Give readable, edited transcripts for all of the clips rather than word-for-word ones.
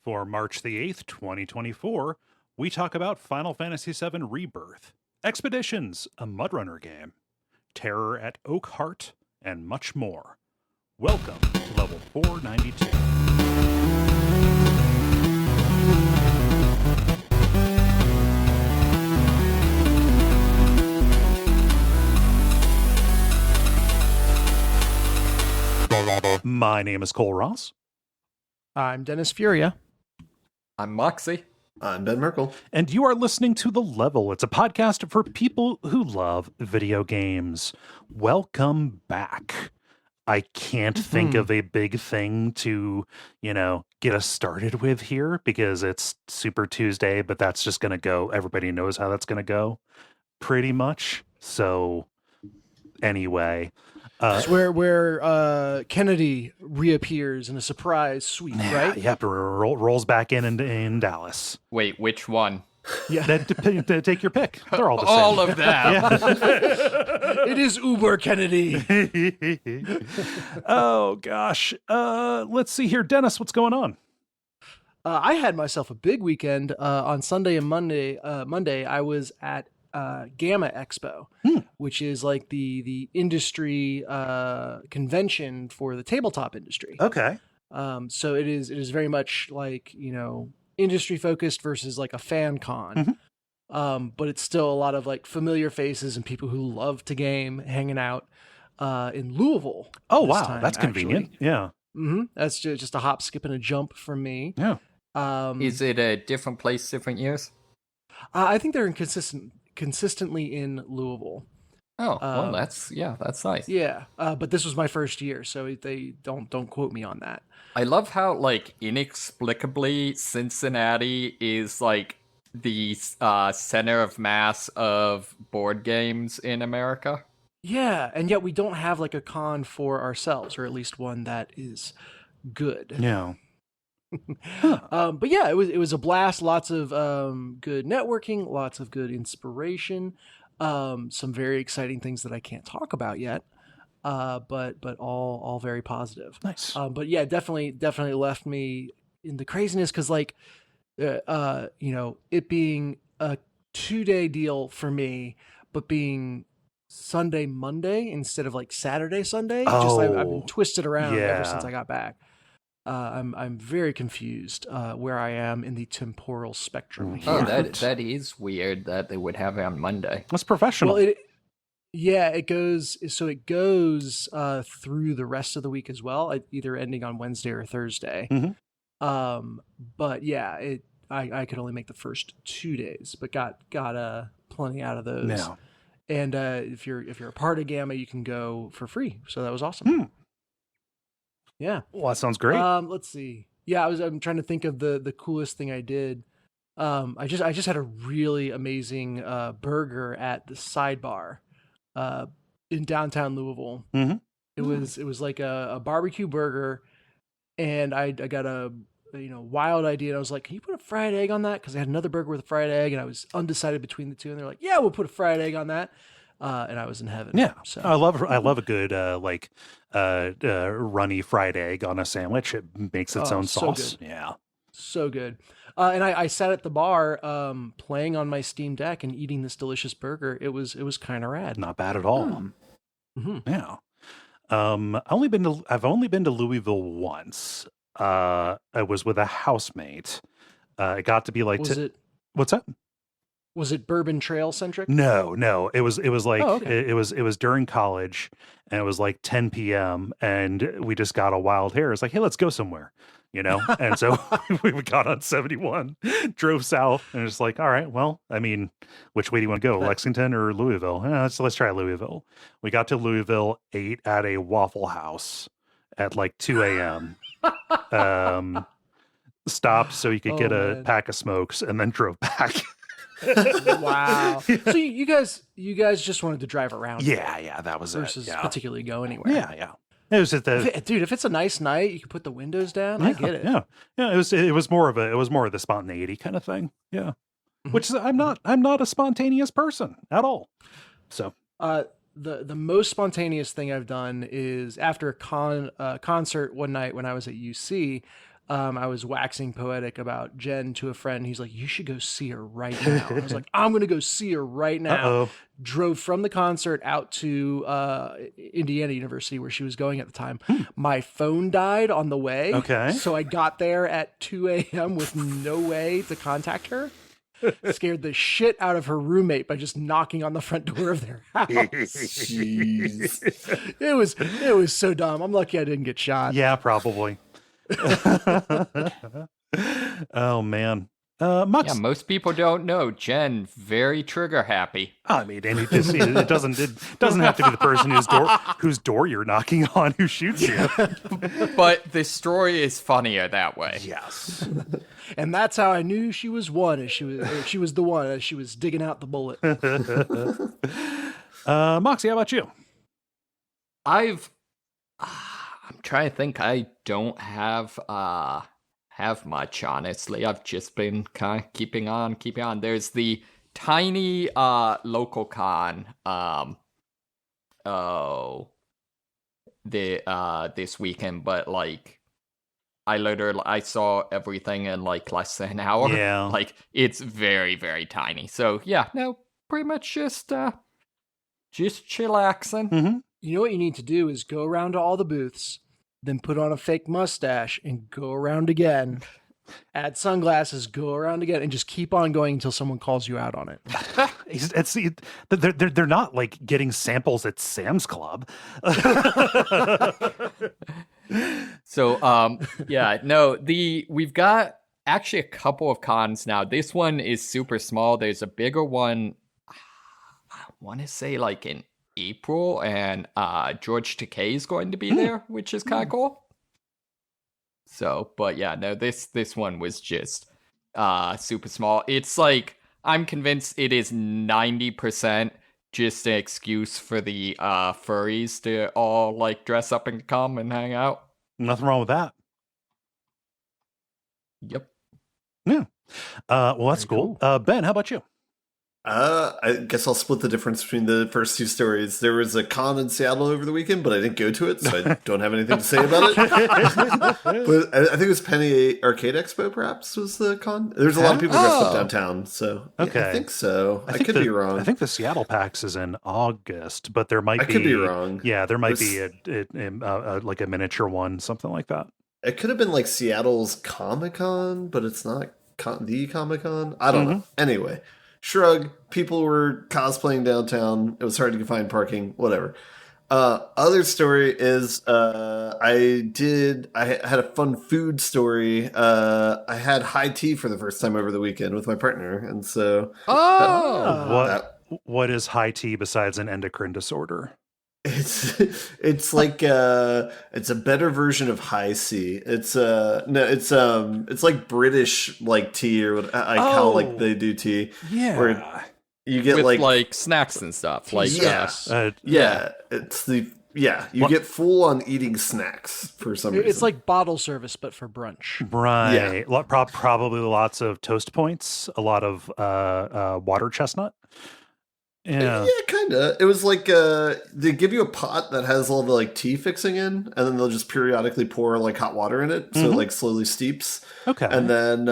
For March the 8th, 2024, we talk about Final Fantasy VII Rebirth, Expeditions, a Mudrunner game, Terror at Oakheart, and much more. Welcome to level 492. My name is Kole Ross. I'm Dennis Furia. I'm Moxie. I'm Ben Merkel. And you are listening to The Level. It's a podcast for people who love video games. Welcome back. I can't think of a big thing to, get us started with here because it's Super Tuesday, but that's just going to go. Everybody knows how that's going to go pretty much. So anyway. It's where Kennedy reappears in a surprise sweep, right? Yep, rolls back in Dallas. Wait, which one? Yeah, take your pick. They're all the same. All of them. It is Uber Kennedy. Oh gosh. Let's see here, Dennis. What's going on? I had myself a big weekend on Sunday and Monday. Monday, I was at Gamma Expo, which is like the industry convention for the tabletop industry. Okay. So it is very much like, industry focused versus like a fan con. But it's still a lot of like familiar faces and people who love to game hanging out in Louisville. Oh, wow. That's convenient. Yeah. That's just a hop, skip, and a jump from me. Yeah. Is it a different place, different years? I think they're consistently in Louisville. Oh, well, that's nice. Yeah, but this was my first year, so they don't quote me on that. I love how, like, inexplicably Cincinnati is, like, the center of mass of board games in America. Yeah, and yet we don't have, like, a con for ourselves, or at least one that is good. Yeah. But yeah, it was a blast. Lots of good networking, lots of good inspiration, some very exciting things that I can't talk about yet, but all very positive. Nice. But yeah, definitely left me in the craziness because it being a 2-day deal for me, but being Sunday Monday instead of like Saturday Sunday. I've been twisted around ever since I got back. I'm very confused where I am in the temporal spectrum here. Oh, that is weird that they would have it on Monday. That's professional. Well, it goes through the rest of the week as well, either ending on Wednesday or Thursday. But yeah, I could only make the first 2 days, but got plenty out of those. Yeah. And if you're a part of Gamma, you can go for free. So that was awesome. Yeah. Well, that sounds great. Let's see. Yeah, I'm trying to think of the coolest thing I did. I just had a really amazing burger at the Sidebar in downtown Louisville. It was like a barbecue burger, and I got a wild idea. And I was like, can you put a fried egg on that? Because I had another burger with a fried egg, and I was undecided between the two. And they're like, yeah, we'll put a fried egg on that. And I was in heaven. Yeah, so I love a good runny fried egg on a sandwich. It makes its own sauce. Good. Yeah, so good. And I sat at the bar playing on my Steam Deck and eating this delicious burger. It was kind of rad. Not bad at all. Yeah. I've only been to Louisville once. I was with a housemate. It got to be like what's that? Was it Bourbon Trail centric? No. It was like it was during college, and it was like 10 p.m. and we just got a wild hair. It's like, hey, let's go somewhere, And so we got on 71, drove south, and it's like, all right, well, I mean, which way do you want to go, Lexington or Louisville? Let's try Louisville. We got to Louisville, ate at a Waffle House at like 2 a.m. Stopped so you could get a pack of smokes, and then drove back. Wow. So you guys just wanted to drive around. Yeah, that was versus it. Yeah. Particularly go anywhere. Yeah. It was just if it's a nice night, you can put the windows down. I get it. Yeah. It was more of the spontaneity kind of thing. Yeah. Which is, I'm not a spontaneous person at all. So the most spontaneous thing I've done is after a concert one night when I was at UC. I was waxing poetic about Jen to a friend. He's like, you should go see her right now. I was like, I'm going to go see her right now. Uh-oh. Drove from the concert out to Indiana University where she was going at the time. My phone died on the way. Okay. So I got there at 2 a.m. with no way to contact her. Scared the shit out of her roommate by just knocking on the front door of their house. Jeez. It was so dumb. I'm lucky I didn't get shot. Yeah, probably. Oh man. Mox. Yeah, most people don't know. Jen, very trigger happy. I mean, and it doesn't have to be the person whose door you're knocking on who shoots you. But the story is funnier that way. Yes. And that's how I knew she was one. As she was the one as she was digging out the bullet. Moxie, how about you? I'm trying to think. I don't have much, honestly. I've just been kind of keeping on. There's the tiny local con this weekend, but like I saw everything in like less than an hour. Yeah. Like it's very, very tiny. So yeah, no, pretty much just chillaxing. Mm-hmm. You know what you need to do is go around to all the booths, then put on a fake mustache and go around again. Add sunglasses, go around again, and just keep on going until someone calls you out on it. They're not like getting samples at Sam's Club. So yeah, no, we've got actually a couple of cons now. This one is super small. There's a bigger one, I want to say like in April, and George Takei is going to be there, which is kind of cool. So, but yeah, no, this one was just super small. It's like, I'm convinced it is 90% just an excuse for the furries to all like dress up and come and hang out. Nothing wrong with that. Yep. Yeah. Well, that's Very cool. Ben, how about you? I guess I'll split the difference between the first two stories. There was a con in Seattle over the weekend, but I didn't go to it, so I don't have anything to say about it. But I think it was Penny Arcade Expo, perhaps, was the con. There's a lot of people dressed up downtown, so Okay. yeah, I think so. I could be wrong. I think the Seattle PAX is in August, but there might be. I could be wrong. Yeah, there might be a like a miniature one, something like that. It could have been like Seattle's Comic-Con, but it's not the Comic-Con. I don't know. Anyway. Shrug, people were cosplaying downtown. It was hard to find parking, whatever. Other story is I had a fun food story. I had high tea for the first time over the weekend with my partner. And so... What is high tea besides an endocrine disorder? It's like it's a better version of high C. It's like British like tea or what, how like they do tea. Yeah, where you get With like snacks and stuff. Like yes, you get full on eating snacks for some reason. it's like bottle service, but for brunch. Right. Probably lots of toast points, a lot of water chestnut. Yeah, kind of. It was like they give you a pot that has all the like tea fixing in, and then they'll just periodically pour like hot water in it, so it like slowly steeps. Okay, and then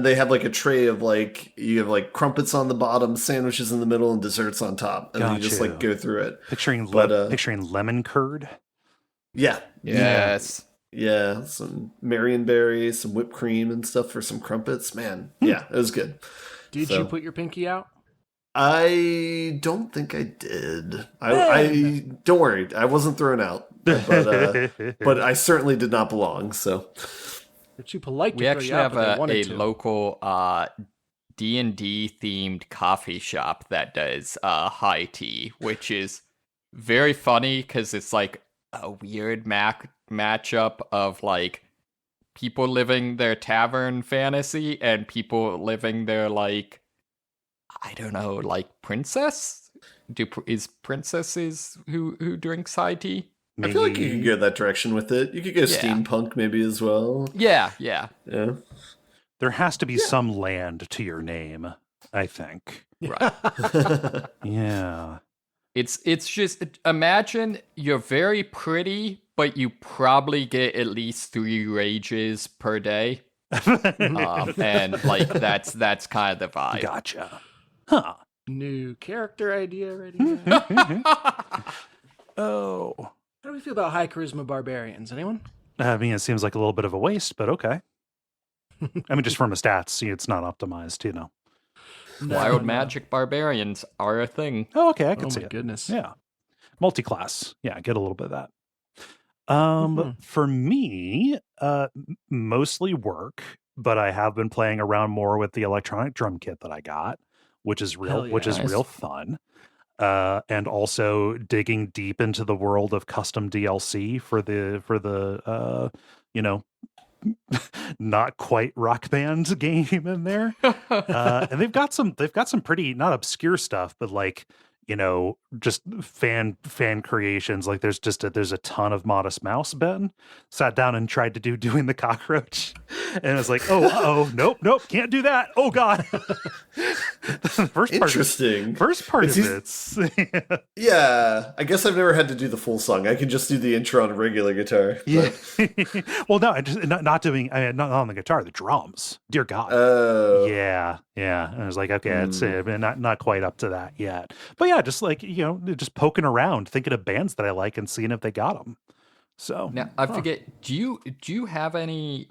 they have like a tray of like you have like crumpets on the bottom, sandwiches in the middle, and desserts on top, and then you just like go through it. Picturing lemon curd. Yeah. Yes. Yeah, some Marionberry, some whipped cream and stuff for some crumpets. Man, yeah, it was good. Did you put your pinky out? I don't think I did. I don't worry, I wasn't thrown out, but I certainly did not belong. So They're too polite to We throw actually you out, have but they a wanted to. local D&D themed coffee shop that does high tea, which is very funny because it's like a weird matchup of like people living their tavern fantasy and people living their like, I don't know, like princess? Is princesses who drinks high tea? I feel like you could go that direction with it. You could go steampunk maybe as well. Yeah. There has to be some land to your name, I think. Right. Yeah. It's just, imagine you're very pretty, but you probably get at least 3 rages per day. And like that's kind of the vibe. Gotcha. Huh. New character idea ready. How Oh. do we feel about high charisma barbarians? Anyone? I mean, it seems like a little bit of a waste, but okay. I mean, just from a stats, it's not optimized, No, Wild no. magic barbarians are a thing. Oh, okay, I can Oh see my it. goodness. Yeah. Multi-class. Yeah, get a little bit of that. Mhm. For me, mostly work, but I have been playing around more with the electronic drum kit that I got, which is Hell yeah. Nice. real fun. And also digging deep into the world of custom DLC for the not quite Rock Band game in there. And they've got some pretty not obscure stuff, but like just fan creations. Like there's a ton of Modest Mouse. Ben sat down and tried to doing the cockroach, and it's like, nope, can't do that. Oh god. The first part of it's Yeah, I guess I've never had to do the full song. I can just do the intro on a regular guitar. yeah. Well, no, I just not on the guitar, the drums. Dear God. Yeah. And I was like, okay, it's not quite up to that yet. But yeah, just like just poking around, thinking of bands that I like and seeing if they got them. So Now I forget. Do you have any?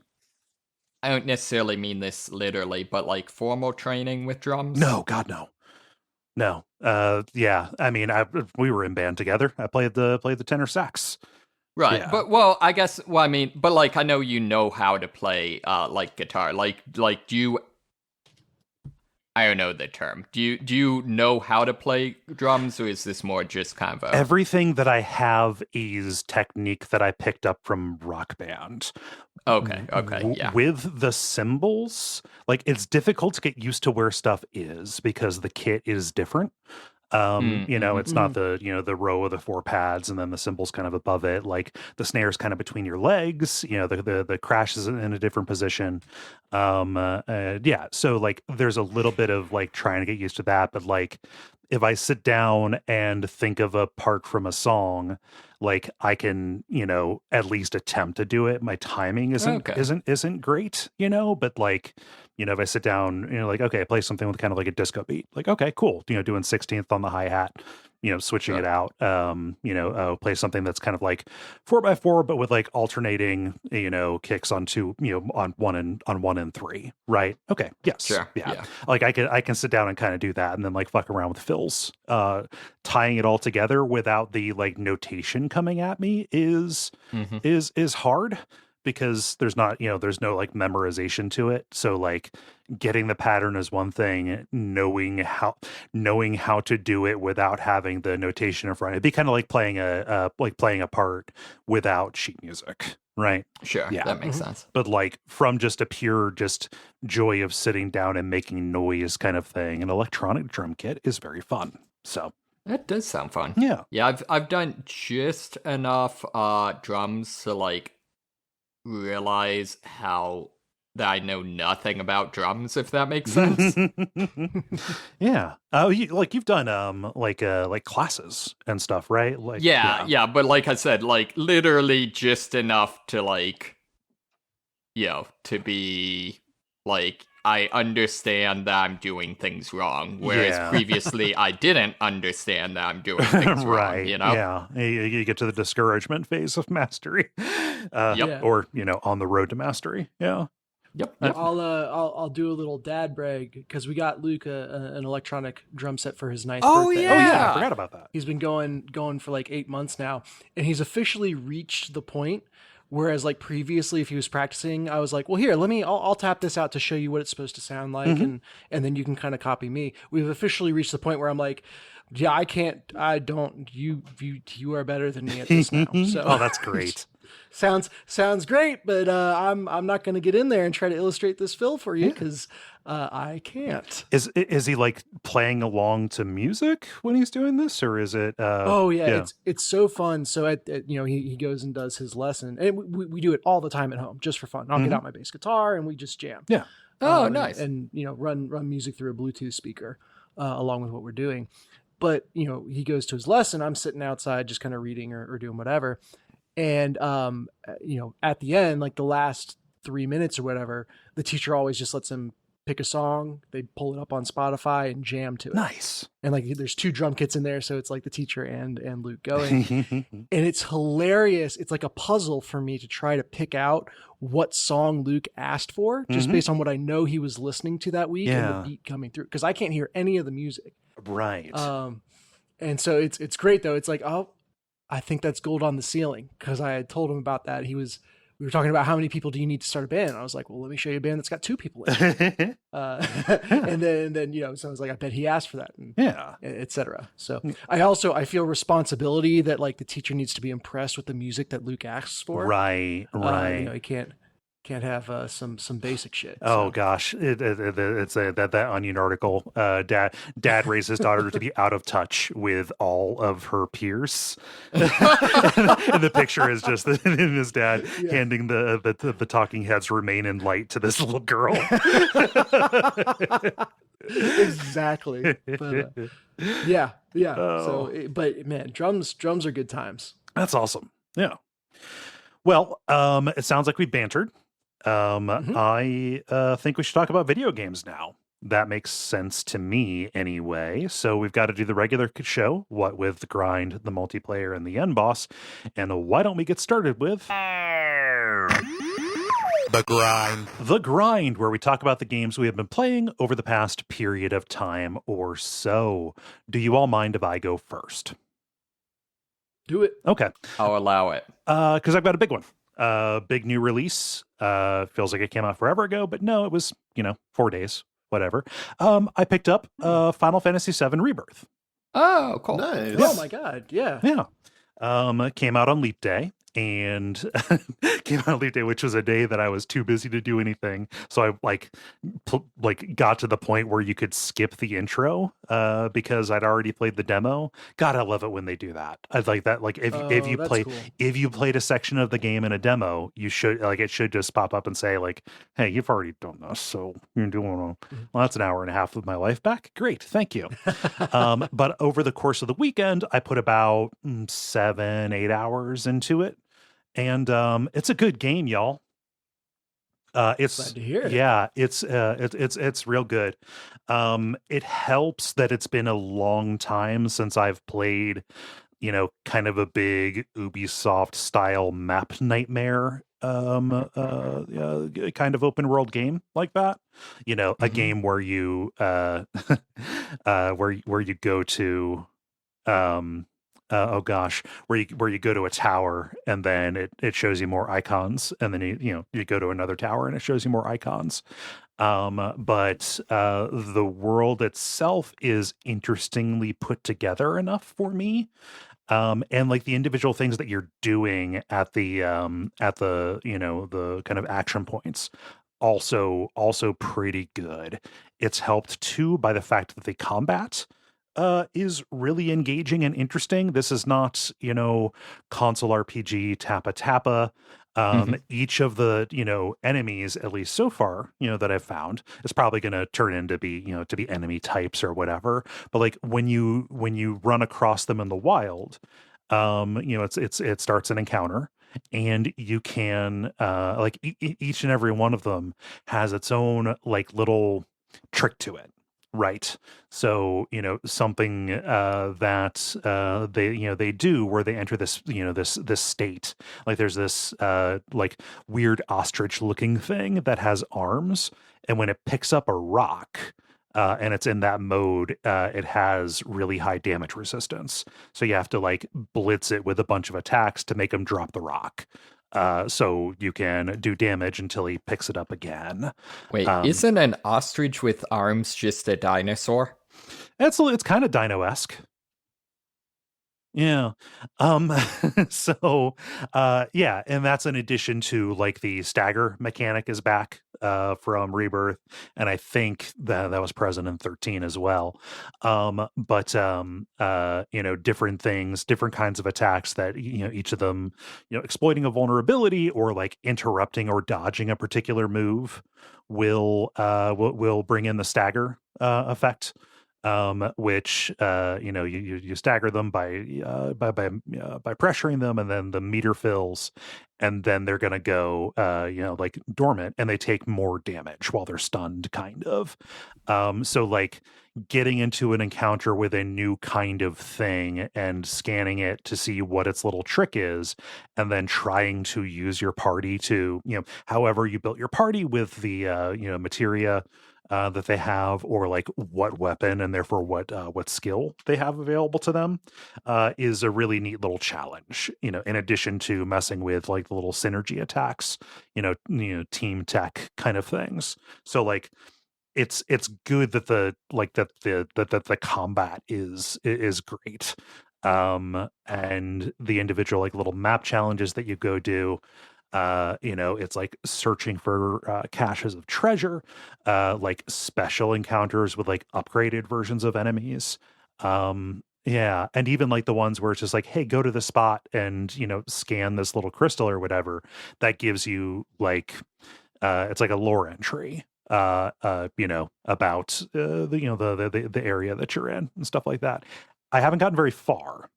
I don't necessarily mean this literally, but like formal training with drums. No, God, no. Yeah. I mean, we were in band together. I played the tenor sax. Right, Yeah. but I guess I mean, but like I know you know how to play like guitar. Like do you? I don't know the term. Do you know how to play drums, or is this more just kind of Everything that I have is technique that I picked up from Rock Band. Okay, yeah. With the cymbals, like it's difficult to get used to where stuff is because the kit is different. It's not the row of the 4 pads and then the cymbals kind of above it. Like the snare's kind of between your legs. The crash is in a different position. Yeah. So like there's a little bit of like trying to get used to that, but like if I sit down and think of a part from a song, like I can, at least attempt to do it. My timing isn't great, but like, if I sit down, like, okay, play something with kind of like a disco beat, like, okay, cool. Doing 16th on the hi-hat, switching it out, play something that's kind of like 4x4, but with like alternating, kicks on 2, on 1 and 3. Right. Okay. Yes. Sure. Yeah. Like I can sit down and kind of do that and then like fuck around with fills, tying it all together without the like notation coming at me is hard. Because there's no like memorization to it. So like getting the pattern is one thing, knowing how to do it without having the notation in front. It'd be kind of like playing a part without sheet music, right? Sure, yeah, that makes sense. But like from just a pure joy of sitting down and making noise kind of thing, an electronic drum kit is very fun. So that does sound fun. Yeah. I've done just enough drums to like realize that I know nothing about drums, if that makes sense. Yeah. You've done like classes and stuff, right? Like yeah, but like I said, like literally just enough to like to be like I understand that I'm doing things wrong, whereas previously I didn't understand that I'm doing things right. wrong, Yeah. You get to the discouragement phase of mastery. Or, on the road to mastery. Yeah. Yep. I'll do a little dad brag because we got Luke an electronic drum set for his 9th Oh birthday. yeah. Oh yeah, I forgot about that. He's been going for like 8 months now, and he's officially reached the point. Whereas like previously, if he was practicing, I was like, well, here, I'll tap this out to show you what it's supposed to sound like. And then you can kind of copy me. We've officially reached the point where I'm like, yeah, you are better than me at this now. So oh, that's great. sounds great, but I'm not going to get in there and try to illustrate this fill for you because I can't. Is he like playing along to music when he's doing this, or is it? It's so fun. So he goes and does his lesson, and we do it all the time at home just for fun. I'll get out my bass guitar and we just jam. Yeah. Oh, nice. And run music through a Bluetooth speaker along with what we're doing. But he goes to his lesson. I'm sitting outside just kind of reading or doing whatever. And at the end, like the last 3 minutes or whatever, the teacher always just lets him pick a song. They pull it up on Spotify and jam to it. Nice. And like there's 2 drum kits in there, so it's like the teacher and Luke going. And it's hilarious. It's like a puzzle for me to try to pick out what song Luke asked for, just based on what I know he was listening to that week and the beat coming through, because I can't hear any of the music. Right. And so it's great though. It's like, oh, I think that's Gold on the Ceiling, because I had told him about that. We were talking about how many people do you need to start a band. I was like, well, let me show you a band that's got 2 people in it. And then, so I was like, I bet he asked for that. And, et cetera. So I feel responsibility that like the teacher needs to be impressed with the music that Luke asks for. Right. He can't have some basic shit. Oh gosh, it's that Onion article. Dad raised his daughter to be out of touch with all of her peers, and the picture is just his dad handing the talking heads Remain in Light to this little girl. Exactly. But, yeah. Oh. So, but man, drums are good times. That's awesome. Yeah. Well, it sounds like we bantered. I think we should talk about video games now. That makes sense to me anyway. So we've got to do the regular show, what with the grind, the multiplayer, and the end boss. And why don't we get started with The Grind. The Grind, where we talk about the games we have been playing over the past period of time or so. Do you all mind if I go first? Do it. Okay. I'll allow it. Because I've got a big one. Big new release. Feels like it came out forever ago, but no, it was, 4 days, whatever. I picked up Final Fantasy VII Rebirth. Oh, cool. Nice. Oh my God. Yeah. Yeah. Came out on Leap Day. And which was a day that I was too busy to do anything. So I got to the point where you could skip the intro because I'd already played the demo. God, I love it when they do that. I like that. Like if you played a section of the game in a demo, you should it should just pop up and say like, hey, you've already done this, so you're doing well. That's an hour and a half of my life back. Great, thank you. But over the course of the weekend, I put about 7-8 hours into it. And it's a good game, y'all. It's glad to hear it. Yeah, it's real good. It helps that it's been a long time since I've played, kind of a big Ubisoft style map nightmare kind of open world game like that. A game where you where you go to where you go to a tower and then it shows you more icons, and then you go to another tower and it shows you more icons. But the world itself is interestingly put together enough for me. And like the individual things that you're doing at the the kind of action points also pretty good. It's helped too by the fact that the combat is really engaging and interesting. This is not, console RPG tappa. Each of the, enemies, at least so far, that I've found, is probably going to turn into to be enemy types or whatever. But like when you run across them in the wild, it starts an encounter. And you can each and every one of them has its own like little trick to it. Right. So, something that they do where they enter this, this state. Like there's this like weird ostrich looking thing that has arms. And when it picks up a rock and it's in that mode, it has really high damage resistance. So you have to like blitz it with a bunch of attacks to make him drop the rock. So you can do damage until he picks it up again. Wait, isn't an ostrich with arms just a dinosaur? It's kind of dino-esque. Yeah. So and that's in addition to like the stagger mechanic is back from Rebirth, and I think that was present in 13 as well. But different things, different kinds of attacks that each of them, exploiting a vulnerability or like interrupting or dodging a particular move will bring in the stagger effect. which you stagger them by pressuring them, and then the meter fills, and then they're gonna go like dormant, and they take more damage while they're stunned, kind of. So like getting into an encounter with a new kind of thing and scanning it to see what its little trick is, and then trying to use your party to, however you built your party with the materia that they have, or like what weapon and therefore what skill they have available to them, is a really neat little challenge. In addition to messing with like the little synergy attacks, team tech kind of things. So like it's good that the combat is great. And the individual like little map challenges that you go do, it's like searching for caches of treasure, like special encounters with like upgraded versions of enemies. Yeah, and even like the ones where it's just like, hey, go to the spot and scan this little crystal or whatever. That gives you like it's like a lore entry about the area that you're in and stuff like that. I haven't gotten very far.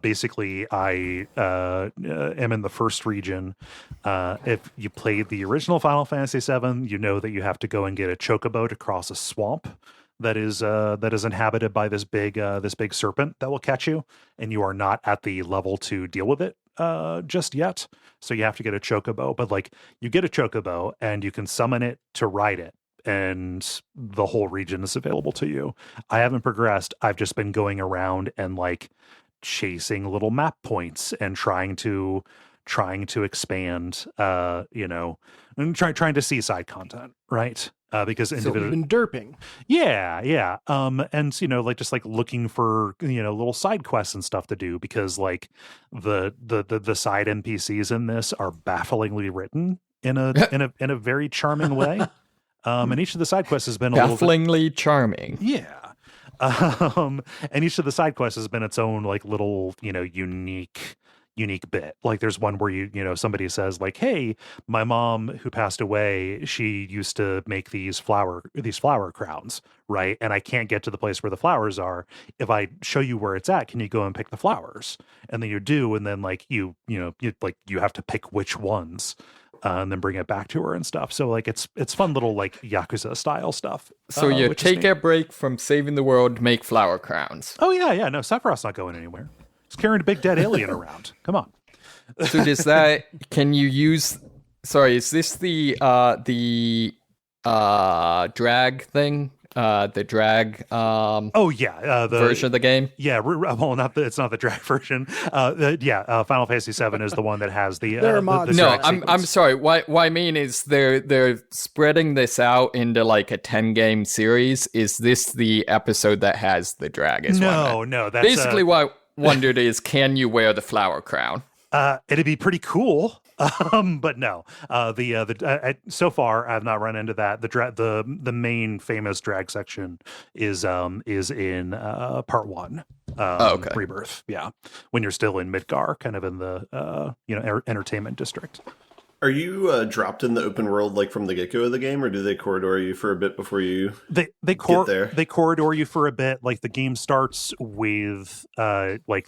Basically, I am in the first region. If you played the original Final Fantasy VII, you know that you have to go and get a chocobo to cross a swamp that is inhabited by this big serpent that will catch you, and you are not at the level to deal with it just yet. So you have to get a chocobo. But like, you get a chocobo and you can summon it to ride it, and the whole region is available to you. I haven't progressed. I've just been going around and like chasing little map points and trying to expand, and trying to see side content, right? Because So we've been derping. yeah. And like just like looking for little side quests and stuff to do, because like the side NPCs in this are bafflingly written in a very charming way. And each of the side quests has been bafflingly charming. Yeah. And each of the side quests has been its own like little, unique bit. Like there's one where somebody says like, hey, my mom who passed away, she used to make these flower crowns, right? And I can't get to the place where the flowers are. If I show you where it's at, can you go and pick the flowers? And then you do, and then like you have to pick which ones. And then bring it back to her and stuff. So like it's fun little like Yakuza style stuff. So you take a break from saving the world to make flower crowns. Oh yeah. No, Sephiroth's not going anywhere. He's carrying a big dead alien around. Come on. So does that? Can you use? Sorry, is this the drag thing? The drag the version of the game. Yeah, well, it's not the drag version. Final Fantasy VII is the one that has the There are mods. No, I'm sorry. What I mean is they're spreading this out into like a 10-game series. Is this the episode that has the drag? No, that's basically what I wondered is, can you wear the flower crown? It'd be pretty cool. But no, so far I've not run into that. The main famous drag section is in part 1. Okay. Rebirth. Yeah. When you're still in Midgar, kind of in the entertainment district. Are you dropped in the open world like from the get-go of the game, or do they corridor you for a bit before you get there? They corridor you for a bit. Like the game starts with like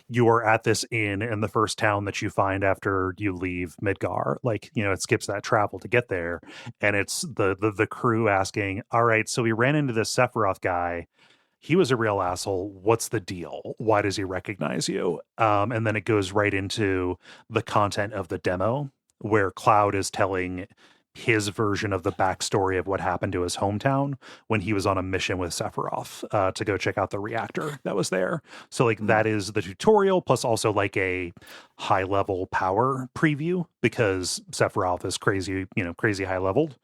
you are at this inn in the first town that you find after you leave Midgar. Like, it skips that travel to get there, and it's the crew asking, all right, so we ran into this Sephiroth guy. He was a real asshole. What's the deal? Why does he recognize you? And then it goes right into the content of the demo, where Cloud is telling his version of the backstory of what happened to his hometown when he was on a mission with Sephiroth to go check out the reactor that was there. So like that is the tutorial, plus also like a high level power preview, because Sephiroth is crazy high leveled,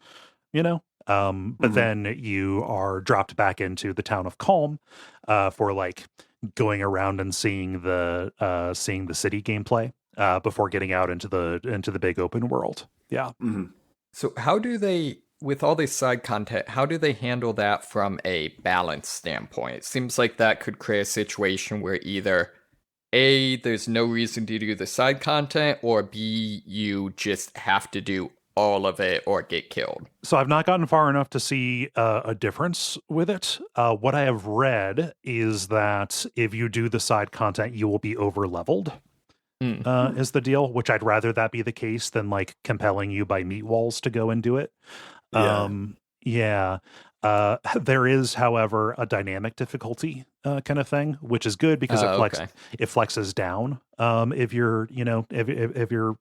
but then you are dropped back into the town of Calm for like going around and seeing the city gameplay. Before getting out into the big open world. Yeah. Mm-hmm. So how do they, with all this side content, how do they handle that from a balance standpoint? It seems like that could create a situation where either A, there's no reason to do the side content, or B, you just have to do all of it or get killed. So I've not gotten far enough to see a difference with it. What I have read is that if you do the side content, you will be over leveled. Is the deal, which I'd rather that be the case than like compelling you by meat walls to go and do it. There is, however, a dynamic difficulty kind of thing, which is good because it flexes down if you're if you're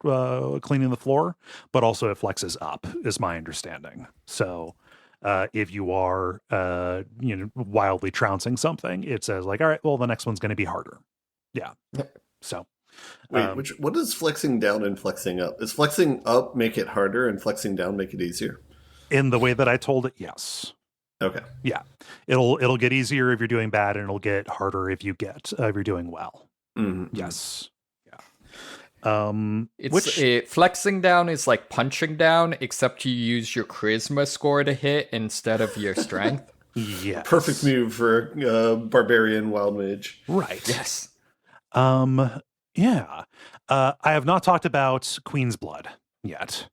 cleaning the floor, but also it flexes up, is my understanding. So if you are wildly trouncing something, it says like, all right, well, the next one's going to be harder. Yeah. So. Wait, what is flexing down and flexing up? Is flexing up make it harder and flexing down make it easier? In the way that I told it, yes. Okay. Yeah. It'll get easier if you're doing bad, and it'll get harder if you're doing well. Mm-hmm. Yes. Yeah. Flexing down is like punching down, except you use your charisma score to hit instead of your strength. Yes. Perfect move for barbarian wild mage. Right. Yes. Yeah. I have not talked about Queen's Blood yet.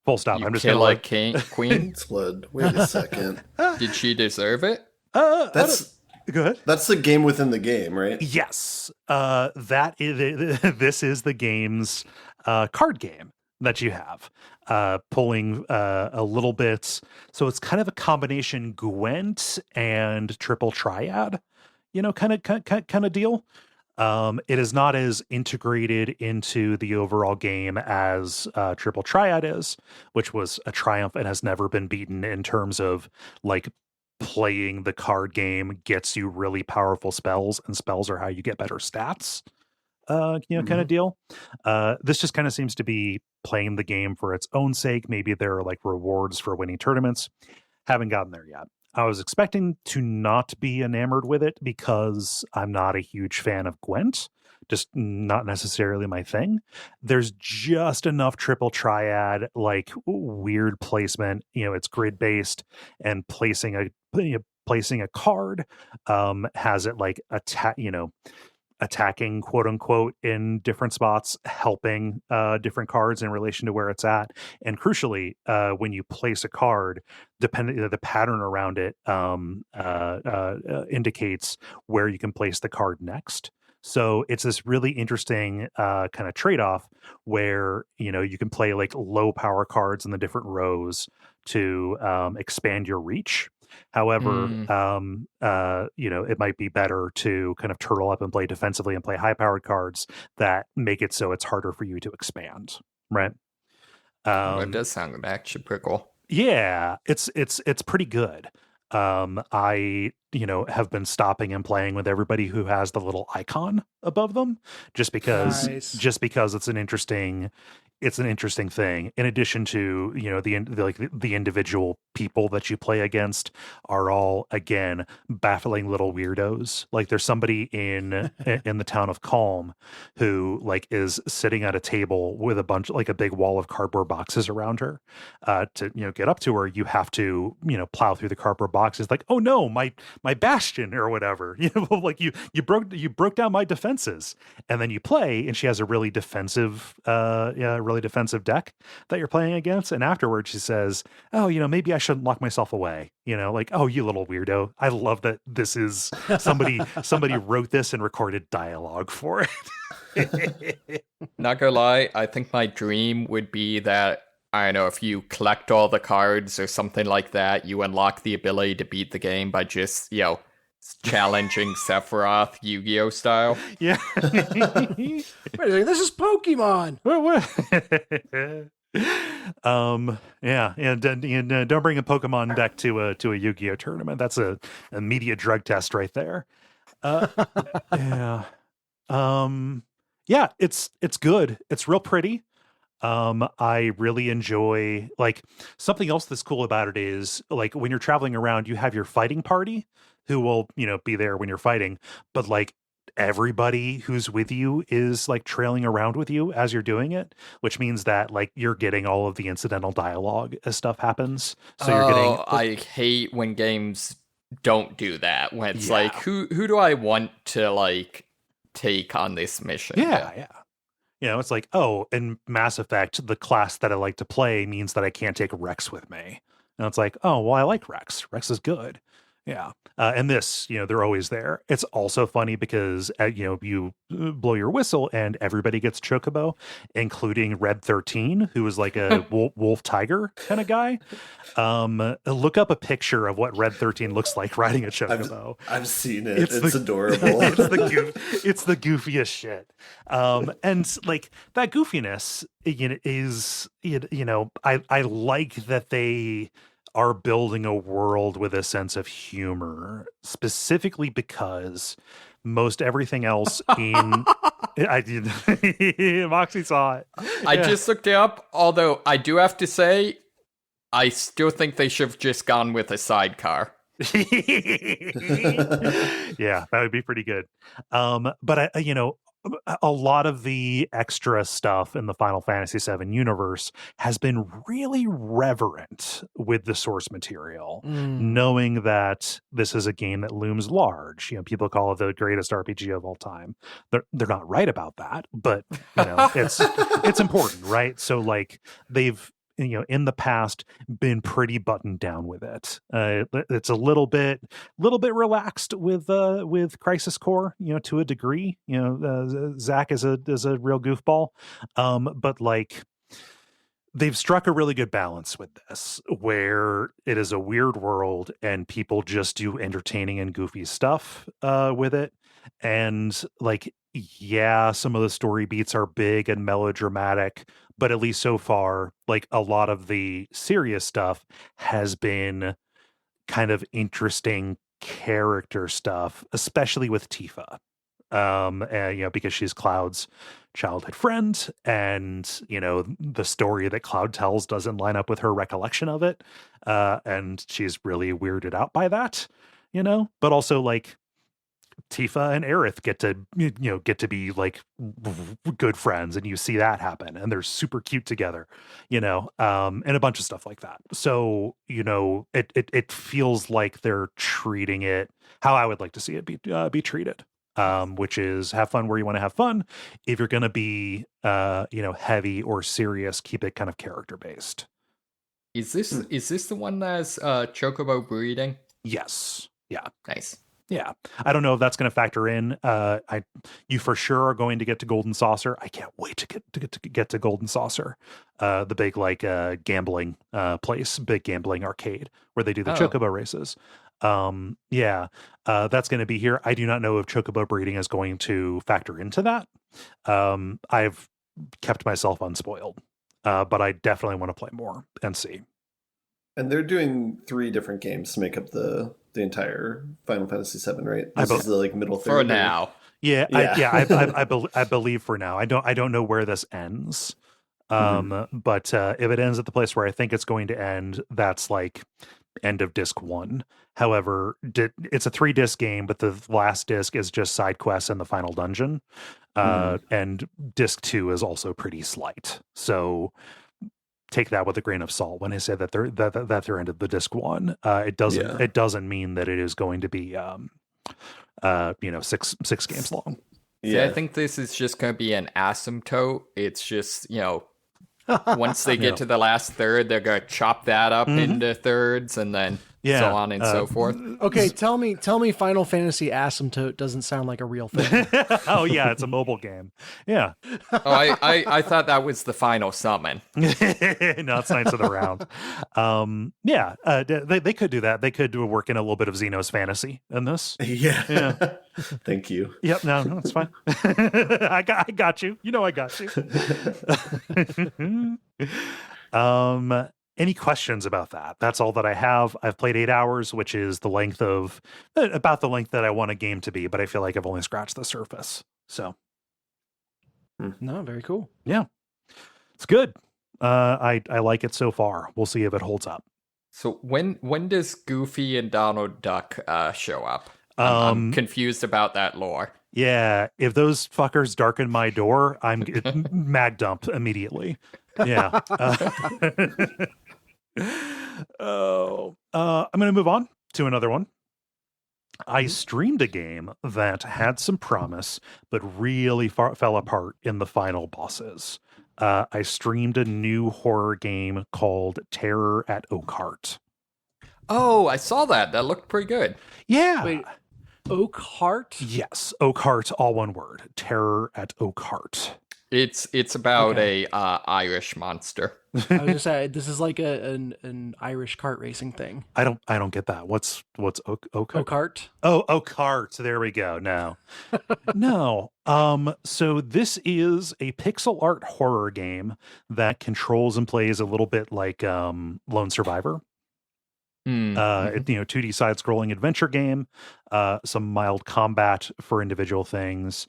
Full stop. You I'm just kill gonna Queen. Queen's Blood. Wait a second. Did she deserve it? That's good. That's the game within the game, right? Yes. That is. This is the game's card game that you have. Pulling a little bit. So it's kind of a combination Gwent and Triple Triad. Kind of deal. It is not as integrated into the overall game as Triple Triad is, which was a triumph and has never been beaten in terms of like playing the card game gets you really powerful spells, and spells are how you get better stats. Kind of deal. This just kind of seems to be playing the game for its own sake. Maybe there are like rewards for winning tournaments. Haven't gotten there yet. I was expecting to not be enamored with it because I'm not a huge fan of Gwent, just not necessarily my thing. There's just enough Triple Triad, like weird placement. It's grid based, and placing a card has it like attacking, quote unquote, in different spots, helping different cards in relation to where it's at. And crucially, when you place a card, depending the pattern around it indicates where you can place the card next. So it's this really interesting kind of trade-off where you can play like low power cards in the different rows to expand your reach. However, it might be better to kind of turtle up and play defensively and play high-powered cards that make it so it's harder for you to expand, right? That does sound actually pretty cool. Yeah, it's pretty good. I have been stopping and playing with everybody who has the little icon above them, just because it's an interesting thing. In addition to the individual people that you play against are all, again, baffling little weirdos. Like there's somebody in the town of Calm who like is sitting at a table with a bunch, like a big wall of cardboard boxes around her. To get up to her, you have to plow through the cardboard boxes. Like, oh no, my bastion or whatever. Like you broke down my defenses. And then you play, and she has a really defensive deck that you're playing against. And afterwards she says, oh, maybe I shouldn't lock myself away. Like, oh, you little weirdo. I love that this is somebody wrote this and recorded dialogue for it. Not gonna lie, I think my dream would be that, I don't know, if you collect all the cards or something like that, you unlock the ability to beat the game by just, challenging Sephiroth Yu-Gi-Oh style. Yeah. Wait a second, this is Pokemon. Don't bring a Pokemon deck to a Yu-Gi-Oh tournament. That's a immediate drug test right there. It's good. It's real pretty. I really enjoy, like, something else that's cool about it is, like, when you're traveling around, you have your fighting party who will, be there when you're fighting, but like everybody who's with you is like trailing around with you as you're doing it, which means that like you're getting all of the incidental dialogue as stuff happens. So you're getting. I hate when games don't do that. When it's like, who do I want to like take on this mission? Yeah. It's like, oh, in Mass Effect, the class that I like to play means that I can't take Rex with me. And it's like, oh, well, I like Rex. Rex is good. Yeah. And this, they're always there. It's also funny because, you blow your whistle and everybody gets Chocobo, including Red 13, who is like a wolf tiger kind of guy. Look up a picture of what Red 13 looks like riding a Chocobo. I've seen it. It's adorable. It's the goofiest shit. And like that goofiness, is, I like that they are building a world with a sense of humor, specifically because most everything else in I did Moxie saw it. I just looked it up, although I do have to say I still think they should have just gone with a sidecar. Yeah, that would be pretty good. But a lot of the extra stuff in the Final Fantasy VII universe has been really reverent with the source material, knowing that this is a game that looms large. People call it the greatest RPG of all time. They're not right about that, but it's important, right? So like they've in the past been pretty buttoned down with it. It's a little bit relaxed with Crisis Core, to a degree. Zach is a real goofball, but like they've struck a really good balance with this, where it is a weird world and people just do entertaining and goofy stuff with it, and like. Yeah, some of the story beats are big and melodramatic, but at least so far, like a lot of the serious stuff has been kind of interesting character stuff, especially with Tifa. And, because she's Cloud's childhood friend, and the story that Cloud tells doesn't line up with her recollection of it, and she's really weirded out by that, but also like Tifa and Aerith get to be like good friends, and you see that happen, and they're super cute together, and a bunch of stuff like that. So it feels like they're treating it how I would like to see it be treated, which is have fun where you want to have fun. If you're going to be heavy or serious, keep it kind of character based. Is this the one that's Chocobo breeding? Yes. Yeah. Nice. Yeah, I don't know if that's going to factor in. You for sure are going to get to Golden Saucer. I can't wait to get to Golden Saucer, the big like gambling place, big gambling arcade where they do the Chocobo races. That's going to be here. I do not know if Chocobo breeding is going to factor into that. I've kept myself unspoiled, but I definitely want to play more and see. And they're doing 3 different games to make up the entire Final Fantasy VII, right? This is the like middle third. For now. Yeah. I believe for now. I don't know where this ends. But if it ends at the place where I think it's going to end, that's like end of disc 1. However, it's a 3-disc game, but the last disc is just side quests and the final dungeon. And disc 2 is also pretty slight. So take that with a grain of salt when I say that they're into the disc 1. It doesn't mean that it is going to be 6 games long. Yeah, see, I think this is just going to be an asymptote. It's just once they get to the last third, they're going to chop that up into thirds, and then so on and so forth. Okay, tell me Final Fantasy Asymptote doesn't sound like a real thing. Oh yeah, it's a mobile game. Yeah. I thought that was the final summon. No, it's Knights of the Round. They could do that. They could work in a little bit of Xenos fantasy in this. Yeah. Thank you. Yep, no, it's fine. I got you. I got you. Any questions about that? That's all that I have. I've played 8 hours, which is about the length that I want a game to be, but I feel like I've only scratched the surface. So, no, very cool. Yeah, it's good. I like it so far. We'll see if it holds up. So when does Goofy and Donald Duck show up? I'm confused about that lore. Yeah, if those fuckers darken my door, I'm mag dump immediately. Yeah. I'm going to move on to another one. I streamed a game that had some promise, but really fell apart in the final bosses. I streamed a new horror game called Terror at Oakheart. Oh, I saw that. That looked pretty good. Yeah. Wait, Oakheart? Yes, Oakheart, all one word. Terror at Oakheart. It's about a Irish monster. I was just saying, this is like an Irish kart racing thing. I don't get that. What's Oakheart? Oakheart? Oh, Oakheart. There we go. No. No. So this is a pixel art horror game that controls and plays a little bit like Lone Survivor. Mm-hmm. 2D side-scrolling adventure game, some mild combat for individual things.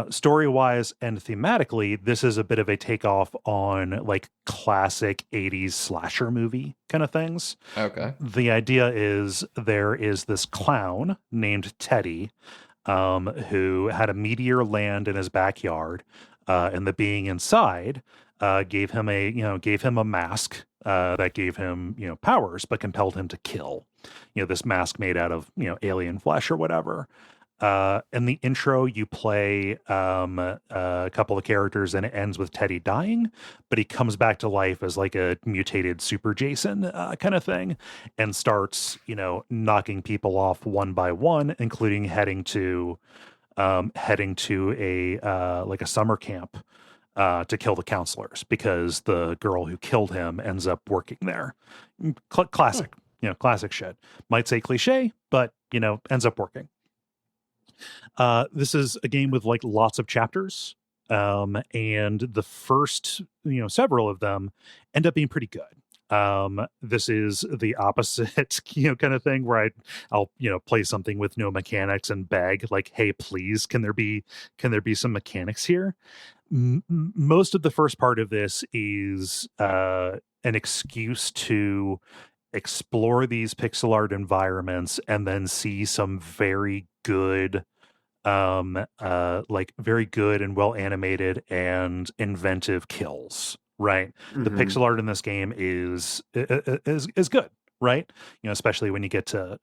Story-wise and thematically, this is a bit of a takeoff on like classic 80s slasher movie kind of things. Okay. The idea is there is this clown named Teddy, who had a meteor land in his backyard, and the being inside gave him a mask that gave him powers, but compelled him to kill. This mask made out of alien flesh or whatever. In the intro, you play a couple of characters, and it ends with Teddy dying, but he comes back to life as like a mutated Super Jason kind of thing, and starts knocking people off one by one, including heading to a like a summer camp to kill the counselors, because the girl who killed him ends up working there. Classic, classic shit. Might say cliche, but ends up working. This is a game with like lots of chapters, and the first several of them end up being pretty good. This is the opposite kind of thing where I'll play something with no mechanics and beg like, hey, please, can there be some mechanics here? Most of the first part of this is an excuse to explore these pixel art environments and then see some very good very good and well animated and inventive kills, right? Mm-hmm. The pixel art in this game is good, right? Especially when you get to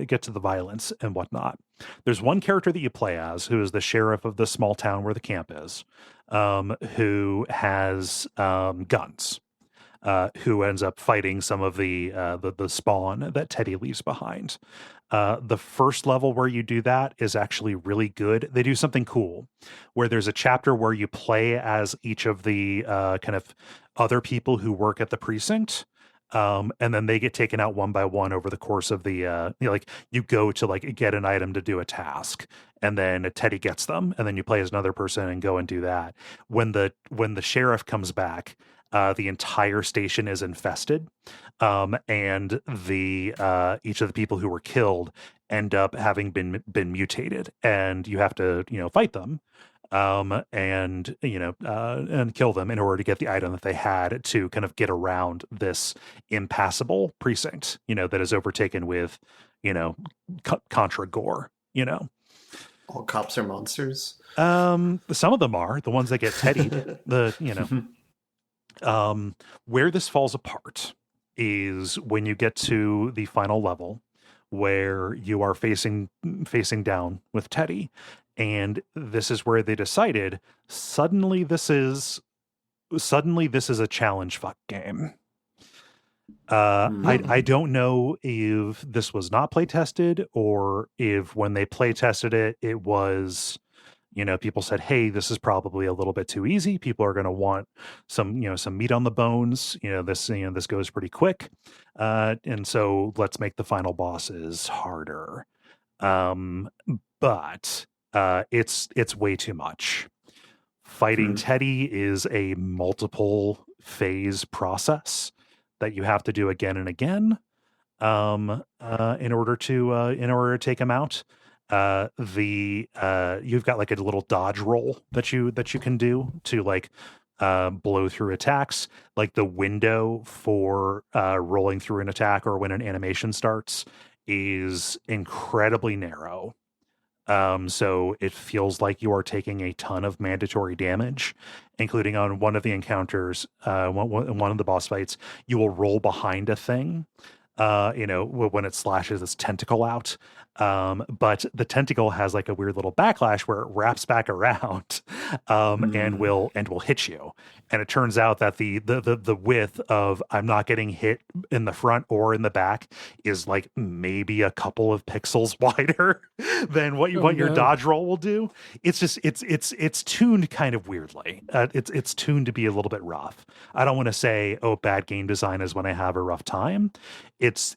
get to the violence and whatnot. There's one character that you play as who is the sheriff of the small town where the camp is, who has guns. Who ends up fighting some of the spawn that Teddy leaves behind. The first level where you do that is actually really good. They do something cool where there's a chapter where you play as each of the kind of other people who work at the precinct. And then they get taken out one by one over the course of the you go to like get an item to do a task, and then Teddy gets them, and then you play as another person and go and do that. When the sheriff comes back, the entire station is infested, and the each of the people who were killed end up having been mutated, and you have to fight them, and kill them in order to get the item that they had to kind of get around this impassable precinct that is overtaken with contra gore. All cops are monsters. Some of them are the ones that get teddied. Where this falls apart is when you get to the final level where you are facing down with Teddy, and this is where they decided suddenly this is a challenge fuck game. I don't know if this was not play tested or if when they play tested it was people said, hey, this is probably a little bit too easy. People are going to want some meat on the bones. This goes pretty quick. And so let's make the final bosses harder. But it's way too much. Fighting Teddy is a multiple phase process that you have to do again and again in order to take him out. You've got like a little dodge roll that you can do to like blow through attacks. Like the window for rolling through an attack or when an animation starts is incredibly narrow. So it feels like you are taking a ton of mandatory damage, including on one of the encounters, one of the boss fights, you will roll behind a thing. when it slashes its tentacle out. But the tentacle has like a weird little backlash where it wraps back around, and will hit you. And it turns out that the width of I'm not getting hit in the front or in the back is like maybe a couple of pixels wider than what your dodge roll will do. It's just it's tuned kind of weirdly. It's tuned to be a little bit rough. I don't want to say, oh, bad game design is when I have a rough time. It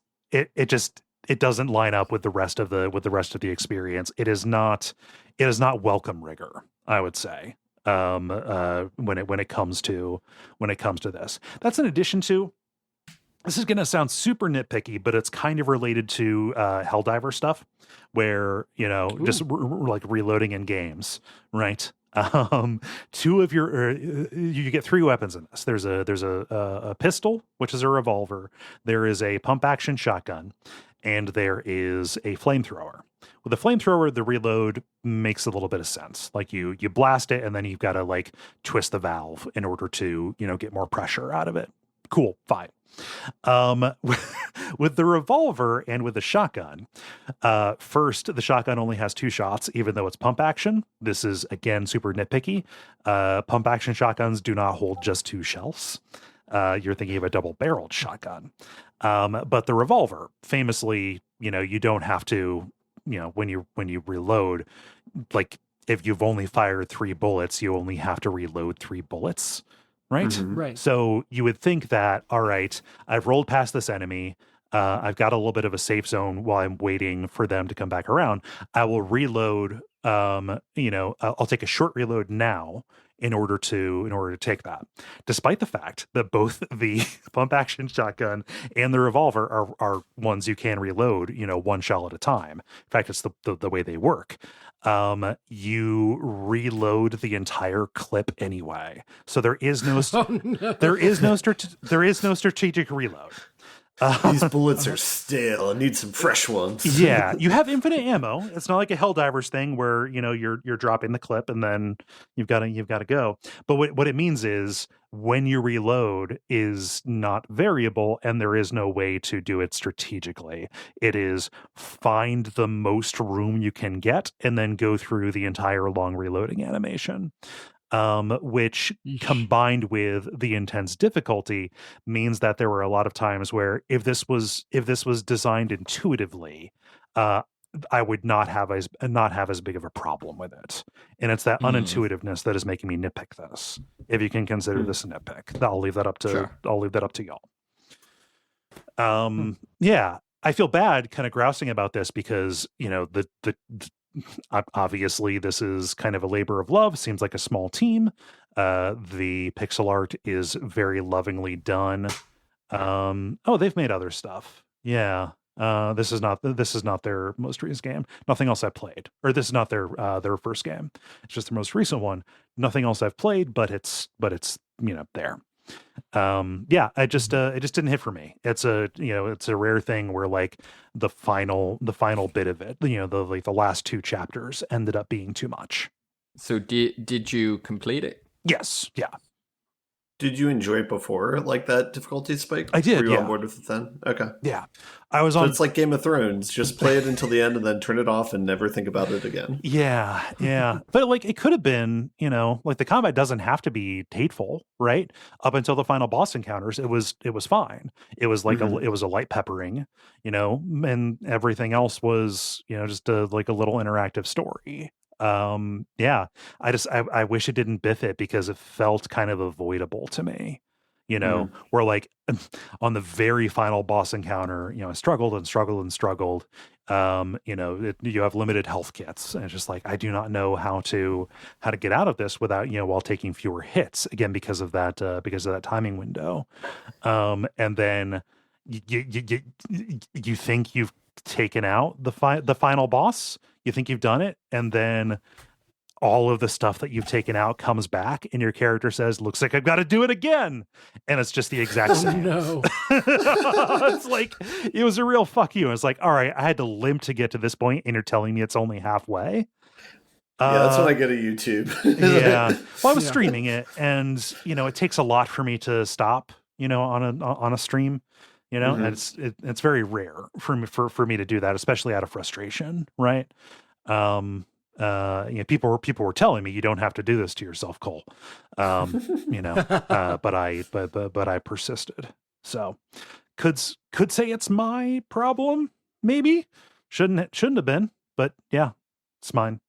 doesn't line up with the rest of the experience. It is not welcome rigor, I would say. When it comes to this. That's in addition to, this is going to sound super nitpicky, but it's kind of related to Helldiver stuff, where just like reloading in games, right? Two of your you get three weapons in this. There's a pistol, which is a revolver. There is a pump action shotgun, and there is a flamethrower. With the flamethrower, the reload makes a little bit of sense. Like you blast it, and then you've got to like twist the valve in order to get more pressure out of it. Cool, fine. With the revolver and with the shotgun, first, the shotgun only has 2 shots, even though it's pump action. This is, again, super nitpicky. Pump action shotguns do not hold just 2 shells. You're thinking of a double-barreled shotgun. But the revolver, famously, you don't have to, when you reload, like if you've only fired 3 bullets, you only have to reload 3 bullets. Right? Mm-hmm. Right. So you would think that, all right, I've rolled past this enemy. I've got a little bit of a safe zone while I'm waiting for them to come back around. I will reload. I'll take a short reload now in order to take that. Despite the fact that both the pump action shotgun and the revolver are ones you can reload, 1 shell at a time. In fact, it's the way they work. You reload the entire clip anyway. So there is no there is no strategic reload. These bullets are stale. I need some fresh ones. Yeah, you have infinite ammo. It's not like a Helldivers thing where you're dropping the clip and then you've got to go. But what it means is when you reload is not variable, and there is no way to do it strategically. It is find the most room you can get and then go through the entire long reloading animation. Which combined with the intense difficulty means that there were a lot of times where if this was designed intuitively, I would not have as big of a problem with it. And it's that unintuitiveness that is making me nitpick this. If you can consider this a nitpick, I'll leave that up to y'all. Yeah, I feel bad kind of grousing about this because obviously this is kind of a labor of love. Seems like a small team. The pixel art is very lovingly done. They've made other stuff. Yeah. This is not their most recent game. Nothing else I've played. Or this is not their first game. It's just their most recent one. Nothing else I've played, but it's there. It just didn't hit for me. It's a rare thing where like the final bit of it, the last 2 chapters ended up being too much. So did you complete it? Yes. Yeah. Did you enjoy it before, like that difficulty spike? I did. Were you on board with it then? Okay. Yeah, I was on. So it's like Game of Thrones. Just play it until the end and then turn it off and never think about it again. Yeah. But like it could have been, like the combat doesn't have to be hateful, right? Up until the final boss encounters, it was fine. It was like it was a light peppering, and everything else was, just a little interactive story. I wish it didn't biff it because it felt kind of avoidable to me, where like on the very final boss encounter, I struggled. You have limited health kits, and it's just like I do not know how to get out of this without while taking fewer hits, again because of that timing window. And then you think you've taken out the final boss. You think you've done it, and then all of the stuff that you've taken out comes back, and your character says, "Looks like I've got to do it again," and it's just the exact same. No, it's like it was a real fuck you. And it's like, all right, I had to limp to get to this point, and you're telling me it's only halfway. Yeah, that's what I get at YouTube. Yeah, well, I was streaming it, and it takes a lot for me to stop. On a stream. You know, and it's very rare for me to do that, especially out of frustration, right? People were telling me you don't have to do this to yourself, Kole. But I persisted. So could say it's my problem, maybe. Shouldn't have been, but yeah, it's mine.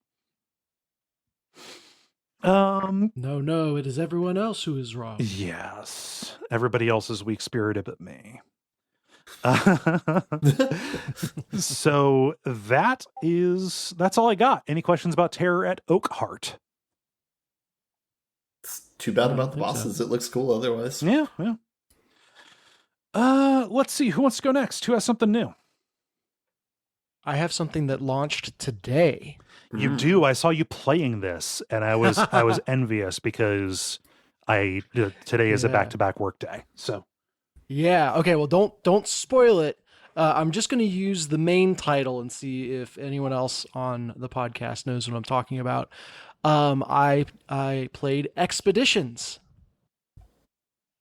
No, it is everyone else who is wrong. Yes, everybody else is weak-spirited but me. So that's all I got. Any questions about Terror at Oakheart? It's too bad about the bosses. So. It looks cool otherwise. Yeah. Let's see. Who wants to go next? Who has something new? I have something that launched today. You do. I saw you playing this, and I was envious because today is a back-to-back work day. So yeah. Okay. Well, don't spoil it. I'm just going to use the main title and see if anyone else on the podcast knows what I'm talking about. I played Expeditions.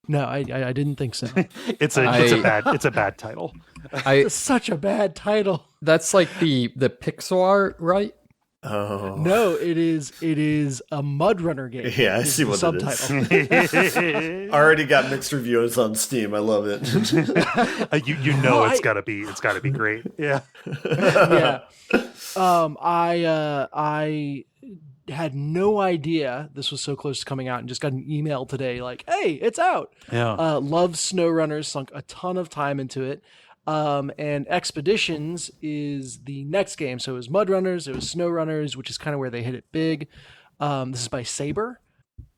No, I didn't think so. It's a bad title. It's such a bad title. That's like the pixel art, right? Oh no! It is a Mudrunner game. Yeah, I see what it is. Already got mixed reviews on Steam. I love it. It's gotta be great. Yeah. Yeah. I had no idea this was so close to coming out, and just got an email today like, "Hey, it's out." Yeah. Love SnowRunners, sunk a ton of time into it. And Expeditions is the next game. So it was Mudrunners, it was SnowRunners, which is kind of where they hit it big. This is by Saber,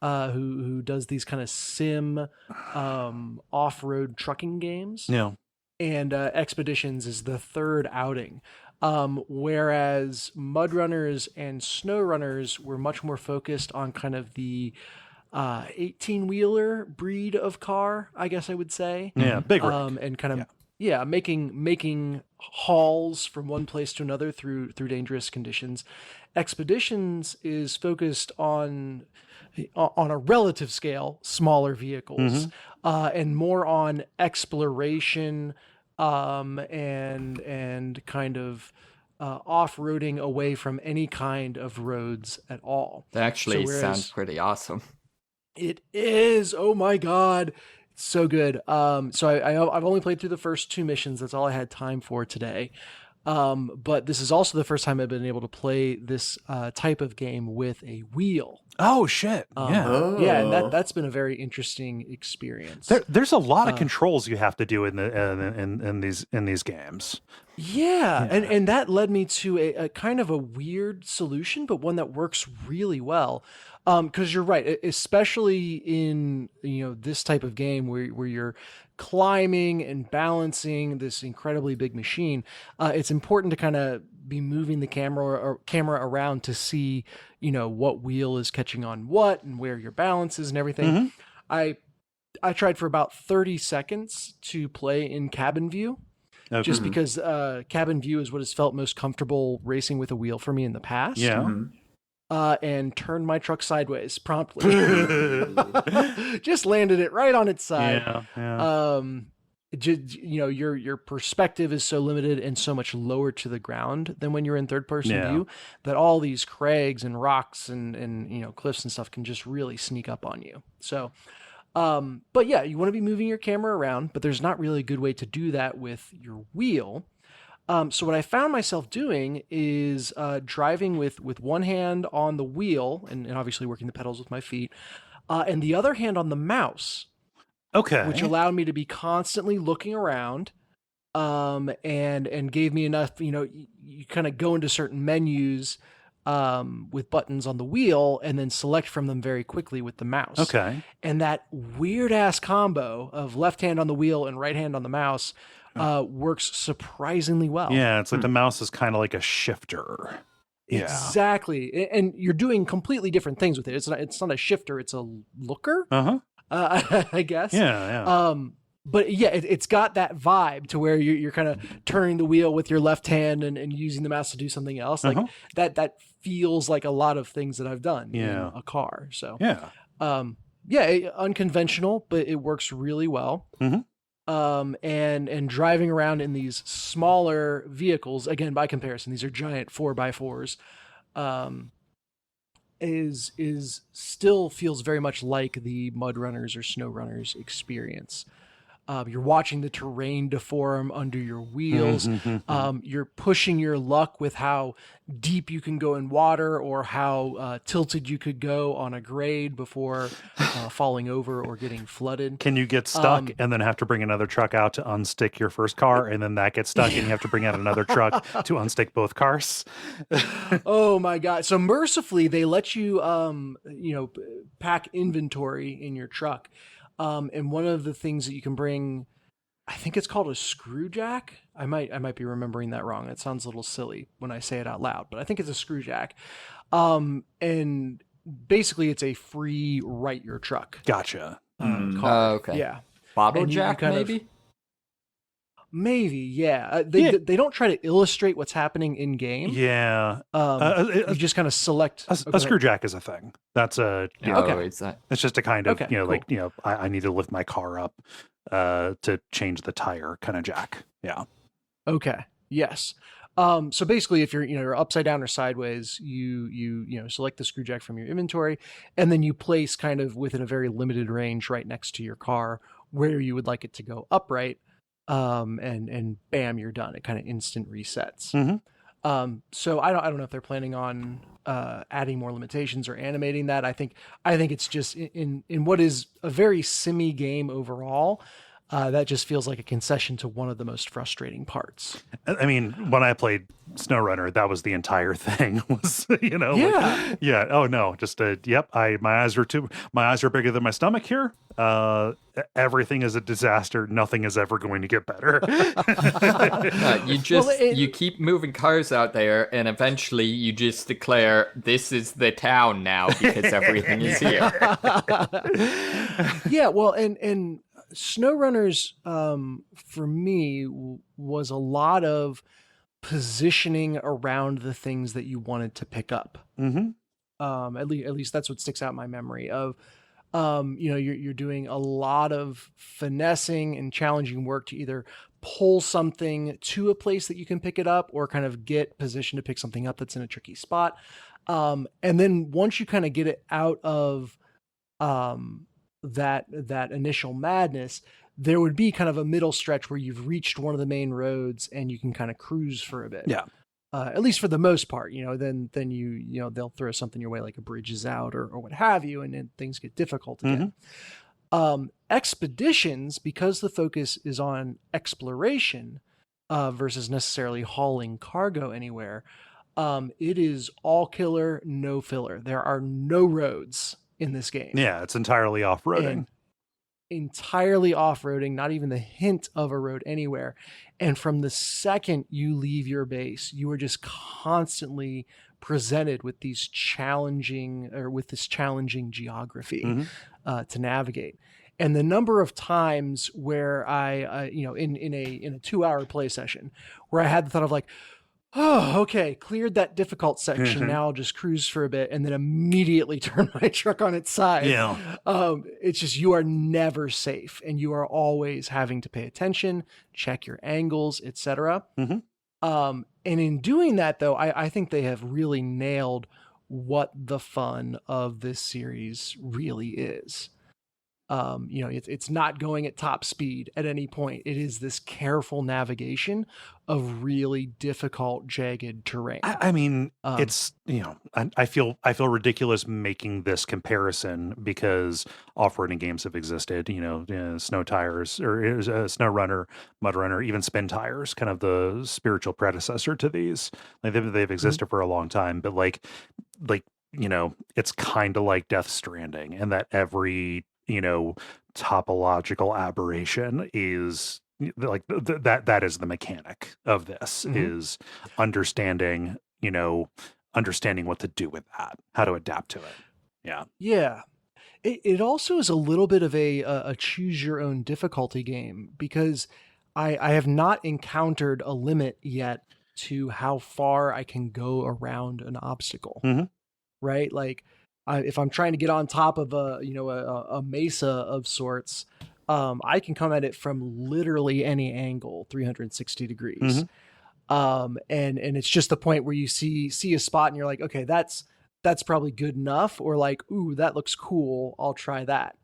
who does these kind of sim off-road trucking games. Yeah. And Expeditions is the third outing. Whereas Mudrunners and SnowRunners were much more focused on kind of the 18-wheeler breed of car, I guess I would say. Yeah, big rig. And kind of making hauls from one place to another through dangerous conditions. Expeditions is focused on a relative scale, smaller vehicles, and more on exploration, and kind of off-roading away from any kind of roads at all. That actually sounds pretty awesome. It is. Oh my God. It's so good. So I've only played through the first 2 missions. That's all I had time for today. But this is also the first time I've been able to play this type of game with a wheel. Oh shit! Yeah, yeah, and that's been a very interesting experience. There's a lot of controls you have to do in these games. Yeah, and that led me to a kind of a weird solution, but one that works really well. Because you're right, especially in this type of game where you're climbing and balancing this incredibly big machine, it's important to kind of be moving the camera around to see what wheel is catching on what and where your balance is and everything. I tried for about 30 seconds to play in cabin view. Okay. Just because cabin view is what has felt most comfortable racing with a wheel for me in the past. Yeah. And turned my truck sideways promptly. Just landed it right on its side. Yeah. Your perspective is so limited and so much lower to the ground than when you're in third person view that all these crags and rocks and cliffs and stuff can just really sneak up on you. So, but yeah, you want to be moving your camera around, but there's not really a good way to do that with your wheel. So what I found myself doing is driving with one hand on the wheel and obviously working the pedals with my feet, and the other hand on the mouse. Okay. Which allowed me to be constantly looking around, and gave me enough. You kind of go into certain menus with buttons on the wheel and then select from them very quickly with the mouse. Okay. And that weird ass combo of left hand on the wheel and right hand on the mouse works surprisingly well. Yeah, it's like the mouse is kind of like a shifter. Yeah. Exactly. And you're doing completely different things with it. It's not a shifter, it's a looker. I guess. Yeah. But yeah, it's got that vibe to where you're kind of turning the wheel with your left hand and using the mouse to do something else. Like that feels like a lot of things that I've done in a car. So unconventional, but it works really well. and driving around in these smaller vehicles. Again, by comparison, these are giant 4x4s. Is still feels very much like the Mudrunners or SnowRunners experience. You're watching the terrain deform under your wheels. You're pushing your luck with how deep you can go in water or how tilted you could go on a grade before falling over or getting flooded. Can you get stuck and then have to bring another truck out to unstick your first car, and then that gets stuck and you have to bring out another truck to unstick both cars? Oh my God. So mercifully, they let you, pack inventory in your truck. And one of the things that you can bring, I think it's called a screw jack. I might be remembering that wrong. It sounds a little silly when I say it out loud, but I think it's a screw jack. And basically it's a free write your truck. Gotcha. Car. Okay. Yeah. Bottle jack, maybe? Maybe, yeah. They don't try to illustrate what's happening in game. Yeah. You just kind of select a screw jack is a thing. That's a it's just a kind of cool. I need to lift my car up to change the tire kind of jack. Yeah. Okay. Yes. So basically, if you're upside down or sideways, you select the screw jack from your inventory, and then you place kind of within a very limited range right next to your car where you would like it to go upright. And bam, you're done. It kind of instant resets. So I don't know if they're planning on adding more limitations or animating that. I think it's just in what is a very simmy game overall. That just feels like a concession to one of the most frustrating parts. I mean, when I played SnowRunner, that was the entire thing. Was oh no, just my eyes are bigger than my stomach here. Everything is a disaster. Nothing is ever going to get better. You keep moving cars out there, and eventually you just declare this is the town now because everything is here. Yeah, well, and SnowRunners, for me, was a lot of positioning around the things that you wanted to pick up. At least that's what sticks out in my memory of. You're doing a lot of finessing and challenging work to either pull something to a place that you can pick it up or kind of get positioned to pick something up that's in a tricky spot. And then once you kind of get it out of that initial madness, there would be kind of a middle stretch where you've reached one of the main roads and you can kind of cruise for a bit. Yeah. At least for the most part, then they'll throw something your way like a bridge is out or what have you, and then things get difficult again. Expeditions, because the focus is on exploration versus necessarily hauling cargo anywhere, it is all killer, no filler. There are no roads in this game. Yeah, it's entirely off-roading. Entirely off-roading, not even the hint of a road anywhere. And from the second you leave your base, you are just constantly presented with this challenging geography to navigate. And the number of times where I in a 2-hour play session where I had the thought of like, oh, okay, cleared that difficult section. Now I'll just cruise for a bit and then immediately turn my truck on its side. Yeah. It's just, you are never safe and you are always having to pay attention, check your angles, etc. And in doing that, though, I think they have really nailed what the fun of this series really is. It's not going at top speed at any point. It is this careful navigation of really difficult, jagged terrain. I mean, it's, I feel ridiculous making this comparison because off-roading games have existed, snow tires or SnowRunner, Mudrunner, even spin tires, kind of the spiritual predecessor to these. Like they've existed for a long time, but like, it's kind of like Death Stranding, and that every topological aberration is like that is the mechanic of this, is understanding what to do with that, how to adapt to it. Yeah. It also is a little bit of a choose your own difficulty game, because I have not encountered a limit yet to how far I can go around an obstacle. Right? Like, if I'm trying to get on top of a mesa of sorts, I can come at it from literally any angle, 360 degrees. And it's just the point where you see a spot and you're like, okay, that's probably good enough, or like, ooh, that looks cool, I'll try that.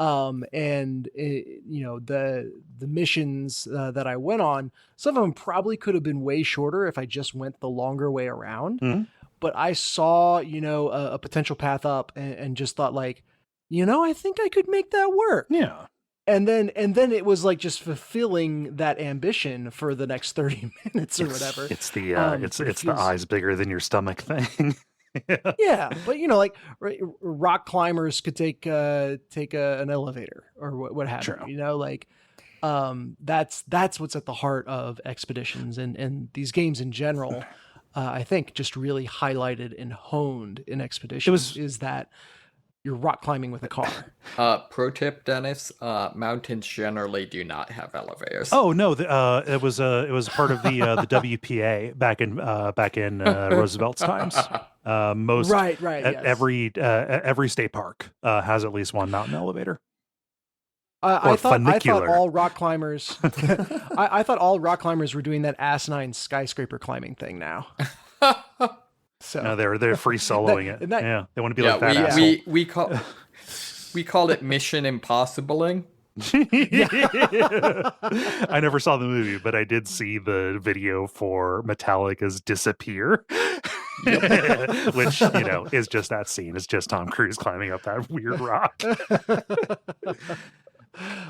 And the missions that I went on, some of them probably could have been way shorter if I just went the longer way around. But I saw, a potential path up and just thought like, I think I could make that work. Yeah. And then it was like just fulfilling that ambition for the next 30 minutes or whatever. It's the the eyes bigger than your stomach thing. Yeah, but like rock climbers could take an elevator or what have you. That's what's at the heart of expeditions and these games in general. I think just really highlighted and honed in expeditions is that you're rock climbing with a car. Pro tip, Dennis: mountains generally do not have elevators. Oh no, it was part of the WPA back in Roosevelt's times. Most right. Yes. Every state park has at least one mountain elevator. I thought all rock climbers. I thought all rock climbers were doing that asinine skyscraper climbing thing now. So no, they're free soloing it. Yeah, they want to be like that. We call it Mission Impossibling. I never saw the movie, but I did see the video for Metallica's "Disappear," which is just that scene. It's just Tom Cruise climbing up that weird rock.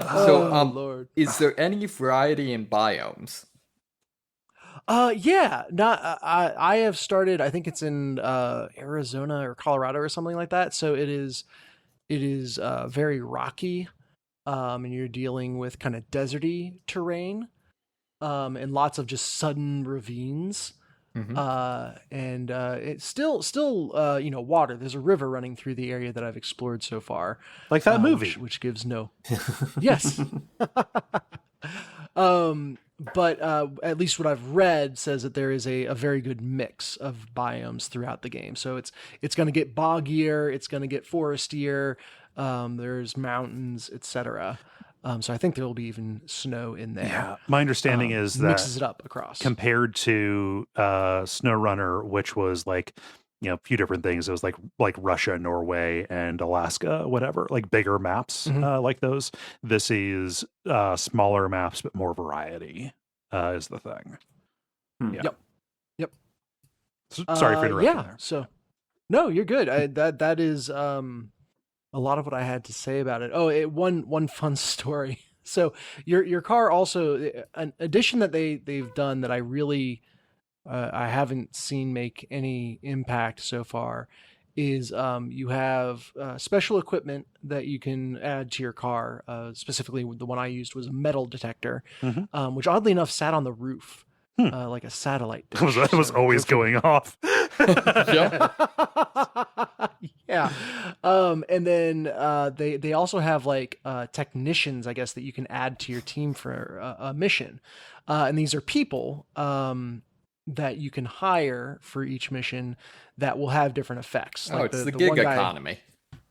So, Lord, is there any variety in biomes? Yeah. I have started. I think it's in Arizona or Colorado or something like that. So it is very rocky, and you're dealing with kind of deserty terrain, and lots of just sudden ravines. And it's still water. There's a river running through the area that I've explored so far, like that movie, which gives no. Yes. But at least what I've read says that there is a very good mix of biomes throughout the game. So it's going to get boggier, it's going to get forestier. There's mountains, etc. So I think there will be even snow in there. Yeah, my understanding is that mixes it up across compared to SnowRunner, which was like a few different things. It was like Russia, Norway, and Alaska, whatever, like bigger maps like those. This is smaller maps, but more variety is the thing. Yeah. Yep. Sorry for interrupting. Yeah. So, no, you're good. That is a lot of what I had to say about it. One fun story. So your car also, an addition that they've done that I really I haven't seen make any impact so far is you have special equipment that you can add to your car. Specifically, the one I used was a metal detector, which oddly enough sat on the roof like a satellite dish. It was always going off. Yeah. And then they also have like technicians, I guess, that you can add to your team for a mission. And these are people that you can hire for each mission that will have different effects. Like it's the gig economy.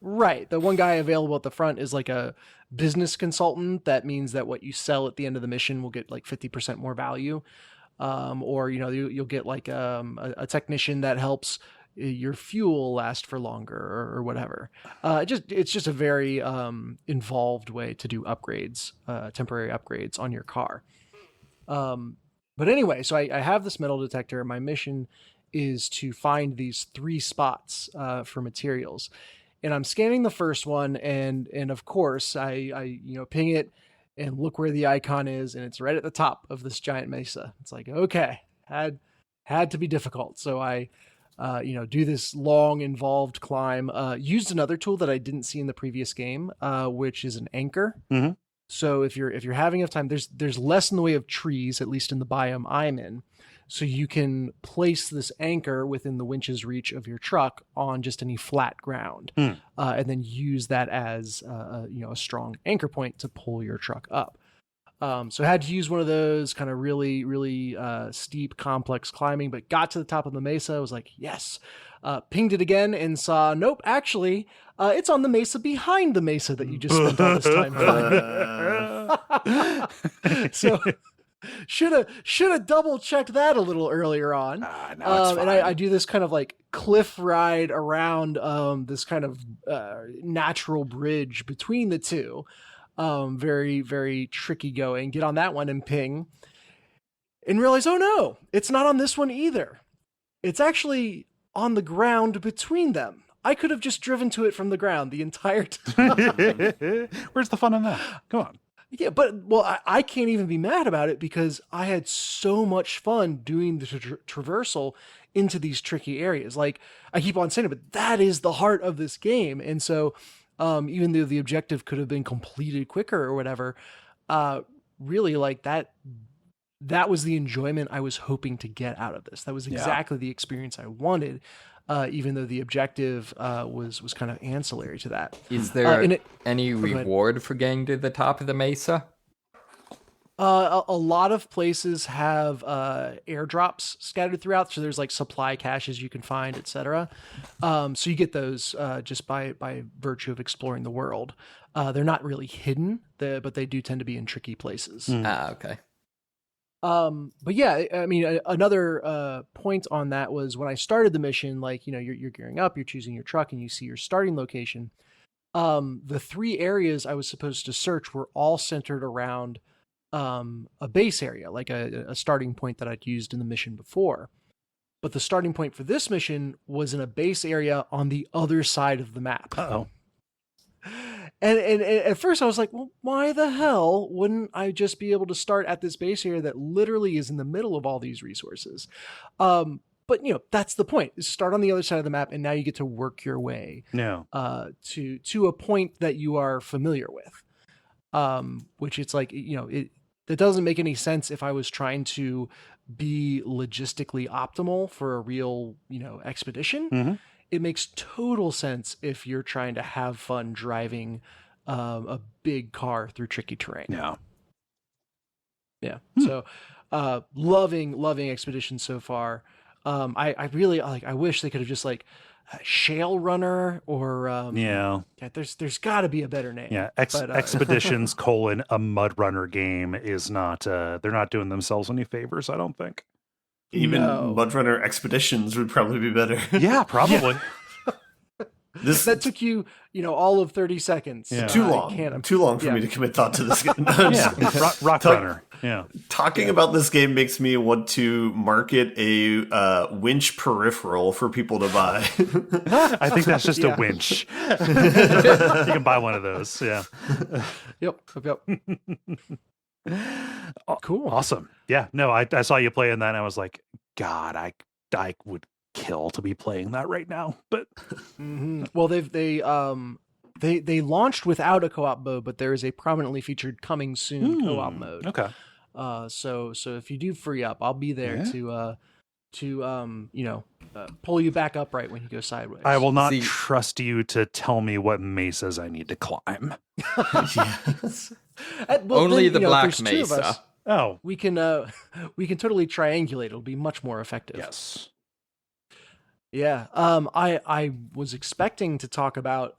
Right. The one guy available at the front is like a business consultant. That means that what you sell at the end of the mission will get like 50% more value. Or, you'll get like a technician that helps your fuel last for longer or whatever. It's just a very involved way to do upgrades, temporary upgrades on your car. But anyway, so I have this metal detector. My mission is to find these 3 spots for materials. And I'm scanning the first one, and of course I ping it and look where the icon is, and it's right at the top of this giant mesa. It's like, okay, had to be difficult. So I do this long involved climb, used another tool that I didn't see in the previous game, which is an anchor. So if you're having enough time, there's less in the way of trees, at least in the biome I'm in. So you can place this anchor within the winch's reach of your truck on just any flat ground, and then use that as a strong anchor point to pull your truck up. So I had to use one of those kind of really, really steep, complex climbing, but got to the top of the mesa. I was like, yes, Pinged it again and saw, nope, actually, it's on the mesa behind the mesa that you just spent all this time climbing. So should have double checked that a little earlier on. No, it's fine. And I do this kind of like cliff ride around this kind of natural bridge between the two. Very, very tricky going. Get on that one and ping. And realize, oh no, it's not on this one either. It's actually on the ground between them. I could have just driven to it from the ground the entire time. Where's the fun in that? Come on. Yeah, but I can't even be mad about it because I had so much fun doing the traversal into these tricky areas. Like I keep on saying it, but that is the heart of this game. And so even though the objective could have been completed quicker or whatever, really like that was the enjoyment I was hoping to get out of this. That was exactly the experience I wanted. Even though the objective was kind of ancillary to that. Is there any reward for getting to the top of the mesa? A lot of places have airdrops scattered throughout, so there's like supply caches you can find, etc. So you get those just by virtue of exploring the world. They're not really hidden, but they do tend to be in tricky places. Okay. But yeah, I mean, another point on that was when I started the mission, like, you're gearing up, you're choosing your truck, and you see your starting location. The 3 areas I was supposed to search were all centered around a base area, like a starting point that I'd used in the mission before. But the starting point for this mission was in a base area on the other side of the map. Uh-oh. And at first I was like, well, why the hell wouldn't I just be able to start at this base area that literally is in the middle of all these resources? But that's the point. Is start on the other side of the map, and now you get to work your way to a point that you are familiar with. Which it's like, that doesn't make any sense if I was trying to be logistically optimal for a real, expedition. Mm-hmm. It makes total sense if you're trying to have fun driving a big car through tricky terrain. Yeah. So, loving Expedition so far. I really I wish they could have just like Shale Runner or there's got to be a better name. Yeah, Expeditions : a Mudrunner Game is not. They're not doing themselves any favors, I don't think. Even Mudrunner Expeditions would probably be better. Yeah, probably. That took you, all of 30 seconds. Yeah. Too long for me to commit thought to this game. Rock Runner. Yeah. Talking about this game makes me want to market a winch peripheral for people to buy. I think that's just a winch. You can buy one of those. Yeah. Yep. Cool. Awesome. Yeah. No, I saw you playing that and I was like, God, I would kill to be playing that right now. But well, they launched without a co-op mode, but there is a prominently featured coming soon co-op mode. Okay. So if you do free up, I'll be there to pull you back upright when you go sideways. I will not trust you to tell me what mesas I need to climb. Yes. Only the Black Mesa. Oh, we can totally triangulate. It'll be much more effective. Yes. Yeah. I was expecting to talk about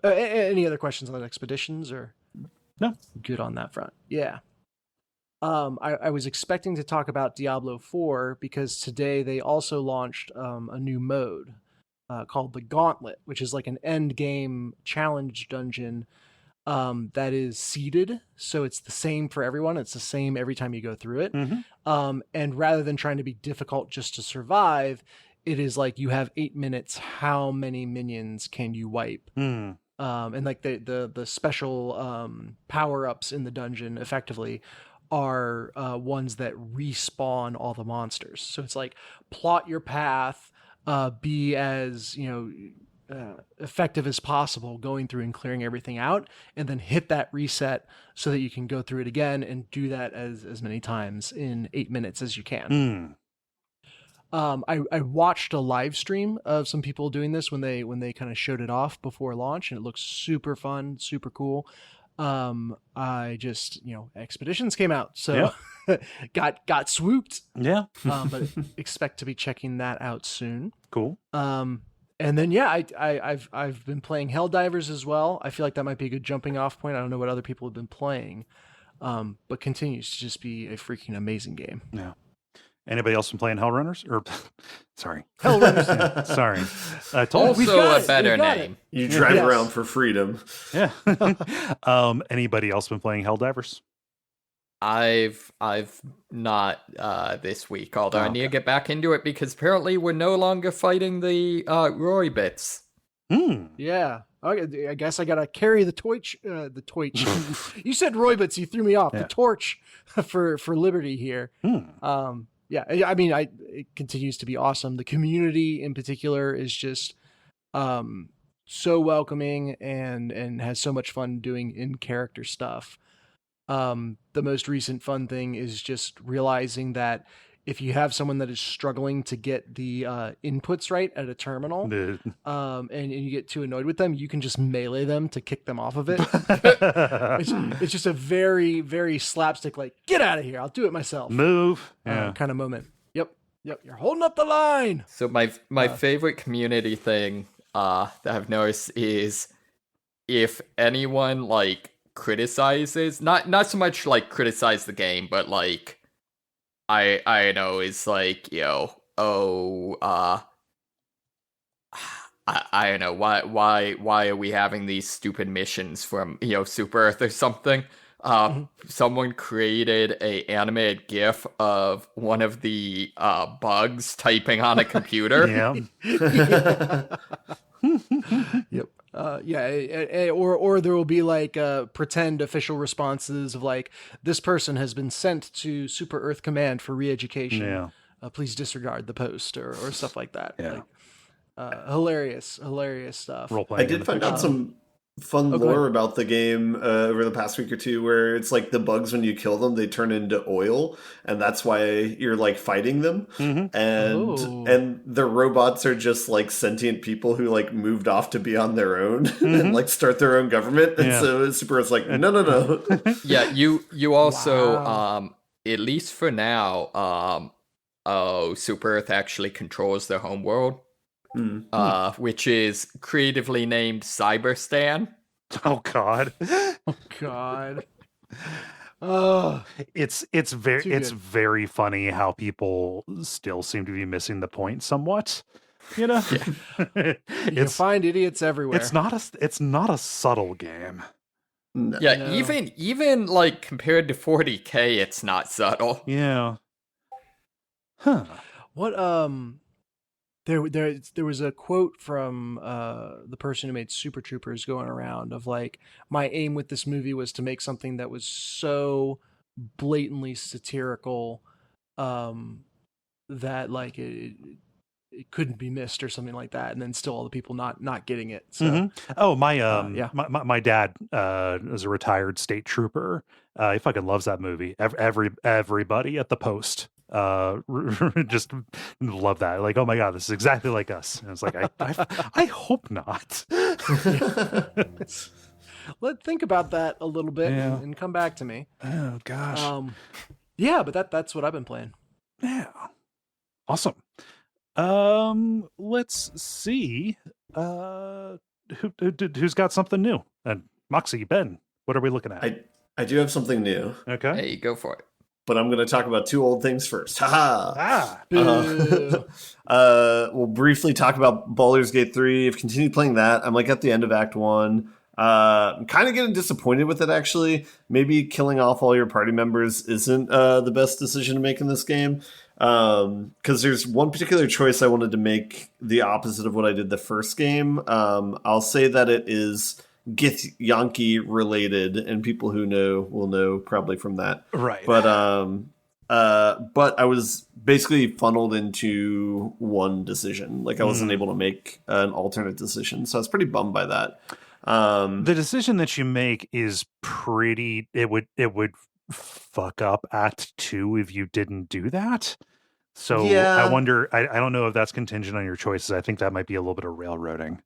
any other questions on Expeditions or no? Good on that front. Yeah. I was expecting to talk about Diablo 4 because today they also launched a new mode called the Gauntlet, which is like an end game challenge dungeon that is seeded, so it's the same for everyone. It's the same every time you go through it. Mm-hmm. And rather than trying to be difficult just to survive, it is like you have 8 minutes. How many minions can you wipe? And like the special power ups in the dungeon effectively are ones that respawn all the monsters. So it's like plot your path, be as effective as possible going through and clearing everything out, and then hit that reset so that you can go through it again and do that as many times in 8 minutes as you can. I watched a live stream of some people doing this when they kind of showed it off before launch, and it looks super fun, super cool. I just, Expeditions came out, so got swooped. Yeah. But expect to be checking that out soon. Cool. And then I've been playing Helldivers as well. I feel like that might be a good jumping off point. I don't know what other people have been playing, but continues to just be a freaking amazing game. Yeah. Anybody else been playing Hellrunners? Or sorry, Hellrunners. Yeah, sorry. Also a better name. You drive around for freedom. Yeah. Anybody else been playing Helldivers? I've not this week, although I need to get back into it because apparently we're no longer fighting the Roy bits. Yeah. Okay, I guess I gotta carry the torch. The torch. You said Roybits, you threw me off. Yeah. The torch for Liberty here. Yeah, I mean, it continues to be awesome. The community in particular is just so welcoming and has so much fun doing in character stuff. The most recent fun thing is just realizing that if you have someone that is struggling to get the inputs right at a terminal, and you get too annoyed with them, you can just melee them to kick them off of it. It's just a very, very slapstick, like, get out of here, I'll do it myself. Move. Kind of moment. Yep. You're holding up the line. So my favorite community thing that I've noticed is if anyone like criticizes, not so much like criticize the game, but like I know is like, I don't know why are we having these stupid missions from Super Earth or something. Someone created a animated GIF of one of the bugs typing on a computer. Yep. Or there will be like pretend official responses of like, this person has been sent to Super Earth Command for re-education. Yeah. Please disregard the post or stuff like that. Yeah. Like, hilarious stuff. I did find out some fun lore about the game over the past week or two, where it's like the bugs, when you kill them, they turn into oil, and that's why you're like fighting them. And the robots are just like sentient people who like moved off to be on their own and like start their own government. And so Super Earth's like, no. Yeah, you also at least for now, Super Earth actually controls their home world. Which is creatively named Cyberstan. Oh God. It's very funny how people still seem to be missing the point somewhat. You find idiots everywhere. It's not a subtle game. No. Yeah, no. Even like compared to 40K, it's not subtle. Yeah. Huh. What There was a quote from the person who made Super Troopers going around of like, my aim with this movie was to make something that was so blatantly satirical that like it couldn't be missed or something like that, and then still all the people not getting it. So my dad is a retired state trooper. He fucking loves that movie. Everybody at the post just love that, like, oh my God, this is exactly like us. And it's like, I hope not. Let's think about that a little bit and come back to me. Oh gosh. But that's what I've been playing. Yeah, awesome. Let's see who's got something new. And Moxie, Ben, what are we looking at? I do have something new. Okay, hey, go for it. But I'm going to talk about two old things first. Ah. We'll briefly talk about Baldur's Gate 3. I've continued playing that. I'm like at the end of Act 1. I'm kind of getting disappointed with it, actually. Maybe killing off all your party members isn't the best decision to make in this game. Because there's one particular choice I wanted to make the opposite of what I did the first game. I'll say that it is Githyanki related, and people who know will know probably from that. Right. But I was basically funneled into one decision. Like I wasn't able to make an alternate decision. So I was pretty bummed by that. The decision that you make is pretty, it would fuck up Act 2 if you didn't do that. So yeah. I wonder, I don't know if that's contingent on your choices. I think that might be a little bit of railroading.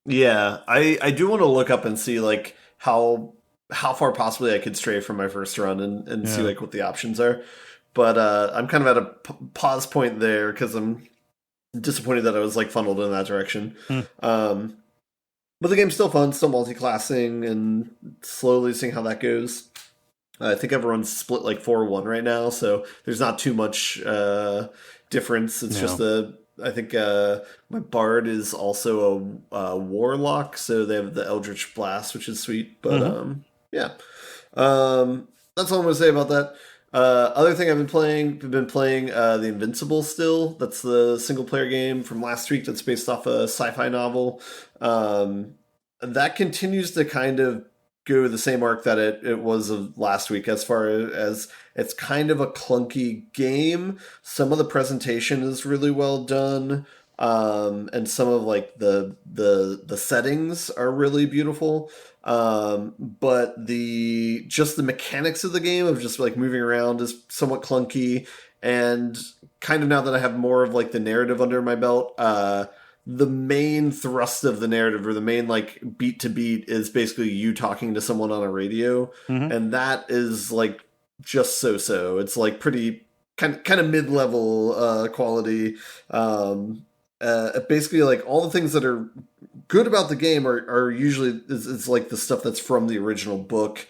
Yeah, I do want to look up and see like how how far possibly I could stray from my first run and see like what the options are. But I'm kind of at a pause point there because I'm disappointed that I was like funneled in that direction. But the game's still fun, still multi-classing, and slowly seeing how that goes. I think everyone's split like 4-1 right now, so there's not too much difference. It's just I think my Bard is also a Warlock, so they have the Eldritch Blast, which is sweet. But that's all I'm going to say about that. Other thing I've been playing the Invincible still. That's the single player game from last week that's based off a sci-fi novel. That continues to kind of go the same arc that it was of last week, as far as it's kind of a clunky game. Some of the presentation is really well done. And some of like the settings are really beautiful. But the mechanics of the game of just like moving around is somewhat clunky. And kind of now that I have more of like the narrative under my belt, the main thrust of the narrative, or the main like beat to beat, is basically you talking to someone on a radio. And that is like just so. It's like pretty kind of mid-level quality. Basically like all the things that are good about the game are usually it's like the stuff that's from the original book.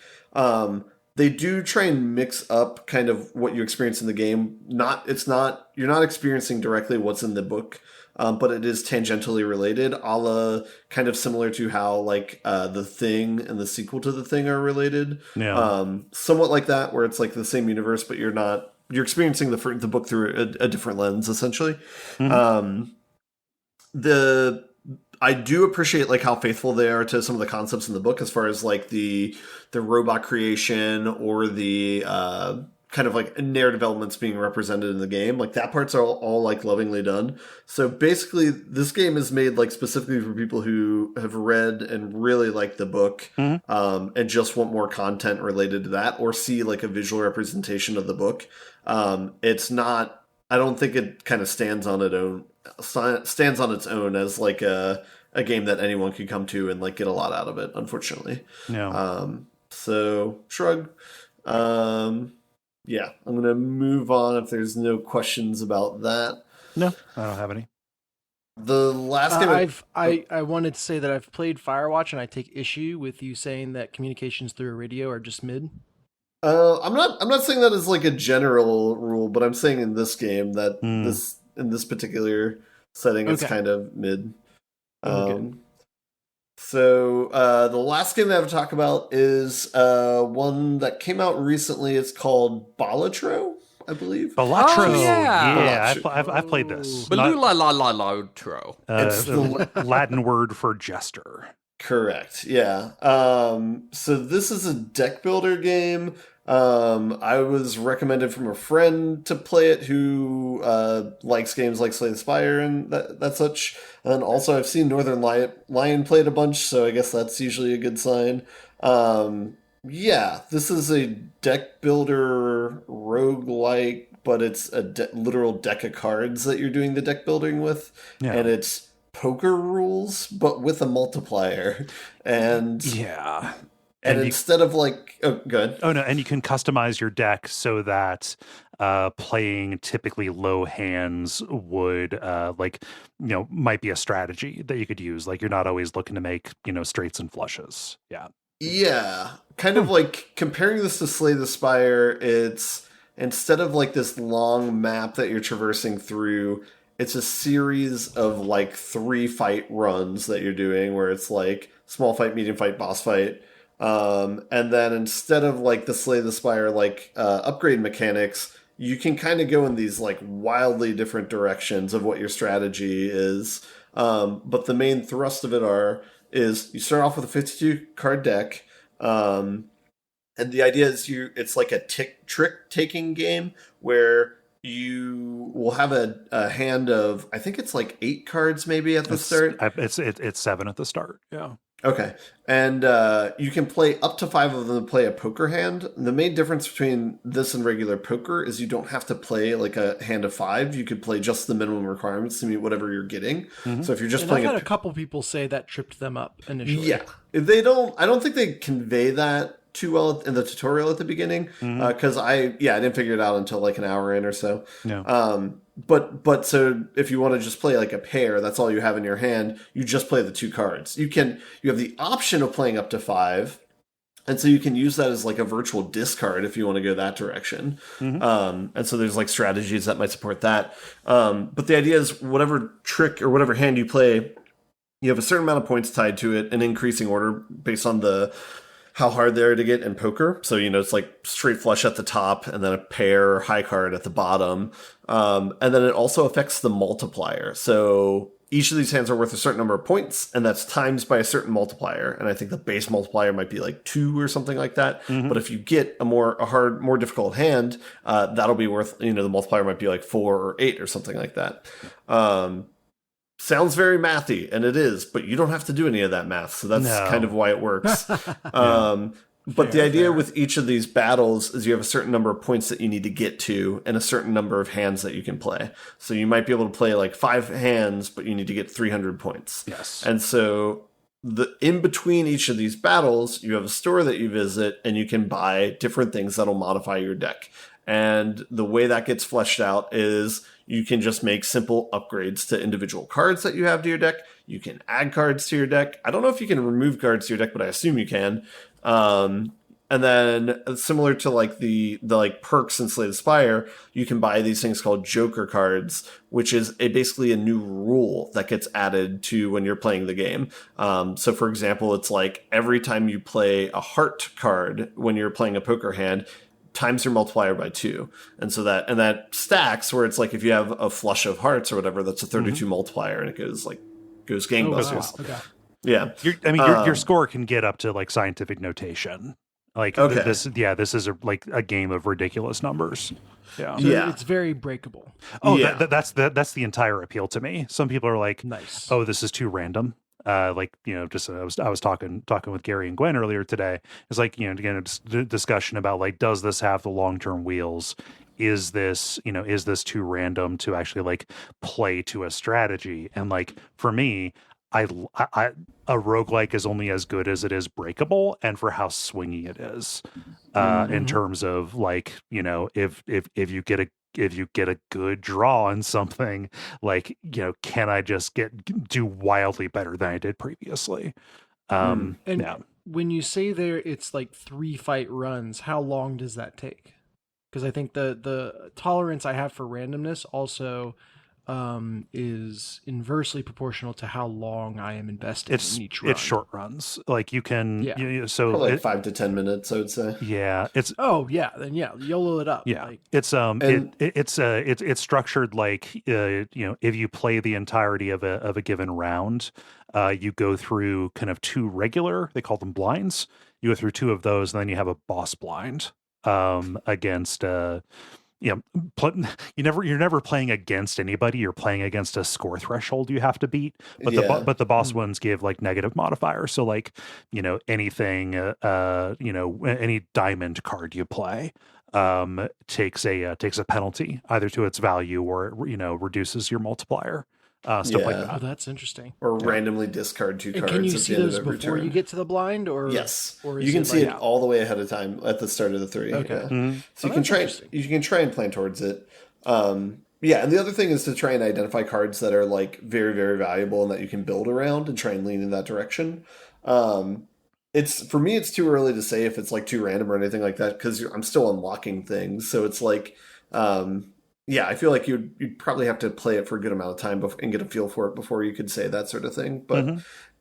They do try and mix up kind of what you experience in the game. You're not experiencing directly what's in the book, but it is tangentially related, a la kind of similar to how like The Thing and the sequel to The Thing are related. Somewhat like that, where it's like the same universe, but you're experiencing the book through a different lens, essentially. I do appreciate like how faithful they are to some of the concepts in the book, as far as like the robot creation or the kind of like narrative elements being represented in the game. Like that part's all like lovingly done. So basically this game is made like specifically for people who have read and really like the book, and just want more content related to that, or see like a visual representation of the book. It's not, I don't think it kind of stands on its own as like a game that anyone could come to and like get a lot out of it, unfortunately. So shrug. Yeah, I'm gonna move on if there's no questions about that. No, I don't have any. The last game I wanted to say that I've played Firewatch, and I take issue with you saying that communications through a radio are just mid. I'm not saying that as like a general rule, but I'm saying in this game that in this particular setting it's kind of mid. So the last game that I have to talk about is one that came out recently. It's called Balatro, I believe. Balatro, Balatro. I've played this. Balatro. It's the Latin word for jester. Correct. Yeah. So this is a deck builder game. I was recommended from a friend to play it who likes games like Slay the Spire and that such. And also I've seen Northern Lion play it a bunch, so I guess that's usually a good sign. Yeah, this is a deck builder roguelike, but it's a literal deck of cards that you're doing the deck building with. Yeah. And it's poker rules, but with a multiplier. And yeah. And instead of like, good. Oh no, and you can customize your deck so that playing typically low hands would might be a strategy that you could use. Like you're not always looking to make, straights and flushes. Yeah. Yeah. Kind of like comparing this to Slay the Spire, it's instead of like this long map that you're traversing through, it's a series of like 3 fight runs that you're doing where it's like small fight, medium fight, boss fight. And then instead of like the Slay the Spire like upgrade mechanics, you can kind of go in these like wildly different directions of what your strategy is. But the main thrust of it is you start off with a 52 card deck. And the idea is it's like a trick taking game where you will have a hand of, I think it's like 8 cards maybe at the start. It's 7 at the start. Yeah. Okay. And you can play up to 5 of them to play a poker hand. The main difference between this and regular poker is you don't have to play like a hand of 5. You could play just the minimum requirements to meet whatever you're getting. So if you're just playing, I've had a couple people say that tripped them up initially. Yeah. I don't think they convey that too well in the tutorial at the beginning because I didn't figure it out until like an hour in or so. Yeah. But so if you want to just play like a pair, that's all you have in your hand. You just play the 2 cards. You have the option of playing up to 5. And so you can use that as like a virtual discard if you want to go that direction. And so there's like strategies that might support that. But the idea is whatever trick or whatever hand you play, you have a certain amount of points tied to it in increasing order based on how hard they are to get in poker. So, it's like straight flush at the top and then a pair or high card at the bottom. And then it also affects the multiplier. So each of these hands are worth a certain number of points, and that's times by a certain multiplier. And I think the base multiplier might be like 2 or something like that. But if you get a hard, more difficult hand, that'll be worth, the multiplier might be like 4 or 8 or something like that. Sounds very mathy, and it is, but you don't have to do any of that math, so that's kind of why it works. But the idea with each of these battles is you have a certain number of points that you need to get to and a certain number of hands that you can play. So you might be able to play like 5 hands, but you need to get 300 points. Yes. And so in between each of these battles, you have a store that you visit, and you can buy different things that'll modify your deck. And the way that gets fleshed out is you can just make simple upgrades to individual cards that you have to your deck. You can add cards to your deck. I don't know if you can remove cards to your deck, but I assume you can. And then similar to like the like perks in Slay the Spire, you can buy these things called Joker cards, which is basically a new rule that gets added to when you're playing the game. So for example, it's like every time you play a heart card when you're playing a poker hand, times your multiplier by 2. And so that stacks where it's like if you have a flush of hearts or whatever, that's a 32 multiplier, and it goes gangbusters. Oh, wow. Okay. Yeah. Your score can get up to like scientific notation. Like this is a game of ridiculous numbers. Yeah. So it's very breakable. Oh, that's the entire appeal to me. Some people are like, nice. Oh, this is too random. I was talking with Gary and Gwen earlier today. It's like, again, it's a discussion about like, does this have the long-term wheels? Is this too random to actually like play to a strategy? And like, for me, a roguelike is only as good as it is breakable and for how swingy it is, in terms of like, if you get a good draw on something, like, can I just do wildly better than I did previously? When you say there, it's like 3 fight runs, how long does that take? Because I think the tolerance I have for randomness also is inversely proportional to how long I am invested in each run. It's short runs. Like you can, probably like 5 to 10 minutes, I would say. Yeah, it's. Oh yeah, then YOLO it up. Yeah, like, it's structured like if you play the entirety of a given round, you go through kind of 2 regular. They call them blinds. You go through 2 of those, and then you have a boss blind against. You're never playing against anybody. You're playing against a score threshold you have to beat. But the boss ones give like negative modifiers. So like, anything, any diamond card you play takes a penalty either to its value or reduces your multiplier. Stuff like that. Oh, that's interesting. Or randomly discard 2 cards. Can you see those before turn. You get to the blind, or yes, or you can see it all the way ahead of time at the start of the 3. Okay, so you can try and plan towards it. And the other thing is to try and identify cards that are like very, very valuable and that you can build around and try and lean in that direction. For me, it's too early to say if it's like too random or anything like that because I'm still unlocking things. So it's like. I feel like you'd probably have to play it for a good amount of time and get a feel for it before you could say that sort of thing. But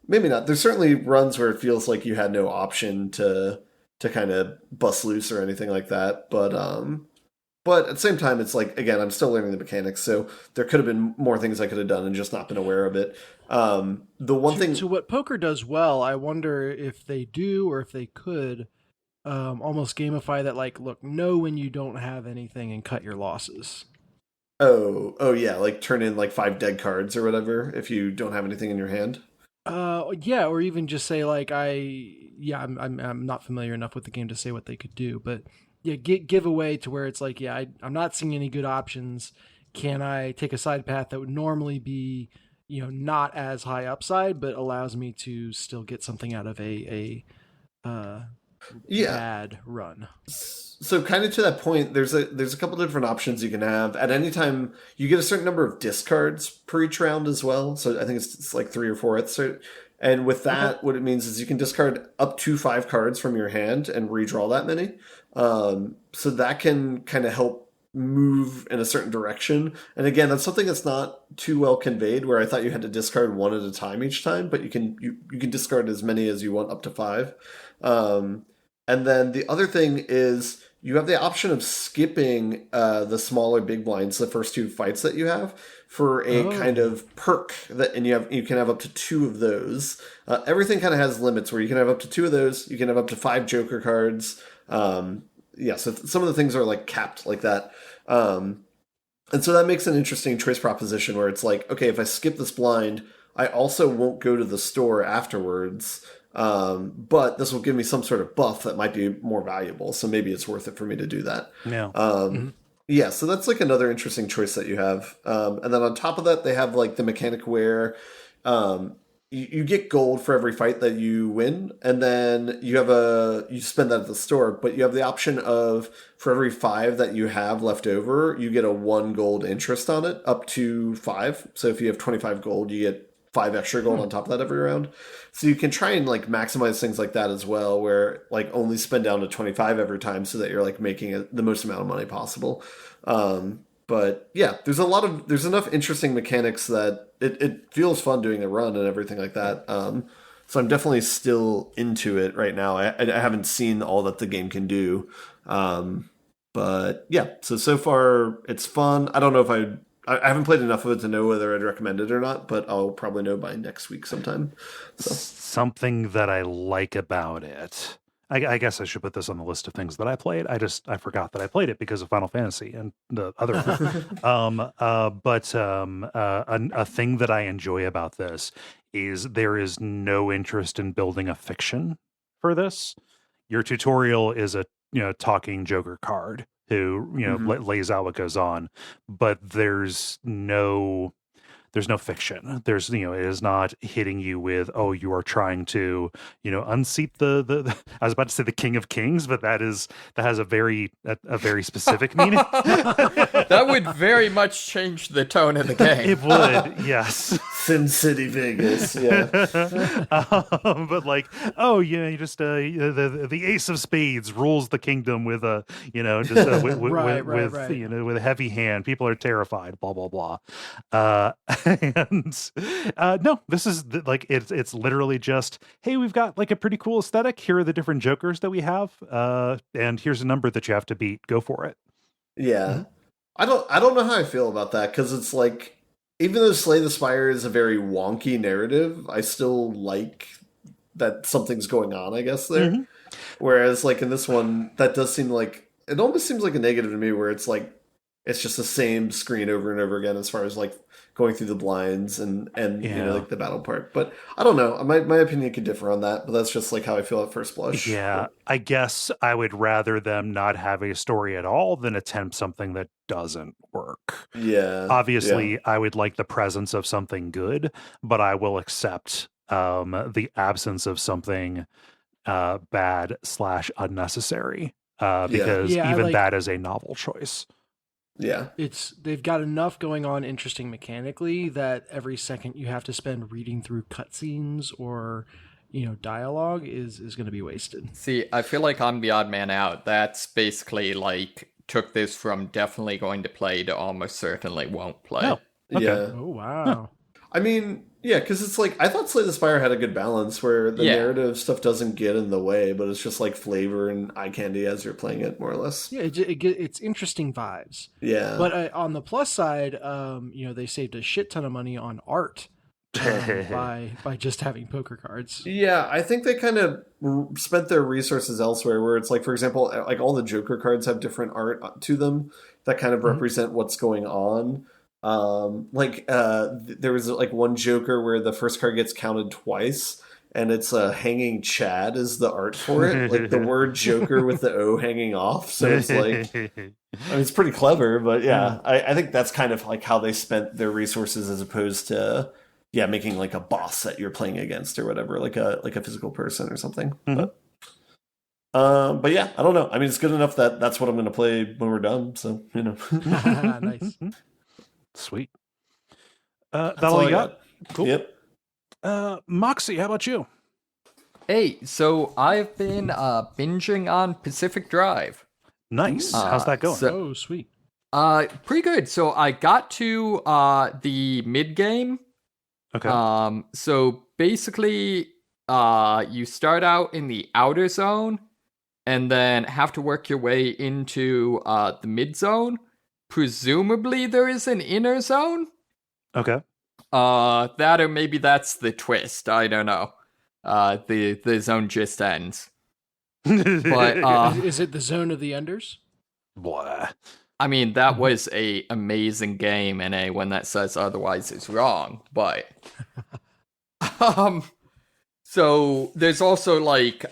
maybe not. There's certainly runs where it feels like you had no option to kind of bust loose or anything like that. But at the same time, it's like, again, I'm still learning the mechanics, so there could have been more things I could have done and just not been aware of it. The one thing... So what poker does well, I wonder if they do or if they could almost gamify that, like, look, know when you don't have anything and cut your losses. Oh yeah, like turn in like 5 dead cards or whatever if you don't have anything in your hand. Or even just say like I'm not familiar enough with the game to say what they could do, but give away to where it's like I'm not seeing any good options. Can I take a side path that would normally be not as high upside, but allows me to still get something out of a bad run. So kind of to that point, there's a couple different options you can have. At any time, you get a certain number of discards per each round as well. So I think it's like 3 or 4 at the And with that, what it means is you can discard up to 5 cards from your hand and redraw that many. So that can kind of help move in a certain direction. And again, that's something that's not too well conveyed, where I thought you had to discard 1 at a time each time, but you can discard as many as you want, up to 5. And then the other thing is you have the option of skipping the smaller big blinds, the first 2 fights that you have, for a kind of perk and you can have up to 2 of those. Everything kind of has limits where you can have up to 2 of those. You can have up to 5 Joker cards. So some of the things are like capped like that. And so that makes an interesting choice proposition where it's like, okay, if I skip this blind, I also won't go to the store afterwards. But this will give me some sort of buff that might be more valuable. So maybe it's worth it for me to do that. Yeah. Yeah, so that's like another interesting choice that you have. And then on top of that, they have like the mechanic where you get gold for every fight that you win, and then you spend that at the store, but you have the option of, for every 5 that you have left over, you get a 1 gold interest on it, up to 5. So if you have 25 gold, you get 5 extra gold on top of that every round. So you can try and like maximize things like that as well, where like only spend down to 25 every time so that you're like making the most amount of money possible. But yeah, there's enough interesting mechanics that it feels fun doing the run and everything like that. So I'm definitely still into it right now. I haven't seen all that the game can do. But yeah, so far it's fun. I don't know if I haven't played enough of it to know whether I'd recommend it or not, but I'll probably know by next week sometime. So. Something that I like about it, I guess I should put this on the list of things that I played. I forgot that I played it because of Final Fantasy and the other. A thing that I enjoy about this is there is no interest in building a fiction for this. Your tutorial is a talking Joker card who lays out what goes on, but there's no fiction. There's it is not hitting you with, oh, you are trying to unseat the I was about to say the King of Kings, but that has a very specific meaning. That would very much change the tone of the game. It would, yes. Sin City Vegas, yeah. But like, oh yeah, you just the Ace of Spades rules the kingdom with a with a heavy hand. People are terrified. Blah blah blah. And no, this is like it's literally just, hey, we've got like a pretty cool aesthetic. Here are the different Jokers that we have, and here's a number that you have to beat. Go for it. Yeah, I don't know how I feel about that, because it's like, even though Slay the Spire is a very wonky narrative, I still like that something's going on, I guess, there. Mm-hmm. Whereas like in this one, that does seem like, it almost seems like a negative to me, where it's like it's just the same screen over and over again as far as like going through the blinds and like the battle part. But I don't know. My opinion could differ on that, but that's just like how I feel at first blush. Yeah, but I guess I would rather them not have a story at all than attempt something that doesn't work. Yeah. Obviously, I would like the presence of something good, but I will accept the absence of something bad / unnecessary because even that is a novel choice. Yeah, they've got enough going on interesting mechanically that every second you have to spend reading through cutscenes or dialogue is going to be wasted. See, I feel like I'm the odd man out. That's basically like took this from definitely going to play to almost certainly won't play. Oh, okay. Yeah. Oh wow. I mean, yeah, because it's like, I thought Slay the Spire had a good balance where the narrative stuff doesn't get in the way, but it's just like flavor and eye candy as you're playing it, more or less. Yeah, it's interesting vibes. Yeah. But on the plus side, they saved a shit ton of money on art by just having poker cards. Yeah, I think they kind of spent their resources elsewhere, where it's like, for example, like all the Joker cards have different art to them that kind of represent what's going on. There was like one Joker where the first card gets counted twice, and it's a hanging Chad is the art for it, like the word Joker with the O hanging off. So it's like, I mean, it's pretty clever, but yeah, I think that's kind of like how they spent their resources, as opposed to making like a boss that you're playing against or whatever, like a physical person or something. Mm-hmm. But But yeah, I don't know. I mean, it's good enough that that's what I'm going to play when we're done. So, Nice. Sweet. That's that all you got? Cool. Yep. Moxie, how about you? Hey, so I've been binging on Pacific Drive. Nice. How's that going? Oh, sweet. Pretty good. So I got to the mid game. Okay. So basically, you start out in the outer zone, and then have to work your way into the mid zone. Presumably, there is an inner zone. Okay. That or maybe that's the twist. I don't know. The zone just ends. But Is it the zone of the enders? Blah. I mean, that was a amazing game, and anyone that says otherwise is wrong. But so there's also like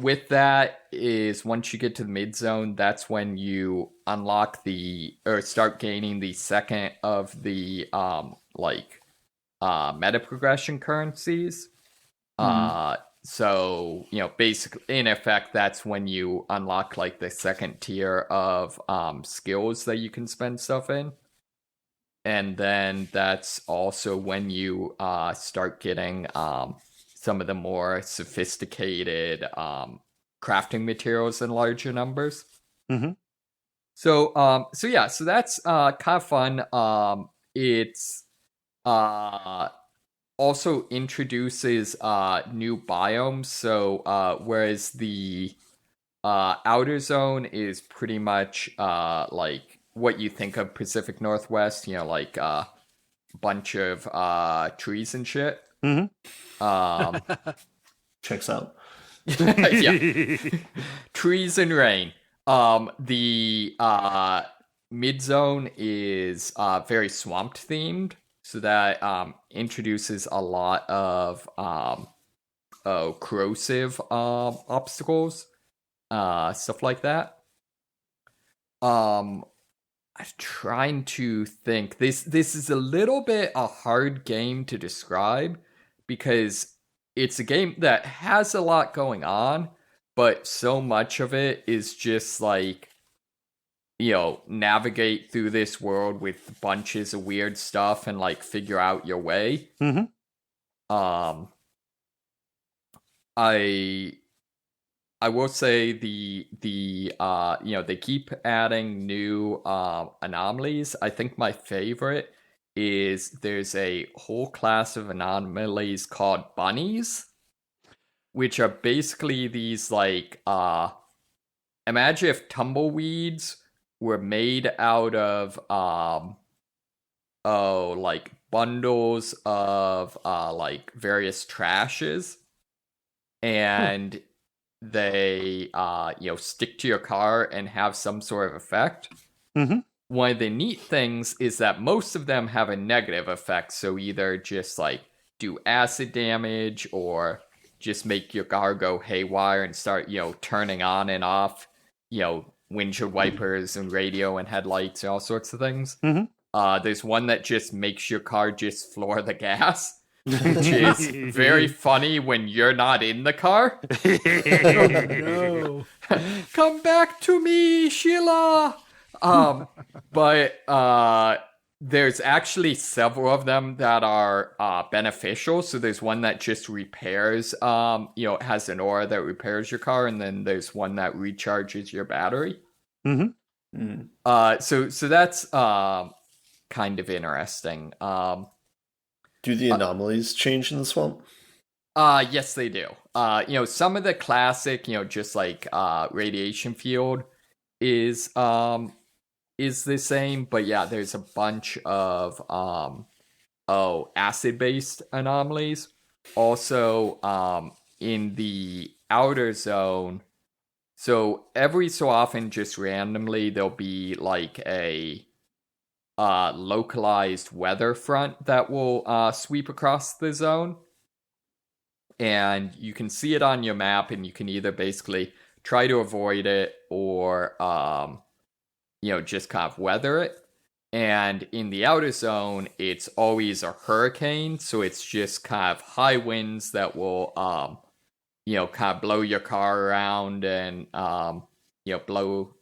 with that is once you get to the mid zone, that's when you unlock or start gaining the second of the meta progression currencies. So, basically, in effect, that's when you unlock, like, the second tier of skills that you can spend stuff in. And then that's also when you start getting some of the more sophisticated crafting materials in larger numbers. Mm-hmm. So that's kind of fun. It's also introduces new biomes. So whereas the outer zone is pretty much like what you think of Pacific Northwest, like a bunch of trees and shit. Mm-hmm. Checks out. Yeah. Trees and rain. The mid zone is very swamped themed. So that introduces a lot of corrosive obstacles, stuff like that. I'm trying to think. This is a little bit a hard game to describe because it's a game that has a lot going on, but so much of it is just like, navigate through this world with bunches of weird stuff and like figure out your way. Mm-hmm. I will say the they keep adding new anomalies. I think my favorite is there's a whole class of anomalies called bunnies, which are basically these like imagine if tumbleweeds were made out of like bundles of like various trashes, and they stick to your car and have some sort of effect. Mm-hmm. One of the neat things is that most of them have a negative effect, so either just like do acid damage or just make your car go haywire and start turning on and off windshield wipers and radio and headlights and all sorts of things. Mm-hmm. There's one that just makes your car just floor the gas, which is very funny when you're not in the car. Oh, no. Come back to me, Sheila! But there's actually several of them that are beneficial. So there's one that just repairs, it has an aura that repairs your car, and then there's one that recharges your battery. Mm-hmm. So that's kind of interesting. Do the anomalies change in the swamp? Yes, they do. Some of the classic, just like radiation field is the same, but yeah, there's a bunch of acid-based anomalies. Also, in the outer zone, so every so often, just randomly, there'll be like a localized weather front that will sweep across the zone. And you can see it on your map, and you can either basically try to avoid it or, just kind of weather it. And in the outer zone, it's always a hurricane, so it's just kind of high winds that will kind of blow your car around and blow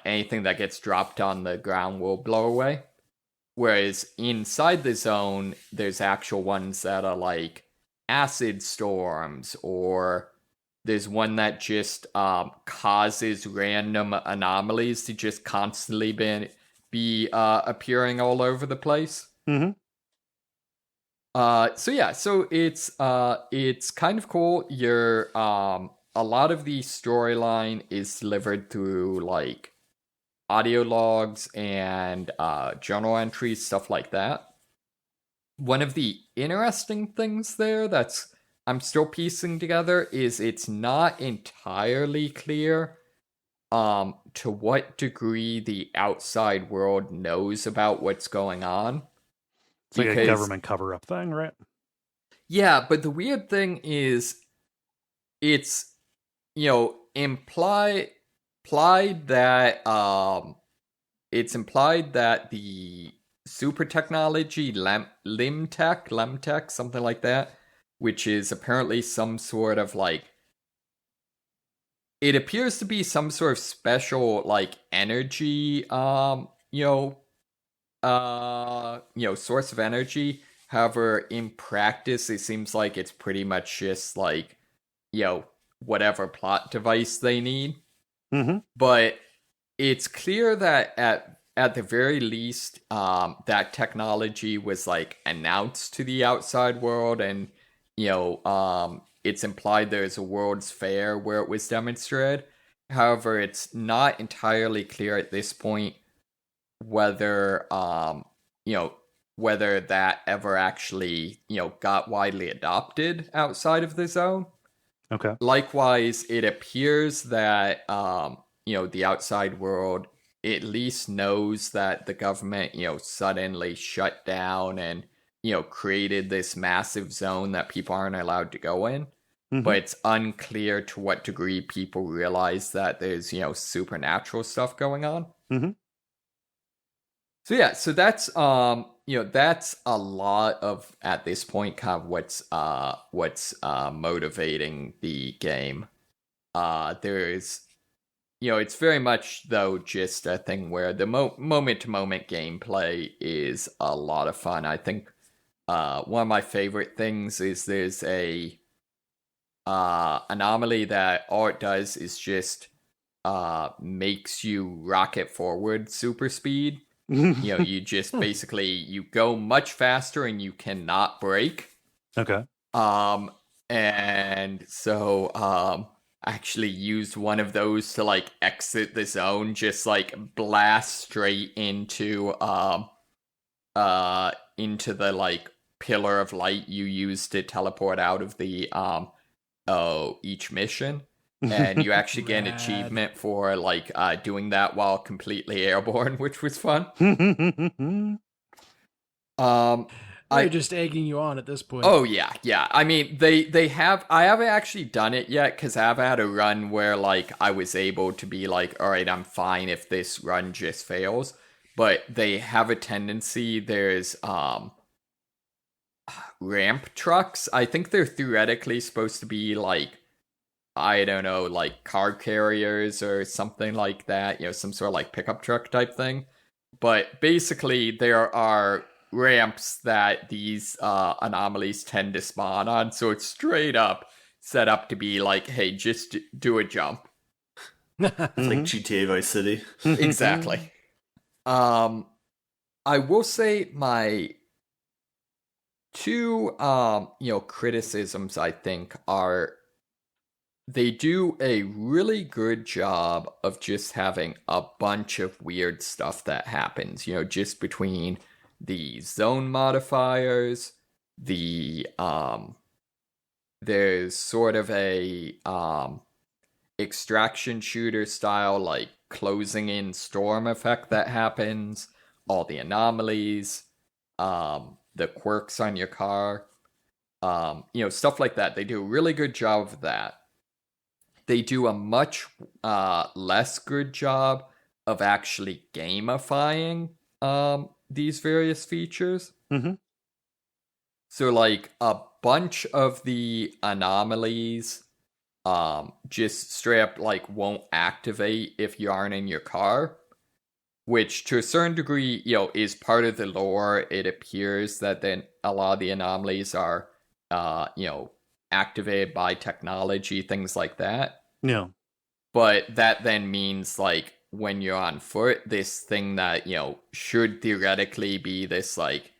anything that gets dropped on the ground will blow away. Whereas inside the zone, there's actual ones that are like acid storms, or there's one that just causes random anomalies to just constantly be appearing all over the place. Mm-hmm. So it's kind of cool. You're a lot of the storyline is delivered through like audio logs and journal entries, stuff like that. One of the interesting things there that's I'm still piecing together is it's not entirely clear to what degree the outside world knows about what's going on. It's like a government cover-up thing, right? Yeah, but the weird thing is it's implied that it's implied that the super technology Limtech, something like that, which is apparently some sort of like, it appears to be some sort of special like energy source of energy. However, in practice, it seems like it's pretty much just like, whatever plot device they need. Mm-hmm. But it's clear that at the very least, that technology was like announced to the outside world, and it's implied there's a World's Fair where it was demonstrated. However, it's not entirely clear at this point whether whether that ever actually got widely adopted outside of the zone. Okay. Likewise, it appears that the outside world at least knows that the government suddenly shut down and created this massive zone that people aren't allowed to go in. Mm-hmm. But it's unclear to what degree people realize that there's supernatural stuff going on. Mm-hmm. So yeah, so that's that's a lot of, at this point, kind of what's motivating the game. There's it's very much though just a thing where the moment to moment gameplay is a lot of fun. I think one of my favorite things is there's a anomaly that all it does is just makes you rocket forward super speed. You just basically you go much faster and you cannot brake. Okay. And so I actually used one of those to like exit the zone, just like blast straight into the like pillar of light you use to teleport out of the each mission. And you actually get an achievement for like doing that while completely airborne, which was fun. They're just egging you on at this point. Oh yeah. I mean, they have. I haven't actually done it yet because I've had a run where like I was able to be like, all right, I'm fine if this run just fails. But they have a tendency. There's ramp trucks. I think they're theoretically supposed to be like, I don't know, like car carriers or something like that, some sort of like pickup truck type thing. But basically, there are ramps that these anomalies tend to spawn on, so it's straight up set up to be like, hey, just do a jump. It's like GTA Vice City. Exactly. I will say my two criticisms, I think, are they do a really good job of just having a bunch of weird stuff that happens, just between the zone modifiers, there's sort of a extraction shooter style, like closing in storm effect that happens, all the anomalies, the quirks on your car, stuff like that. They do a really good job of that. They do a much less good job of actually gamifying these various features. Mm-hmm. So like a bunch of the anomalies just straight up like won't activate if you aren't in your car, which to a certain degree, is part of the lore. It appears that then a lot of the anomalies are activated by technology, things like that. Yeah. But that then means like when you're on foot, this thing that, should theoretically be this like,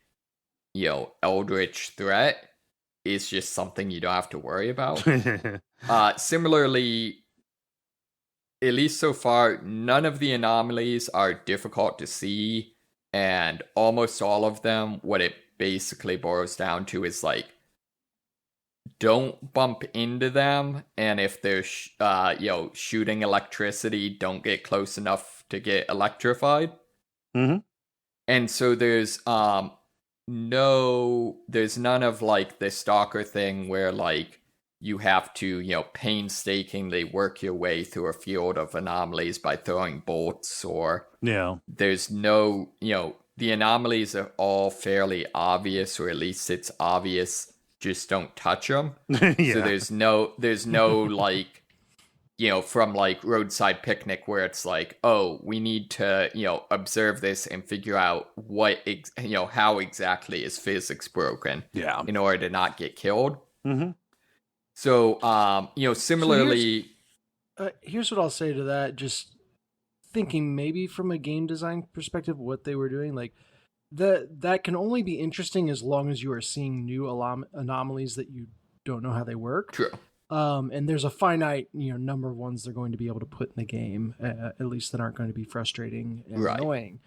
eldritch threat is just something you don't have to worry about. Similarly, at least so far, none of the anomalies are difficult to see, and almost all of them, what it basically boils down to is like, don't bump into them, and if they're shooting electricity, don't get close enough to get electrified. Mm-hmm. And so there's none of like the stalker thing where like you have to painstakingly work your way through a field of anomalies by throwing bolts, or there's no the anomalies are all fairly obvious, or at least it's obvious, just don't touch them. So there's no like from like Roadside Picnic where it's like, oh, we need to observe this and figure out what how exactly is physics broken in order to not get killed. Mm-hmm. So similarly, so here's what I'll say to that. Just thinking maybe from a game design perspective, what they were doing, like that can only be interesting as long as you are seeing new anomalies that you don't know how they work. True. And there's a finite number of ones they're going to be able to put in the game, at least that aren't going to be frustrating and annoying.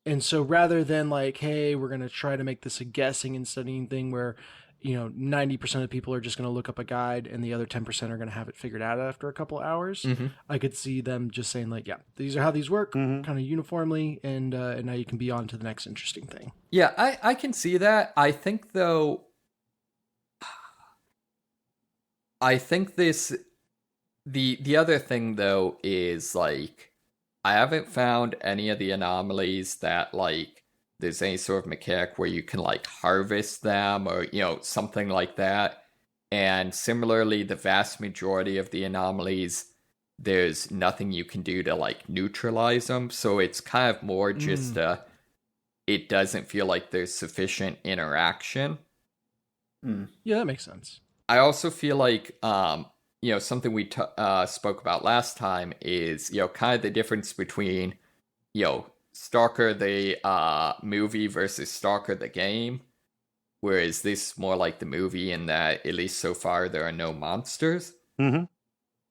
And so rather than like, hey, we're going to try to make this a guessing and studying thing where 90% of people are just going to look up a guide and the other 10% are going to have it figured out after a couple hours. Mm-hmm. I could see them just saying like, yeah, these are how these work, kind of uniformly, and now you can be on to the next interesting thing. Yeah, I can see that. I think though, the other thing though is like, I haven't found any of the anomalies that like there's any sort of mechanic where you can like harvest them or something like that. And similarly, the vast majority of the anomalies, there's nothing you can do to like neutralize them. So it's kind of more just it doesn't feel like there's sufficient interaction. Yeah, that makes sense. I also feel like something we spoke about last time is kind of the difference between Stalker the movie versus Stalker the game, whereas this is more like the movie in that at least so far there are no monsters. Mm-hmm.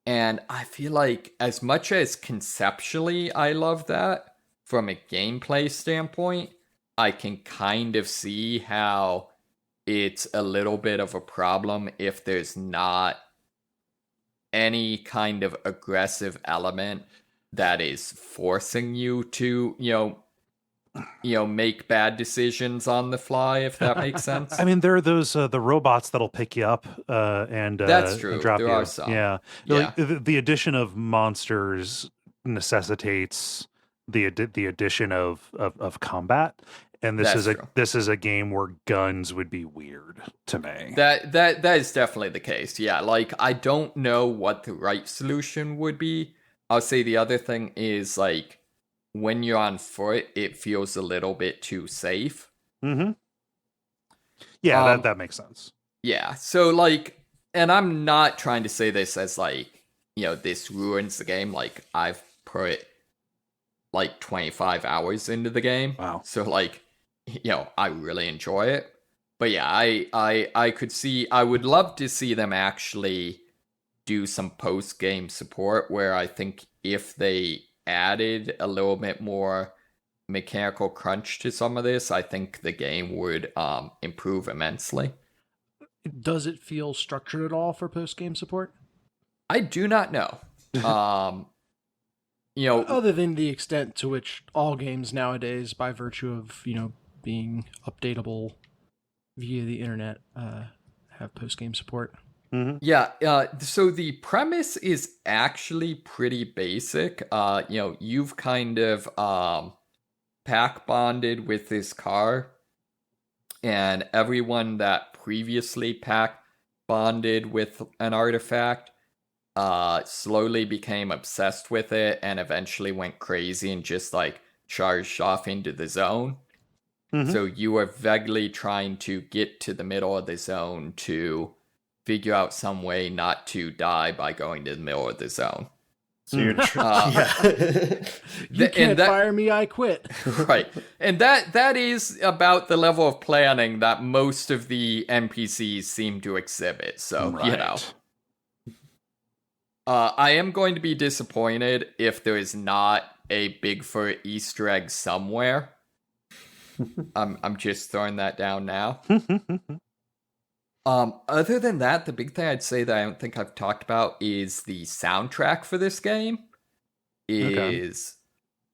And I feel like as much as conceptually I love that, from a gameplay standpoint, I can kind of see how it's a little bit of a problem if there's not any kind of aggressive element that is forcing you to, make bad decisions on the fly, if that makes sense. I mean, there are those the robots that'll pick you up and that's true. And drop there you. Are some. Yeah. Yeah. Like, the addition of monsters necessitates the addition of combat. And this is a game where guns would be weird to me. That is definitely the case. Yeah, like I don't know what the right solution would be. I'll say the other thing is like when you're on foot, it feels a little bit too safe. Mm-hmm. Yeah, that makes sense. Yeah. So like, and I'm not trying to say this as like, this ruins the game. Like I've put like 25 hours into the game. Wow. So like, I really enjoy it. But yeah, I could see, I would love to see them actually do some post-game support where I think if they added a little bit more mechanical crunch to some of this, I think the game would improve immensely. Does it feel structured at all for post-game support? I do not know. Other than the extent to which all games nowadays, by virtue of, being updatable via the internet, have post-game support. Mm-hmm. Yeah, so the premise is actually pretty basic. You've kind of pack bonded with this car, and everyone that previously pack bonded with an artifact slowly became obsessed with it and eventually went crazy and just like charged off into the zone. So you are vaguely trying to get to the middle of the zone to figure out some way not to die by going to the middle of the zone. So you're yeah. You can't fire me, I quit. Right. And that is about the level of planning that most of the NPCs seem to exhibit. So, right. you know. I am going to be disappointed if there is not a Bigfoot Easter egg somewhere. I'm just throwing that down now. Other than that, the big thing I'd say that I don't think I've talked about is the soundtrack for this game is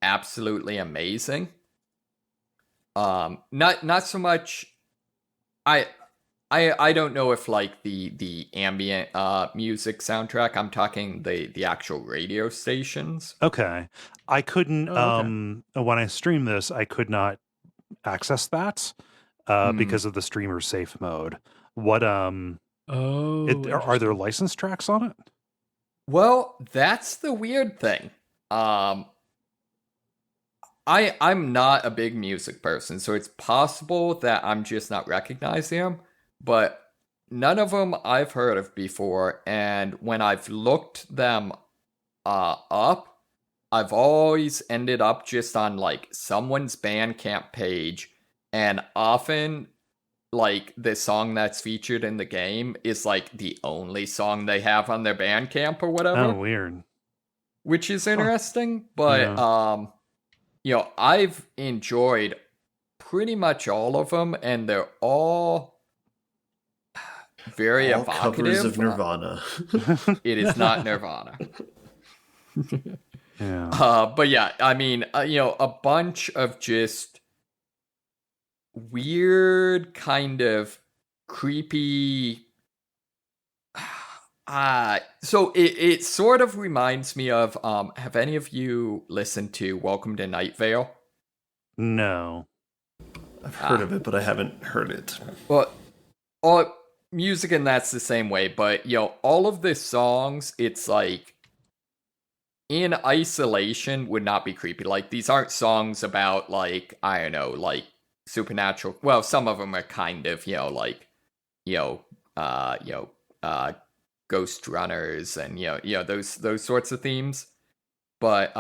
absolutely amazing. Not so much. I don't know if like the ambient music soundtrack. I'm talking the actual radio stations. Okay, I couldn't. When I stream this, I could not access that because of the streamer safe mode. What are there licensed tracks on it? Well, that's the weird thing. I'm not a big music person, so it's possible that I'm just not recognizing them, but none of them I've heard of before, and when I've looked them up, I've always ended up just on like someone's Bandcamp page, and often like the song that's featured in the game is like the only song they have on their Bandcamp or whatever. Oh, weird. Which is interesting, but you know, I've enjoyed pretty much all of them, and they're all very evocative. Covers of Nirvana. It is not Nirvana. Yeah. But yeah, I mean, you know, a bunch of just weird, kind of creepy. So it sort of reminds me of. Have any of you listened to Welcome to Night Vale? No. I've heard of it, but I haven't heard it. Well, all music and that's the same way, but you know, all of the songs, it's like in isolation would not be creepy. Like these aren't songs about like, I don't know, like supernatural. Well, some of them are kind of, you know, like, ghost runners and those sorts of themes. But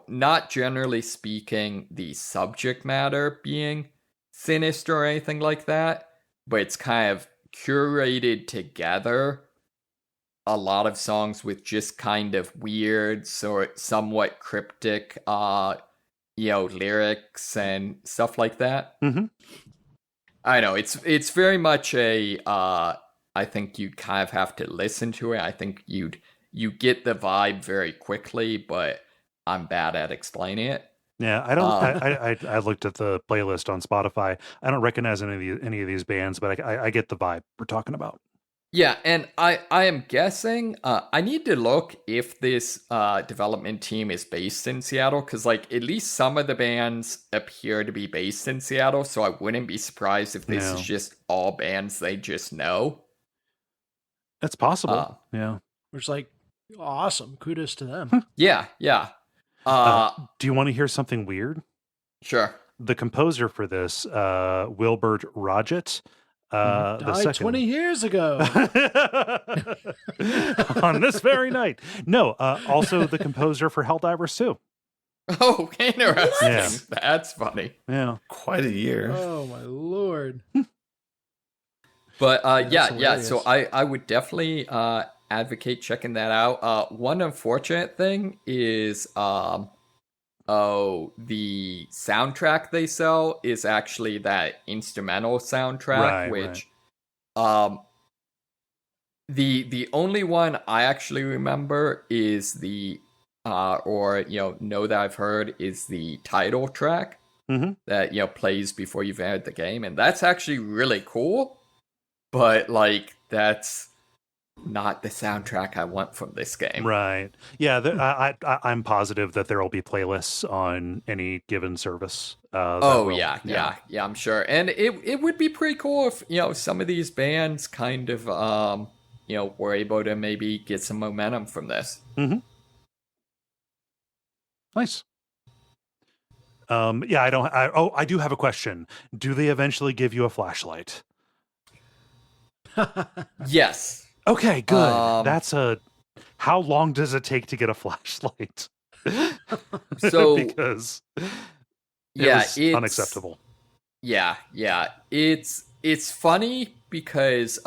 not generally speaking the subject matter being sinister or anything like that, but it's kind of curated together a lot of songs with just kind of weird, somewhat cryptic lyrics and stuff like that. Mm-hmm. I know it's very much a I think you kind of have to listen to it. I think you get the vibe very quickly, but I'm bad at explaining it. Yeah, I don't. I looked at the playlist on Spotify. I don't recognize any of these bands, but I get the vibe we're talking about. Yeah, and I am guessing I need to look if this development team is based in Seattle, because like at least some of the bands appear to be based in Seattle, so I wouldn't be surprised if this is just all bands they just know. That's possible. Yeah, which like awesome. Kudos to them. Yeah. Do you want to hear something weird? Sure. The composer for this, Wilbert Roget, died 20 years ago on this very night. No, also the composer for Helldivers 2. Oh, interesting. Yeah. That's funny. Yeah, quite a year. Oh my lord. But yeah. So I would definitely advocate checking that out. One unfortunate thing is the soundtrack they sell is actually that instrumental soundtrack, which the only one I actually remember is the know that I've heard is the title track that plays before you've entered the game, and that's actually really cool. But like that's not the soundtrack I want from this game. Right. Yeah. I'm positive that there will be playlists on any given service. Yeah, I'm sure. And it would be pretty cool if, some of these bands kind of, were able to maybe get some momentum from this. Mm-hmm. Nice. Yeah, I do have a question. Do they eventually give you a flashlight? Yes. Okay, good. How long does it take to get a flashlight? So because it's unacceptable. Yeah. It's funny because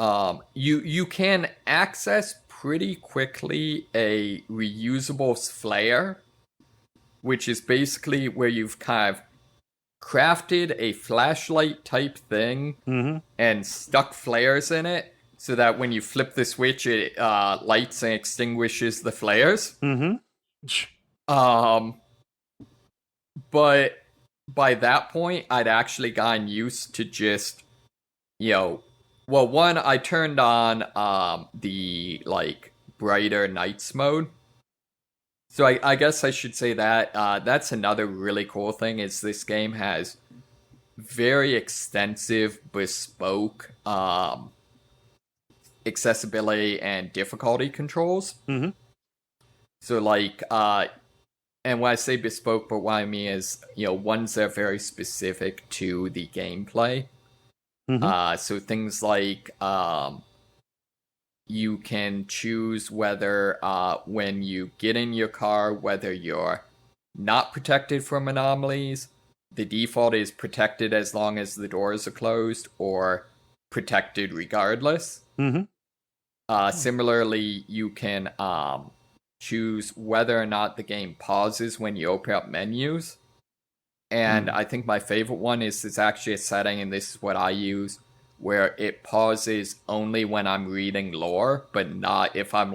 you can access pretty quickly a reusable flare, which is basically where you've kind of crafted a flashlight type thing and stuck flares in it so that when you flip the switch, it lights and extinguishes the flares. But by that point, I'd actually gotten used to just, one, I turned on the brighter nights mode. So I guess I should say that that's another really cool thing is this game has very extensive bespoke accessibility and difficulty controls. So and when I say bespoke, but what I mean is, ones that are very specific to the gameplay. So things like you can choose whether when you get in your car, whether you're not protected from anomalies. The default is protected as long as the doors are closed, or protected regardless. Similarly, you can choose whether or not the game pauses when you open up menus. And I think my favorite one is there's actually a setting, and this is what I use, where it pauses only when I'm reading lore, but not if I'm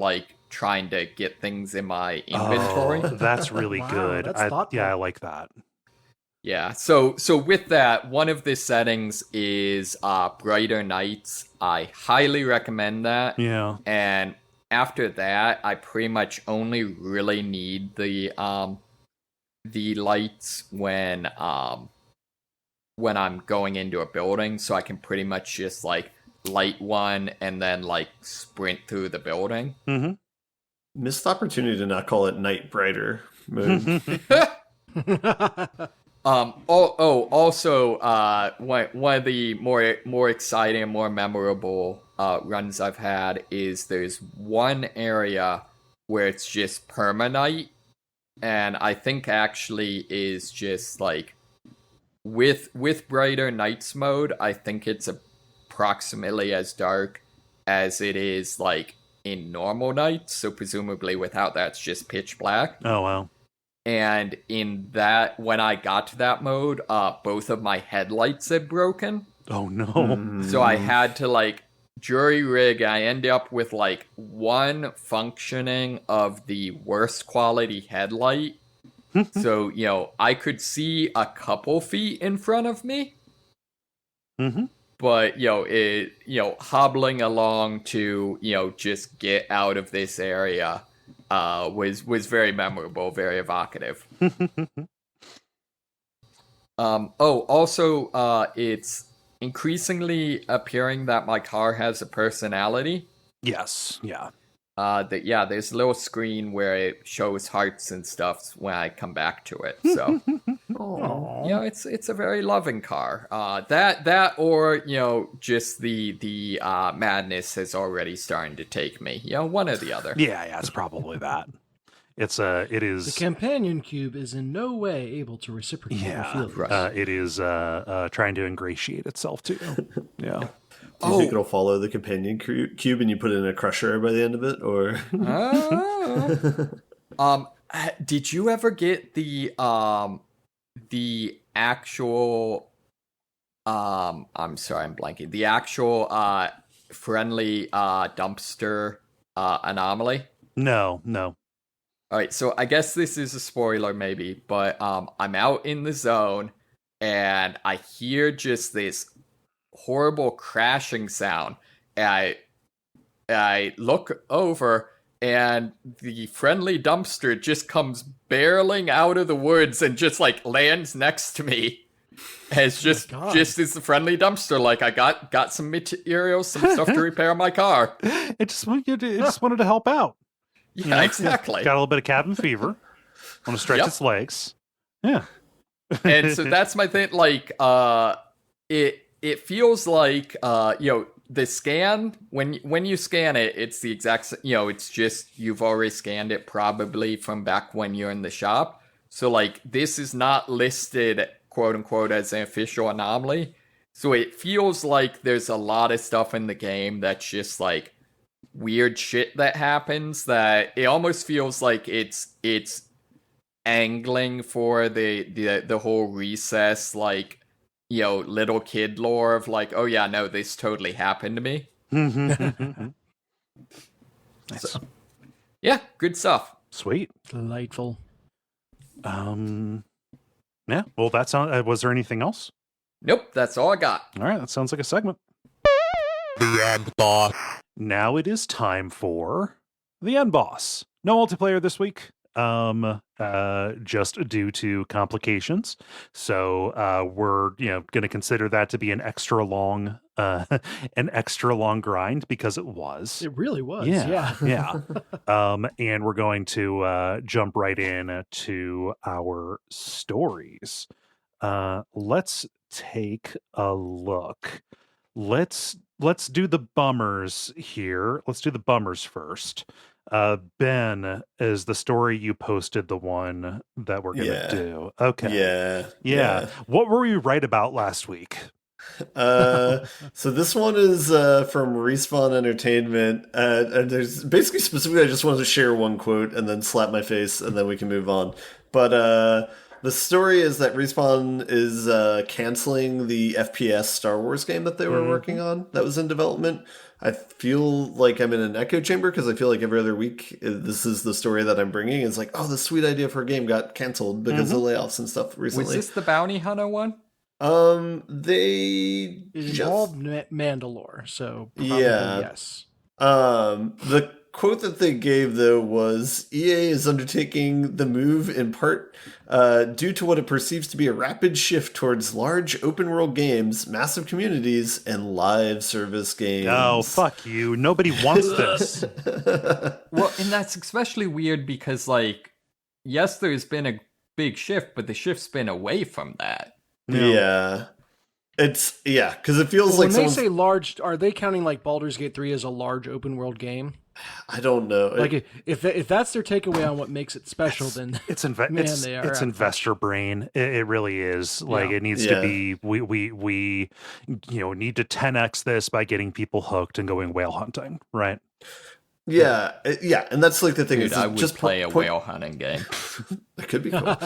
trying to get things in my inventory. Oh, that's really good. That's thoughtful. I like that. Yeah, so with that, one of the settings is brighter nights. I highly recommend that. Yeah. And after that, I pretty much only really need the lights when I'm going into a building, so I can pretty much just light one and then sprint through the building. Missed opportunity to not call it night brighter mode. Also, one of the more exciting and more memorable runs I've had is there's one area where it's just permanite, and I think actually is just with brighter nights mode, I think it's approximately as dark as it is in normal nights, so presumably without that it's just pitch black. Oh wow. And in that, when I got to that mode, both of my headlights had broken. Oh no. So I had to jury rig. I ended up with one functioning of the worst quality headlight. So, I could see a couple feet in front of me. But, hobbling along to, just get out of this area was very memorable, very evocative. Also, it's increasingly appearing that my car has a personality. Yes, yeah. There's a little screen where it shows hearts and stuff when I come back to it. So, it's a very loving car. That or just the madness is already starting to take me. One or the other. Yeah, it's probably that. It is. The companion cube is in no way able to reciprocate your feelings. Right. It is trying to ingratiate itself to you. Yeah. Do you think it'll follow the companion cube and you put it in a crusher by the end of it, or? Did you ever get the actual? I'm sorry, I'm blanking. The actual friendly dumpster anomaly? No. All right, so I guess this is a spoiler, maybe, but I'm out in the zone and I hear just this horrible crashing sound, and I look over, and the friendly dumpster just comes barreling out of the woods and just like lands next to me. It's just as the friendly dumpster. Like, I got some materials, some stuff to repair my car. It just wanted to help out. Yeah, exactly. Got a little bit of cabin fever. Want to stretch its legs. Yeah. And so that's my thing. Like, it feels like the scan, when you scan it, it's the exact, it's just you've already scanned it probably from back when you're in the shop. So like, this is not listed quote unquote as an official anomaly. So it feels like there's a lot of stuff in the game that's just like weird shit that happens, that it almost feels like it's angling for the whole recess, like, little kid lore of like, oh yeah, no, this totally happened to me. Nice. So, yeah, good stuff. Sweet. Delightful. Yeah. Well, that sounds. Was there anything else? Nope, that's all I got. All right, that sounds like a segment. The end boss. Now it is time for the end boss. No multiplayer this week. Just due to complications. So we're going to consider that to be an extra long grind, because it was. It really was. Yeah. And we're going to jump right in to our stories. Let's take a look. Let's do the bummers here. Let's do the bummers first. Ben, is the story you posted the one that we're gonna do? Okay. Yeah. What were we right about last week? So this one is from Respawn Entertainment, and there's basically specifically I just wanted to share one quote and then slap my face, and then we can move on. But the story is that Respawn is canceling the FPS Star Wars game that they were working on that was in development. I feel like I'm in an echo chamber, because I feel like every other week this is the story that I'm bringing. It's like, oh, the sweet idea for a game got canceled because of layoffs and stuff recently. Was this the Bounty Hunter one? They involved Mandalore, so probably yes. The quote that they gave, though, was EA is undertaking the move in part due to what it perceives to be a rapid shift towards large open world games, massive communities, and live service games. Oh, fuck you. Nobody wants this. Well, and that's especially weird because, like, yes, there's been a big shift, but the shift's been away from that. Yeah. It's, because it feels like when they say large, are they counting like Baldur's Gate 3 as a large open world game? I don't know. Like, if that's their takeaway on what makes it special, then it's investor brain. It really is. Like, it needs to be. We need to 10x this by getting people hooked and going whale hunting, right? Yeah, and that's like the thing. Dude, I would just play a whale hunting game. That could be cool.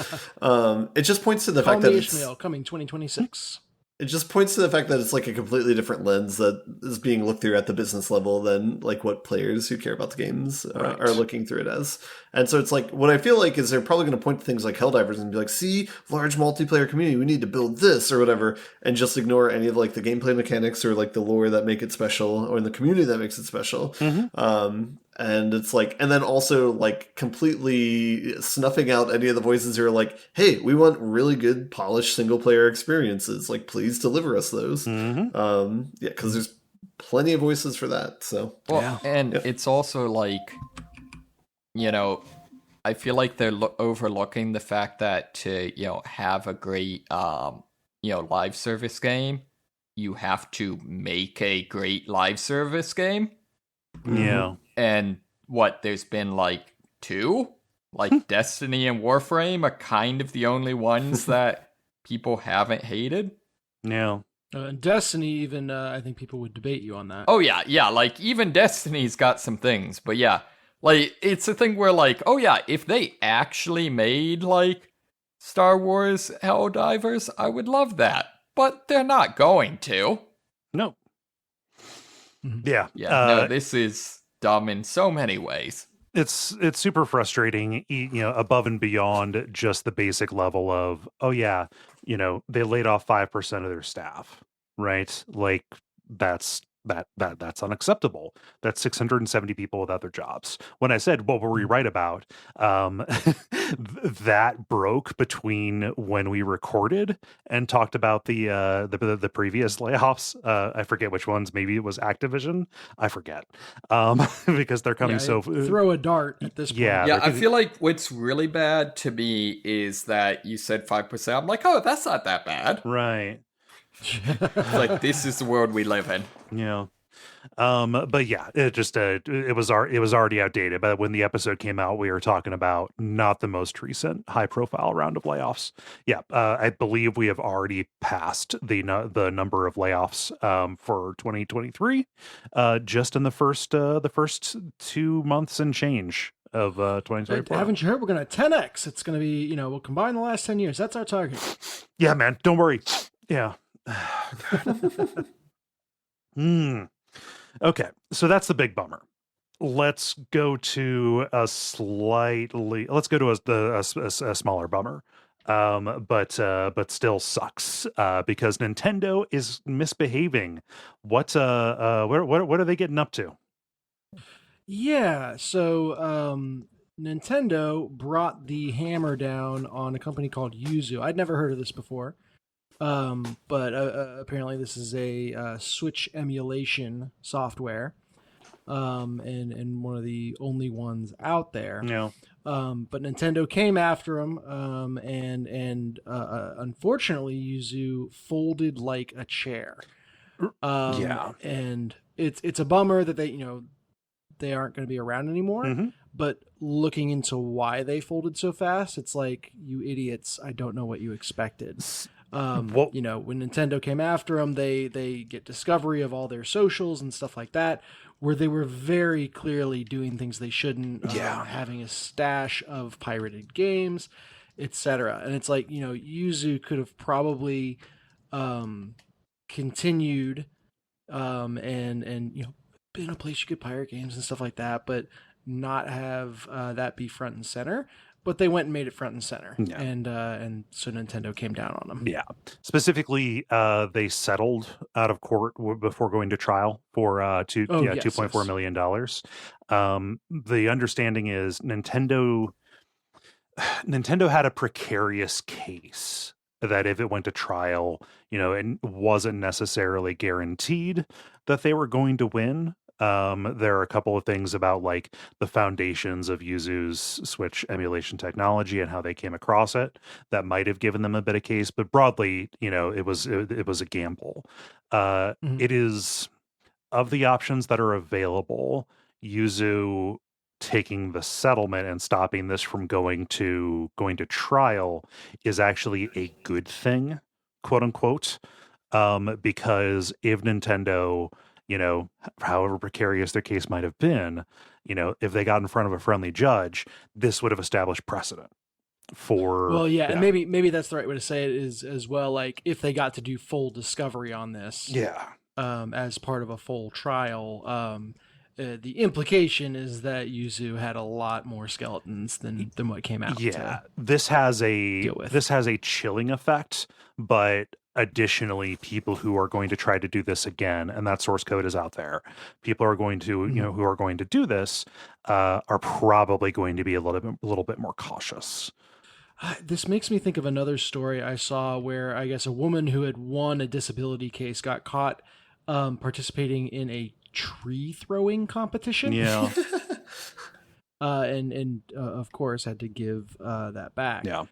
It just points to the fact that Ishmael coming 2026. It just points to the fact that it's like a completely different lens that is being looked through at the business level than like what players who care about the games are looking through it as. And so it's like, what I feel like is they're probably going to point to things like Helldivers and be like, see, large multiplayer community, we need to build this or whatever, and just ignore any of like the gameplay mechanics or like the lore that make it special or in the community that makes it special. And it's like, and then also like completely snuffing out any of the voices who are like, hey, we want really good polished single player experiences. Like, please deliver us those. Because there's plenty of voices for that. So, it's also like, I feel like they're overlooking the fact that to, have a great, live service game, you have to make a great live service game. Yeah. And there's been like 2? Like Destiny and Warframe are kind of the only ones that people haven't hated. Yeah. Destiny, even, I think people would debate you on that. Oh, yeah. Like, even Destiny's got some things. But yeah, like, it's a thing where, like, oh, yeah, if they actually made, like, Star Wars Helldivers, I would love that. But they're not going to. No. Yeah. No, this is dumb in so many ways. It's super frustrating, above and beyond just the basic level of, they laid off 5% of their staff, right? Like, that's That's unacceptable. That's 670 people without their jobs. When I said, what were we right about? That broke between when we recorded and talked about the previous layoffs. I forget which ones. Maybe it was Activision. I forget. Because they're coming throw a dart at this point. Yeah, I feel like what's really bad to me is that you said 5%. I'm like, oh, that's not that bad. Right. Like, this is the world we live in. Yeah. But yeah, it just it was already outdated. But when the episode came out, we were talking about not the most recent high profile round of layoffs. Yeah, I believe we have already passed the number of layoffs for 2023, just in the first 2 months and change of 2024. Haven't you heard? We're gonna 10x. It's gonna be, we'll combine the last 10 years. That's our target. Yeah, man, don't worry. Yeah. Okay, so that's the big bummer. Let's go to a smaller bummer, but still sucks because Nintendo is misbehaving. What are they getting up to? Yeah, so Nintendo brought the hammer down on a company called Yuzu. I'd never heard of this before. But apparently this is a Switch emulation software, and one of the only ones out there. Yeah. But Nintendo came after them, and unfortunately, Yuzu folded like a chair. Yeah, and it's a bummer that they aren't going to be around anymore. Mm-hmm. But looking into why they folded so fast, it's like, you idiots! I don't know what you expected. When Nintendo came after them, they get discovery of all their socials and stuff like that, where they were very clearly doing things they shouldn't, having a stash of pirated games, etc. And it's like, Yuzu could have probably continued and been a place you could pirate games and stuff like that, but not have that be front and center. But they went and made it front and center, and so Nintendo came down on them. Yeah, specifically, they settled out of court before going to trial for $2.4 million. The understanding is Nintendo had a precarious case that if it went to trial, it wasn't necessarily guaranteed that they were going to win. There are a couple of things about like the foundations of Yuzu's Switch emulation technology and how they came across it that might have given them a bit of case, but broadly, it was a gamble. It is, of the options that are available, Yuzu taking the settlement and stopping this from going to trial is actually a good thing, quote unquote, because if Nintendo, however precarious their case might have been, if they got in front of a friendly judge, this would have established precedent for. Well, yeah, and maybe that's the right way to say it is as well. Like, if they got to do full discovery on this, as part of a full trial, the implication is that Yuzu had a lot more skeletons than what came out. Yeah, this has a chilling effect, but additionally, people who are going to try to do this again, and that source code is out there, people are going to, who are going to do this, are probably going to be a little bit more cautious. This makes me think of another story I saw where I guess a woman who had won a disability case got caught participating in a tree throwing competition. Yeah. and of course had to give that back. Yeah.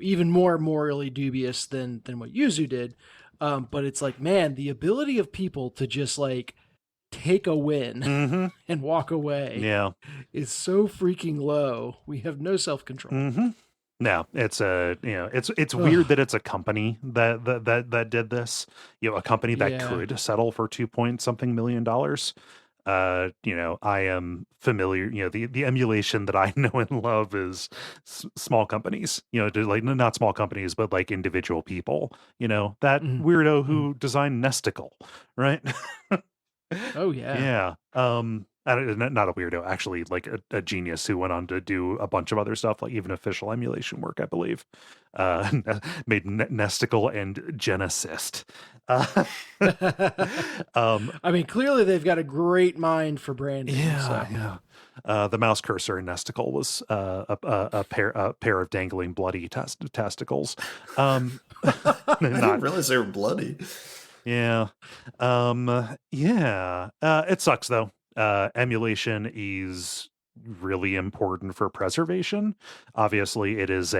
Even more morally dubious than what Yuzu did. But it's like, man, the ability of people to just like take a win and walk away is so freaking low. We have no self-control. No, it's it's weird that it's a company that did this, a company that could settle for $2 million. I am familiar, the emulation that I know and love is small companies, like not small companies, but like individual people, that weirdo who designed Nesticle, right? Oh yeah. Yeah. Not a weirdo, actually, like a genius who went on to do a bunch of other stuff, like even official emulation work, I believe. Made Nesticle and Genesist. I mean, clearly they've got a great mind for branding. Yeah. The mouse cursor in Nesticle was a pair of dangling bloody testicles. I didn't realize they were bloody. Yeah. It sucks though. Emulation is really important for preservation. Obviously, it is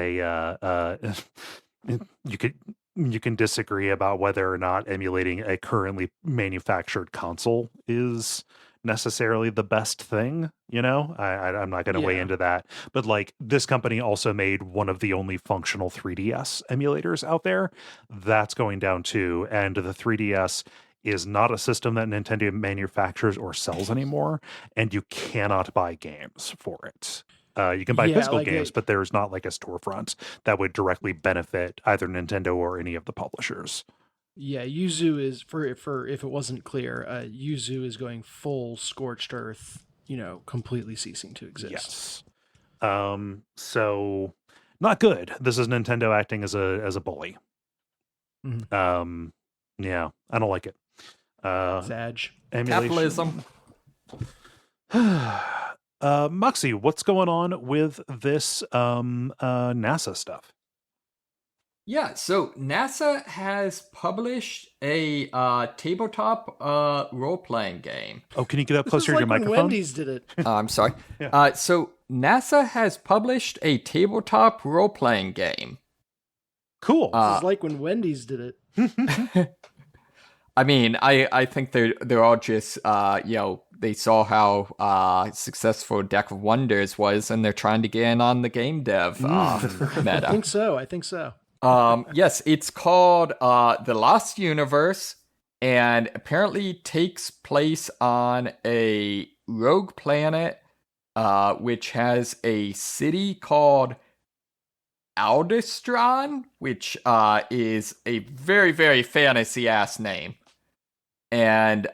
you can disagree about whether or not emulating a currently manufactured console is necessarily the best thing. I'm not going to weigh into that, but like this company also made one of the only functional 3DS emulators out there. That's going down too, and the 3DS is not a system that Nintendo manufactures or sells anymore, and you cannot buy games for it. You can buy physical games, but there's not like a storefront that would directly benefit either Nintendo or any of the publishers. Yeah, Yuzu is, for if it wasn't clear, Yuzu is going full scorched earth, completely ceasing to exist. Yes. So not good. This is Nintendo acting as a bully. Mm-hmm. Yeah, I don't like it. Sag. Capitalism. Moxie, what's going on with this NASA stuff? Yeah, so NASA has published a tabletop role-playing game. Oh, can you get up closer to your When microphone? Wendy's did it. I'm sorry. Yeah. So NASA has published a tabletop role-playing game. Cool. This is like when Wendy's did it. I mean, I think they're all just they saw how successful Deck of Wonders was, and they're trying to get in on the game dev meta. I think so. Yes, it's called The Lost Universe, and apparently takes place on a rogue planet, which has a city called Aldestron, which is a very, very fantasy-ass name. And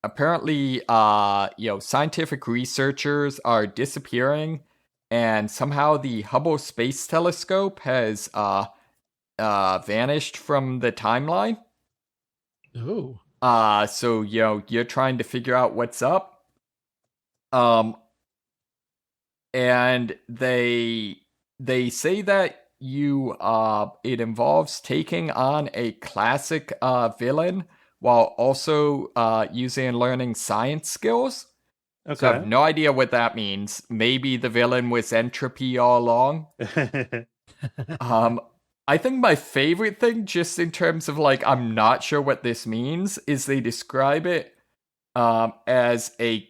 apparently, scientific researchers are disappearing, and somehow the Hubble Space Telescope has vanished from the timeline. Oh. So you're trying to figure out what's up. And they say that it involves taking on a classic villain while also using and learning science skills. Okay. So I have no idea what that means. Maybe the villain was entropy all along. I think my favorite thing, just in terms of I'm not sure what this means, is they describe it as a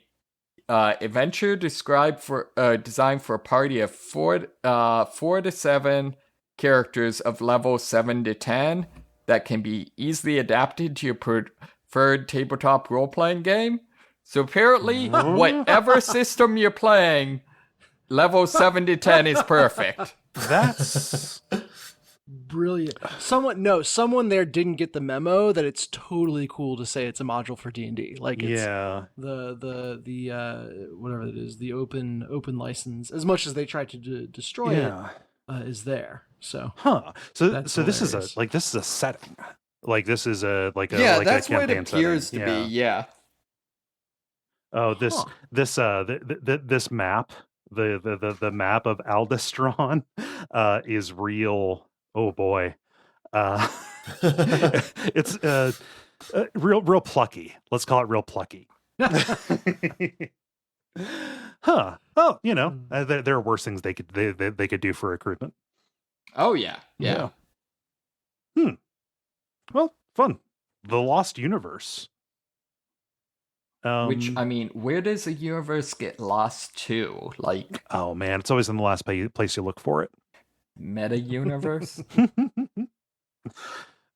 adventure designed for a party of 4 to 7 characters of level 7 to 10 that can be easily adapted to your preferred tabletop role-playing game. So apparently, whatever system you're playing, level 7 to 10 is perfect. That's brilliant. Someone there didn't get the memo that it's totally cool to say it's a module for D&D. It's the whatever it is, the open license, as much as they tried to destroy it, is there. So so this is a setting. This is a that's a what it campaign appears setting. to be. Yeah. Oh, this map, the map of Aldestron, is real. Oh boy, it's real plucky. Let's call it real plucky. Huh? Oh, there are worse things they could do for recruitment. Oh yeah. Well, fun. The Lost Universe. Which, I mean, where does a universe get lost to? Oh man, it's always in the last place you look for it. Meta universe.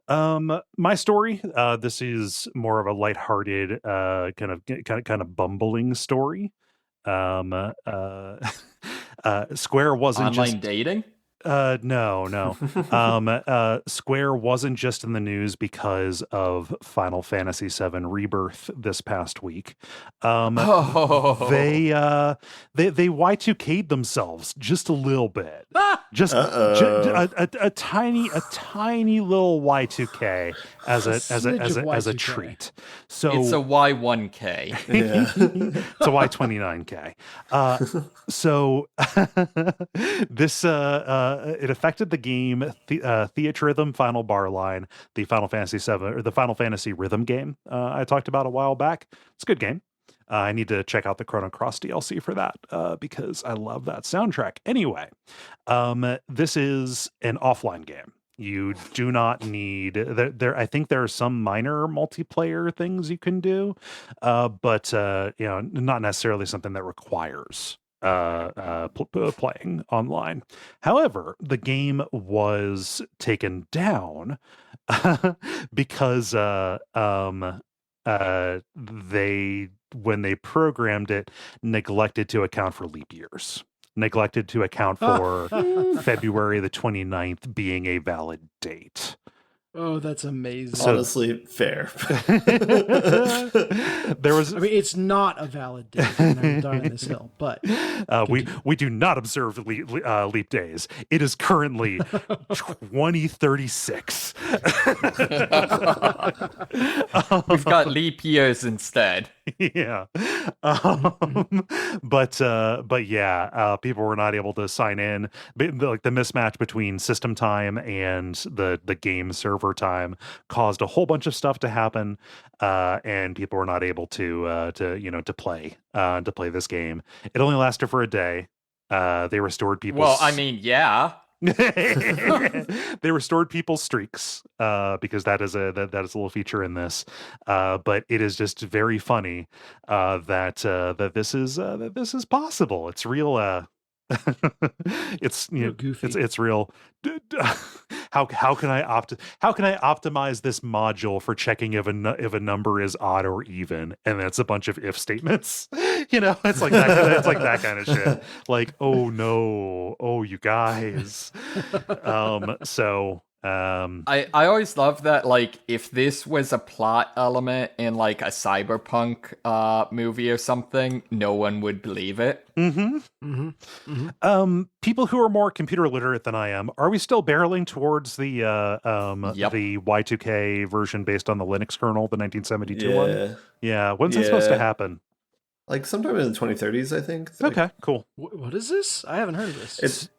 My story. This is more of a lighthearted, kind of bumbling story. Square wasn't online just dating. No. Square wasn't just in the news because of Final Fantasy VII Rebirth this past week. They Y2K'd themselves just a little bit. Just a tiny little Y2K as a treat. So it's a Y1K. It's a Y29K. So this it affected the game Theatrhythm Final Bar Line, the Final Fantasy VII or the Final Fantasy Rhythm game I talked about a while back. It's a good game. I need to check out the Chrono Cross DLC for that because I love that soundtrack. Anyway, this is an offline game. You do not need there. I think there are some minor multiplayer things you can do, but not necessarily something that requires playing online. However, the game was taken down because they, when they programmed it, neglected to account for leap years. Neglected to account for February the 29th being a valid date. Oh, that's amazing. Honestly, fair. It's not a valid date, and I'm dying on this hill, but we do not observe leap days. It is currently 2036. We've got leap years instead. Yeah. But yeah, people were not able to sign in. Like the mismatch between system time and the game server time caused a whole bunch of stuff to happen, and people were not able to play this game. It only lasted for a day. They restored people. Well, I mean, yeah. They restored people's streaks because that is a little feature in this. But it is just very funny that this is possible. It's real. It's goofy. It's real. How can I optimize this module for checking if a number is odd or even, and that's a bunch of if statements. It's like that. It's like that kind of shit. Like, oh no, oh you guys. I always love that, like, if this was a plot element in like a cyberpunk movie or something, no one would believe it. People who are more computer literate than I am, are we still barreling towards the the Y2K version based on the Linux kernel, the 1972 one? Yeah. When's that supposed to happen? Like sometime in the 2030s, I think. Okay, cool. What is this? I haven't heard of this. It's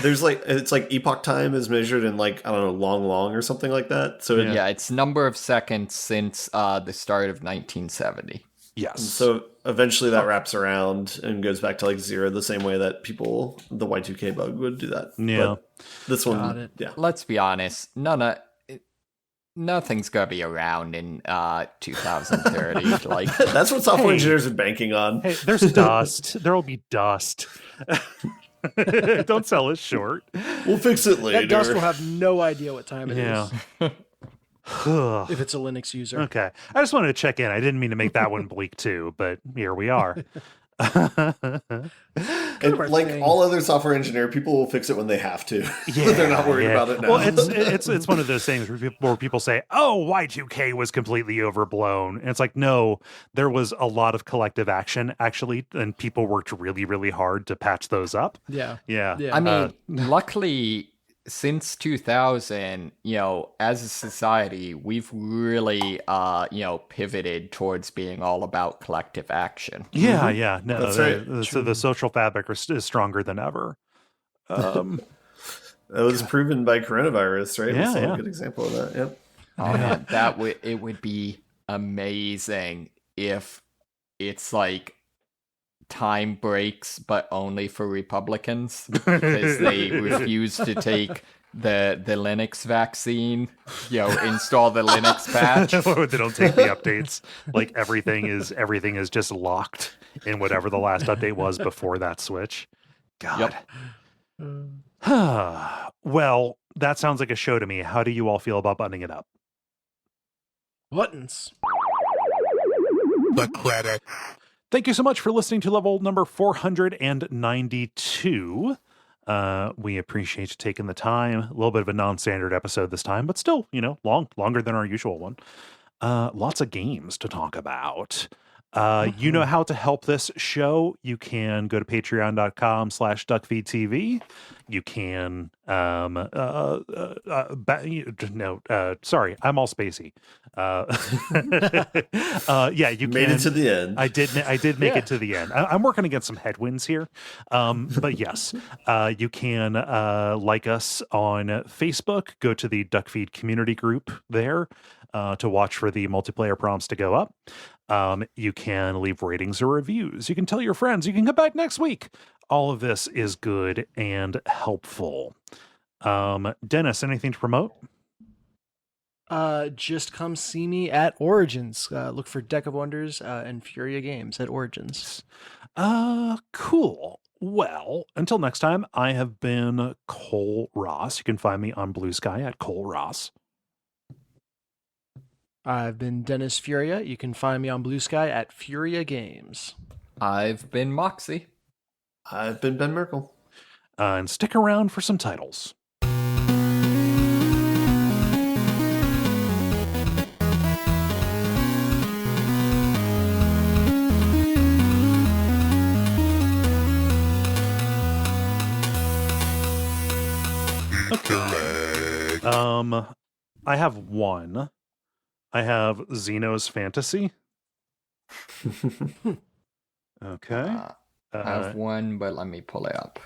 it's like epoch time is measured in like, I don't know, long or something like that. So it's number of seconds since the start of 1970. Yes. So eventually that wraps around and goes back to like 0, the same way that the Y2K bug would do that. Yeah. But this one, yeah. Let's be honest, nothing's gonna be around in 2030. Like, that's what software engineers are banking on. Hey, there's dust. There will be dust. Don't sell us short. We'll fix it later. That dust will have no idea what time it is. If it's a Linux user. Okay. I just wanted to check in. I didn't mean to make that one bleak too, but here we are. And like all other software engineer, people will fix it when they have to. Yeah, they're not worried about it now. Well, it's one of those things where people say, "Oh, Y2K was completely overblown," and it's like, no, there was a lot of collective action actually, and people worked really, really hard to patch those up. Yeah. I mean, luckily, since 2000, as a society, we've really, pivoted towards being all about collective action. Yeah, yeah. No, that's right. So the social fabric is stronger than ever. That was proven by coronavirus, right? Yeah, a good example of that. Yep. Oh man, it would be amazing if it's like time breaks, but only for Republicans because they refuse to take the Linux vaccine, install the Linux patch. They don't take the updates. Like everything is just locked in whatever the last update was before that switch. God. Yep. Well, that sounds like a show to me. How do you all feel about buttoning it up? Buttons. The credits. Thank you so much for listening to level number 492. We appreciate you taking the time. A little bit of a non-standard episode this time, but still, longer than our usual one. Lots of games to talk about. You know how to help this show. You can go to patreon.com/duckfeed.tv. You can, sorry, I'm all spacey. Yeah, you made it to the end. I did make it to the end. I'm working against some headwinds here. But yes, you can like us on Facebook. Go to the Duckfeed community group there to watch for the multiplayer prompts to go up. You can leave ratings or reviews. You can tell your friends. You can come back next week. All of this is good and helpful. Dennis, anything to promote? Just come see me at Origins. Look for Deck of Wonders and Furia Games at Origins. Cool. Well, until next time, I have been Kole Ross. You can find me on Blue Sky at Kole Ross. I've been Dennis Furia. You can find me on Blue Sky at Furia Games. I've been Moxie. I've been Ben Merkel. And stick around for some titles. Okay. I have one. I have Xeno's Fantasy. Okay. I have one, but let me pull it up.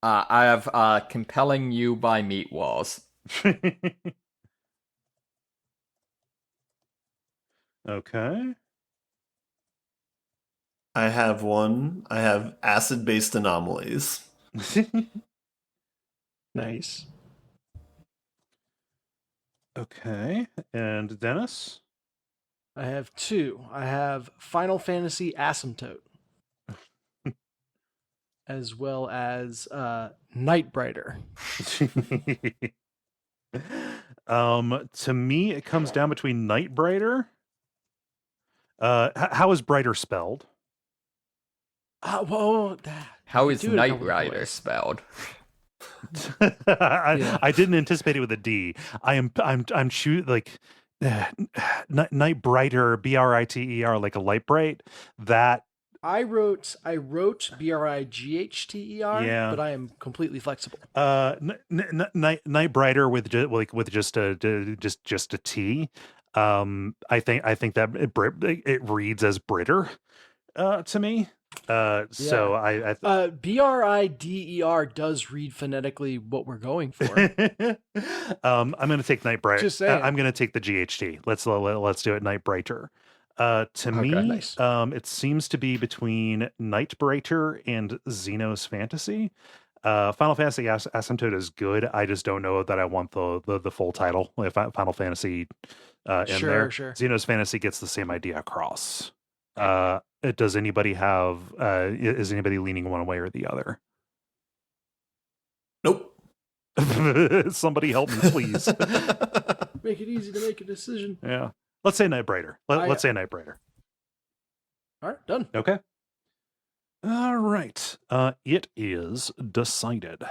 I have Compelling You by Meat Walls. Okay. I have one. I have Acid-Based Anomalies. Nice. Okay. And Dennis? I have two. I have Final Fantasy Asymptote. As well as Nightbrighter. To me, it comes down between Nightbrighter. How is Brighter spelled? Whoa, how is Nightbrighter spelled? I didn't anticipate it with a D. I'm shooting like Nightbrighter, Briter, like a light bright. That I wrote Brighther, yeah, but I am completely flexible. Nightbrighter with just a T. I think that it reads as Britter to me. So I Brider does read phonetically what we're going for. I'm going to take Nightbrighter. Just saying. I'm going to take the GHT. Let's do it, Nightbrighter. To me, nice. It seems to be between Nightbrighter and Xeno's Fantasy. Final Fantasy Asymptote is good. I just don't know that I want the full title. If Final Fantasy in there, Sure. Xeno's Fantasy gets the same idea across. Does anybody have? Is anybody leaning one way or the other? Nope. Somebody help me, please. Make it easy to make a decision. Yeah. Let's say Nightbrighter. Let's say Nightbrighter. All right, done. Okay. All right. It is decided.